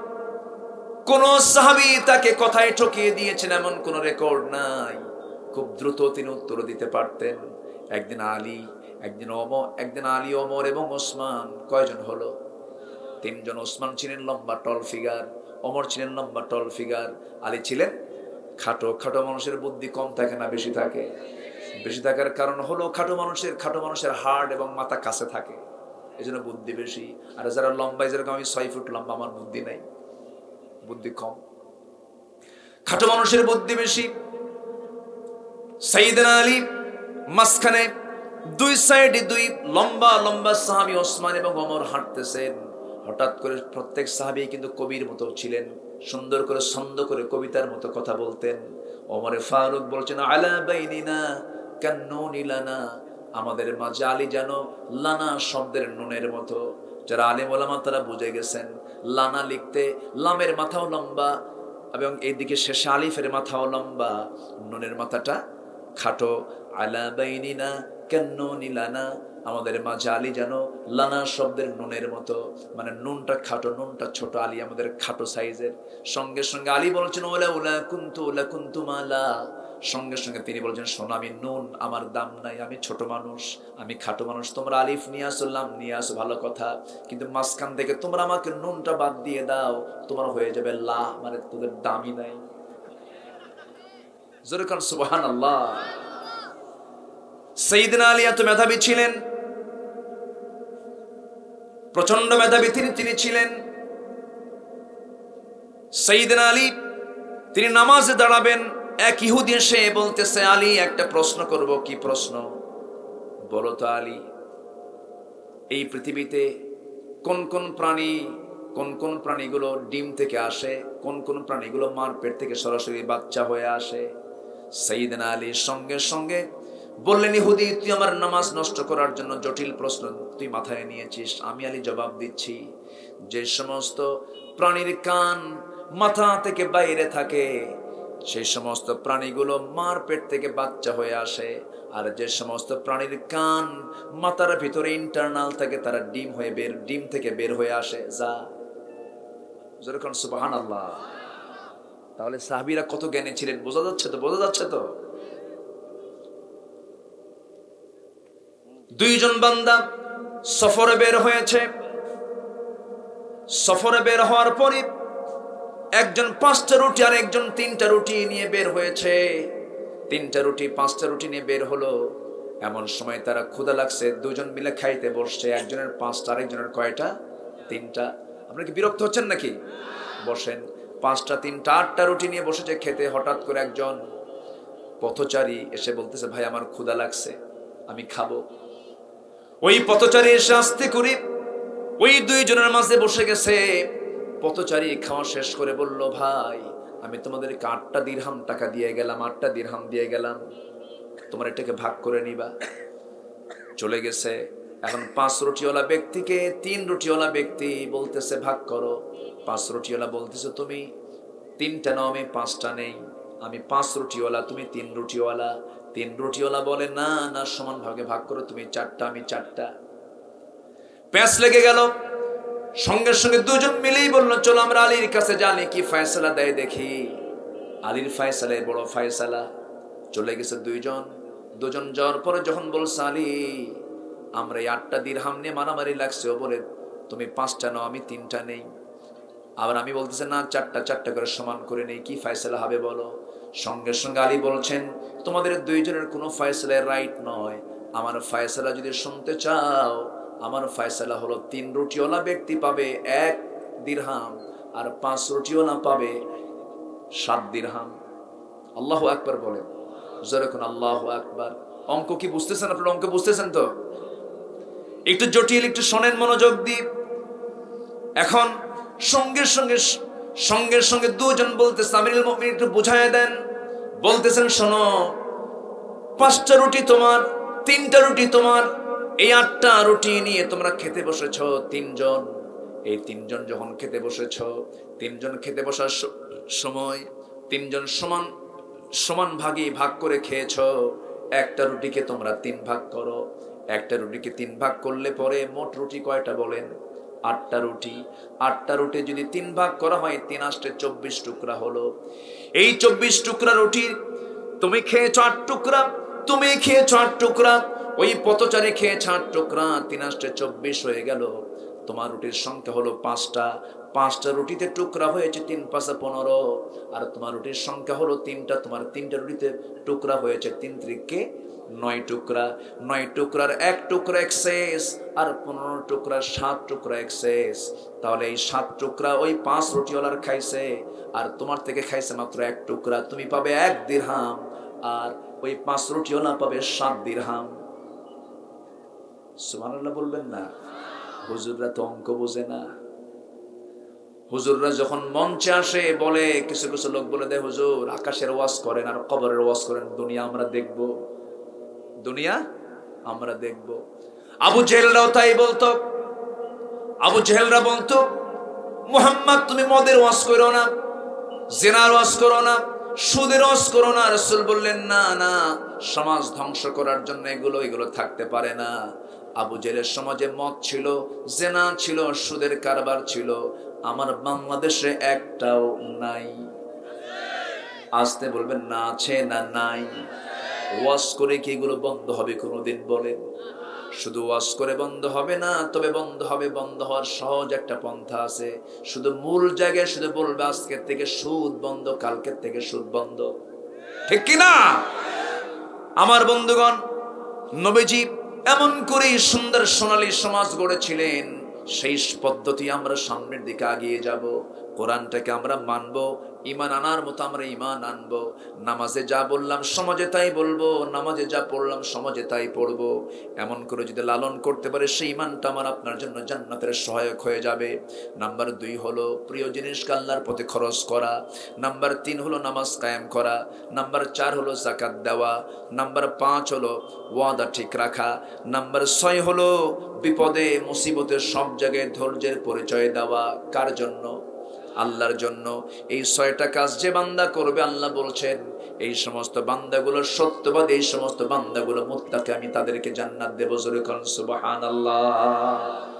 A: কোন সাহাবী তাকে কথায় ঠকিয়ে দিয়েছেন এমন কোন রেকর্ড নাই। খুব দ্রুত তিনি উত্তর দিতে পারতেন। একদিন আলী, ওমর এবং ওসমান, কয়জন হলো? তিনজন। ওসমান ছিলেন লম্বা টল ফিগার, ওমর ছিলেন লম্বা টল ফিগার, আলী ছিলেন খাটো। খাটো মানুষের বুদ্ধি কম থাকে না বেশি থাকে? বেশি থাকার কারণ হলো খাটো মানুষের হার্ট এবং মাথা কাছে থাকে, এই জন্য বুদ্ধি বেশি। আর যারা লম্বা, যেরকম আমি 6 ফুট লম্বা, আমার বুদ্ধি নাই, বুদ্ধি কম। খাটো মানুষের বুদ্ধি বেশি। সাইয়েদনা আলী মাঝখানে, দুই সাইডে দুই লম্বা লম্বা সাহাবী ওসমান এবং ওমর হাঁটতেছেন। হঠাৎ করে প্রত্যেক সাহাবী কিন্তু কবির মতো ছিলেন, সুন্দর করে ছন্দ করে কবিতার মতো কথা বলতেন। ওমরে ফারুক বলছেন আলা বাইনিনা কান্নুনি লানা, আমাদের মাঝে আলী যেন লানা শব্দের নুনের মতো। যারা আলেম ওলামা তারা বুঝে গেছেন, লানা লিখতে লামের মাথাও লম্বা এবং এইদিকে শেষে আলিফের মাথাও লম্বা, নুনের মাথাটা খাটো। আলা বাইনিনা কান্নুনি লানা, আমাদের মাঝে আলী যেন লানা শব্দের নুনের মতো, মানে নুনটা খাটো, নুনটা ছোট, আলী আমাদের খাটো সাইজের। সঙ্গে সঙ্গে আলী বলছেন ওলা কুন্তু মালা, সঙ্গে সঙ্গে তিনি বলছেন, শোনো আমি নুন, আমার দাম নাই, আমি ছোট মানুষ, আমি খাটো মানুষ, তোমরা আলিফ নিয়ে আসো, লাম নিয়ে আসো, ভালো কথা, কিন্তু মাঝখান থেকে তোমরা আমাকে নুনটা বাদ দিয়ে দাও, তোমার হয়ে যাবে লা, মানে তোদের দামই নাই। জোরে কান সুবহানাল্লাহ। সাইয়েদনা আলী এত মেধাবী ছিলেন, প্রচন্ড মেধাবী তিনি ছিলেন। সাইয়েদনা আলী তিনি নামাজে দাঁড়াবেন, এক ইহুদি এসে বলতেছে, আলী একটা প্রশ্ন করব। কি প্রশ্ন? বলো তো আলী, এই পৃথিবীতে কোন কোন প্রাণীগুলো ডিম থেকে আসে, কোন কোন প্রাণীগুলো মার পেট থেকে সরাসরি বাচ্চা হয়ে আসে? সাইয়েদনা আলী সঙ্গে সঙ্গে বললেন, ইহুদি তুই আমার নামাজ নষ্ট করার জন্য জটিল প্রশ্ন তুই মাথায় নিয়েছিস, আমি আলী জবাব দিচ্ছি। যে সমস্ত প্রাণীর কান মাথা থেকে বাইরে থাকে সেই সমস্ত প্রাণীগুলো মার পেট থেকে বাচ্চা হয়ে আসে, আর যে সমস্ত প্রাণীর কান মাথার ভিতরে ইন্টারনাল থাকে তারা ডিম থেকে বের হয়ে আসে। যা যেরকম সুবহানাল্লাহ। তাহলে সাহাবীরা কত জ্ঞানী ছিলেন, বোঝা যাচ্ছে তো। দুইজন বান্দা সফরে বের হয়েছে, সফরে বের হওয়ার পরে একজন 5টা রুটি আর একজন 3টা রুটি নিয়ে বের হয়েছে। 3টা রুটি 5টা রুটি নিয়ে বের হলো। এমন সময় তারা ক্ষুধা লাগছে, দুজন মিলে খাইতে বসছে। একজনের 5টা আর একজনের কয়টা? 3টা। আপনারা কি বিরক্ত হচ্ছেন নাকি? বসেন। 5টা 3টা 8টা রুটি নিয়ে বসেছে খেতে। হঠাৎ করে একজন পথচারী এসে বলতেছে, ভাই আমার ক্ষুধা লাগছে, আমি খাবো। ওই পথচারী এসে আস্তে করে ওই দুইজনের মাঝে বসে গেছে। পথচারী খাওয়া শেষ করে বলল, ভাই আমি তোমাদেরকে 8টা দিরহাম টাকা দিয়ে গেলাম, 8টা দিরহাম দিয়ে গেলাম, তোমার এটাকে ভাগ করে নিবা। চলে গেছে। এখন 5 রুটিওয়ালা ব্যক্তিকে 3 রুটিওয়ালা ব্যক্তি বলতেছে ভাগ করো। 5 রুটিওয়ালা বলতেছে, তুমি 3টা নাও, আমি 5টা নেই, আমি 5 রুটিওয়ালা, তুমি 3 রুটিওয়ালা। 3 রুটিওয়ালা বলে, না না, সমান ভাগে ভাগ করো, তুমি 4টা আমি 4টা। প্যাঁচ লেগে গেল। সঙ্গে সঙ্গে দুজন মিলেই বললো, চলো আমরা আলীর কাছে জানি কি ফয়সালা দেয় দেখি। আলীর ফয়সালায় বড় ফয়সালা। চলে গেছে দুজন যাওয়ার পরে যখন বলছে, আলী আমরা এই 8টা দিরহাম নিয়ে মারামারি লাগছে, ও বলে তুমি 5টা নাও, আমি 3টা নেই। আবার আমি বলতেছে, না 4টা করে সমান করে নেই, কি ফয়সালা হবে বলো। সঙ্গে সঙ্গে আলী বলছেন, তোমাদের দুইজনের কোনো ফয়সালায় রাইট নয়, আমার ফয়সালা যদি শুনতে চাও, আমার ফয়সালা হলো 3 রুটিওয়ালা ব্যক্তি পাবে 1 দিরহাম, আর 5 রুটিওয়ালা পাবে 7 দিরহাম। আল্লাহু আকবার বলেন, যেরকম আল্লাহু আকবার। অঙ্ক কি বুঝতেছেন আপনারা? অঙ্ক বুঝতেছেন তো? একটু জটিল, একটু শোনেন মনোযোগ দিয়ে। এখন সঙ্গে সঙ্গে দুজন বলতেছে, আমিরুল মুমিনিন একটু বুঝায় দেন। বলতেছেন, শোনো, 5টা রুটি তোমার, 3টা রুটি তোমার, এই 8টা রুটি নিয়ে তোমরা খেতে বসেছো 3 জন। এই 3 জন যখন খেতে বসেছো, 3 জন খেতে বসার সময় 3 জন সমান ভাগে ভাগ করে খেয়েছো। একটা রুটিকে তোমরা 3 ভাগ করো। একটা রুটিকে 3 ভাগ করলে পরে মোট রুটি কয়টা বলেন? 8টা রুটি। 8টা রুটি যদি 3 ভাগ করা হয়, 3 8 24 টুকরা হলো। এই 24 টুকরা রুটি তুমি খেয়েছো 8 টুকরা, তুমি খেয়েছো 8 টুকরা, ওই পথচারী খেয়েছে 8 টুকরা, 3 8 24 হয়ে গেল। তোমার রুটির সংখ্যা হলো 5টা। 5টা রুটিতে টুকরা হয়েছে 3 5 15, আর তোমার রুটির সংখ্যা হলো 3টা। তোমার 3টা রুটিতে টুকরা হয়েছে 3 3 9 টুকরা। 9 টুকরার 1 টুকরা এক্সেস, আর 15 টুকরার 7 টুকরা এক্সেস। তাহলে এই 7 টুকরা ওই 5 রুটিওয়ালার খাইছে, আর তোমার থেকে খাইছে মাত্র 1 টুকরা। তুমি পাবে 1 দিরহাম, আর ওই 5 রুটিওয়ালা পাবে 7 দিরহাম। সুবহানাল্লাহ বলবেন না? হুজুররা তো অঙ্ক বোঝে না। হুজুররা যখন মঞ্চে আসে বলে, কিছু কিছু লোক বলে দেয়, হুজুর আকাশের ওয়াজ করেন আর কবরের ওয়াজ করেন, দুনিয়া আমরা দেখব, দুনিয়া আমরা দেখব। আবু জেহেলরাও তাই বলতো। আবু জেহেলরা বলতো, মুহাম্মদ তুমি মদের ওয়াজ করো না, জিনার ওয়াজ করো না, সুদের ওয়াজ করো না। রাসূল বললেন, না না, সমাজ ধ্বংস করার জন্য এগুলো থাকতে পারে না। আবু জেহেলের সমাজে মদ ছিল, জিনা ছিল, সুদের কারবার ছিল, আমার বাংলাদেশে একটাও নাই। আসতে বলবেন না আছে না নাই। ওয়াজ করে কি এগুলো বন্ধ হবে কোনোদিন বলেন? শুধু ওয়াজ করে বন্ধ হবে না, তবে বন্ধ হবে, বন্ধ হওয়ার সহজ একটা পন্থা আছে। শুধু মূল জায়গায় শুধু বলবে আজকের থেকে সুদ বন্ধ, কালকের থেকে সুদ বন্ধ, ঠিক কি না? আমার বন্ধুগণ, নবীজি এমন করে সুন্দর সোনালী সমাজ গড়েছিলেন, সেই পদ্ধতি আমরা সামনের দিকে এগিয়ে যাব। কোরআনটাকে আমরা মানব, ঈমান আনার মতো আমরা ঈমান আনবো। নামাজে যা বললাম সমাজে তাই বলবো, নামাজে যা পড়লাম সমাজে তাই পড়বো। এমন করে যদি লালন করতে পারে, সেই ঈমানটা আমার আপনার জন্য জান্নাতের সহায়ক হয়ে যাবে। নাম্বার 2 হলো প্রিয় জিনিসকে আল্লাহর পথে খরচ করা। নাম্বার 3 হলো নামাজ কায়েম করা। নাম্বার 4 হলো যাকাত দেওয়া। নাম্বার 5 হলো ওয়াদা ঠিক রাখা। নাম্বার 6 হলো বিপদে মুসিবতে সব জায়গায় ধৈর্যের পরিচয় দেওয়া। কার জন্য? আল্লাহর জন্য। এই 6টা কাজ যে বান্দা করবে, আল্লাহ বলছেন এই সমস্ত বান্দাগুলো সত্যবাদ, এই সমস্ত বান্দাগুলো মুত্তাকি, আমি তাদেরকে জান্নাত দেব। জোরে কোন সুবহানাল্লাহ।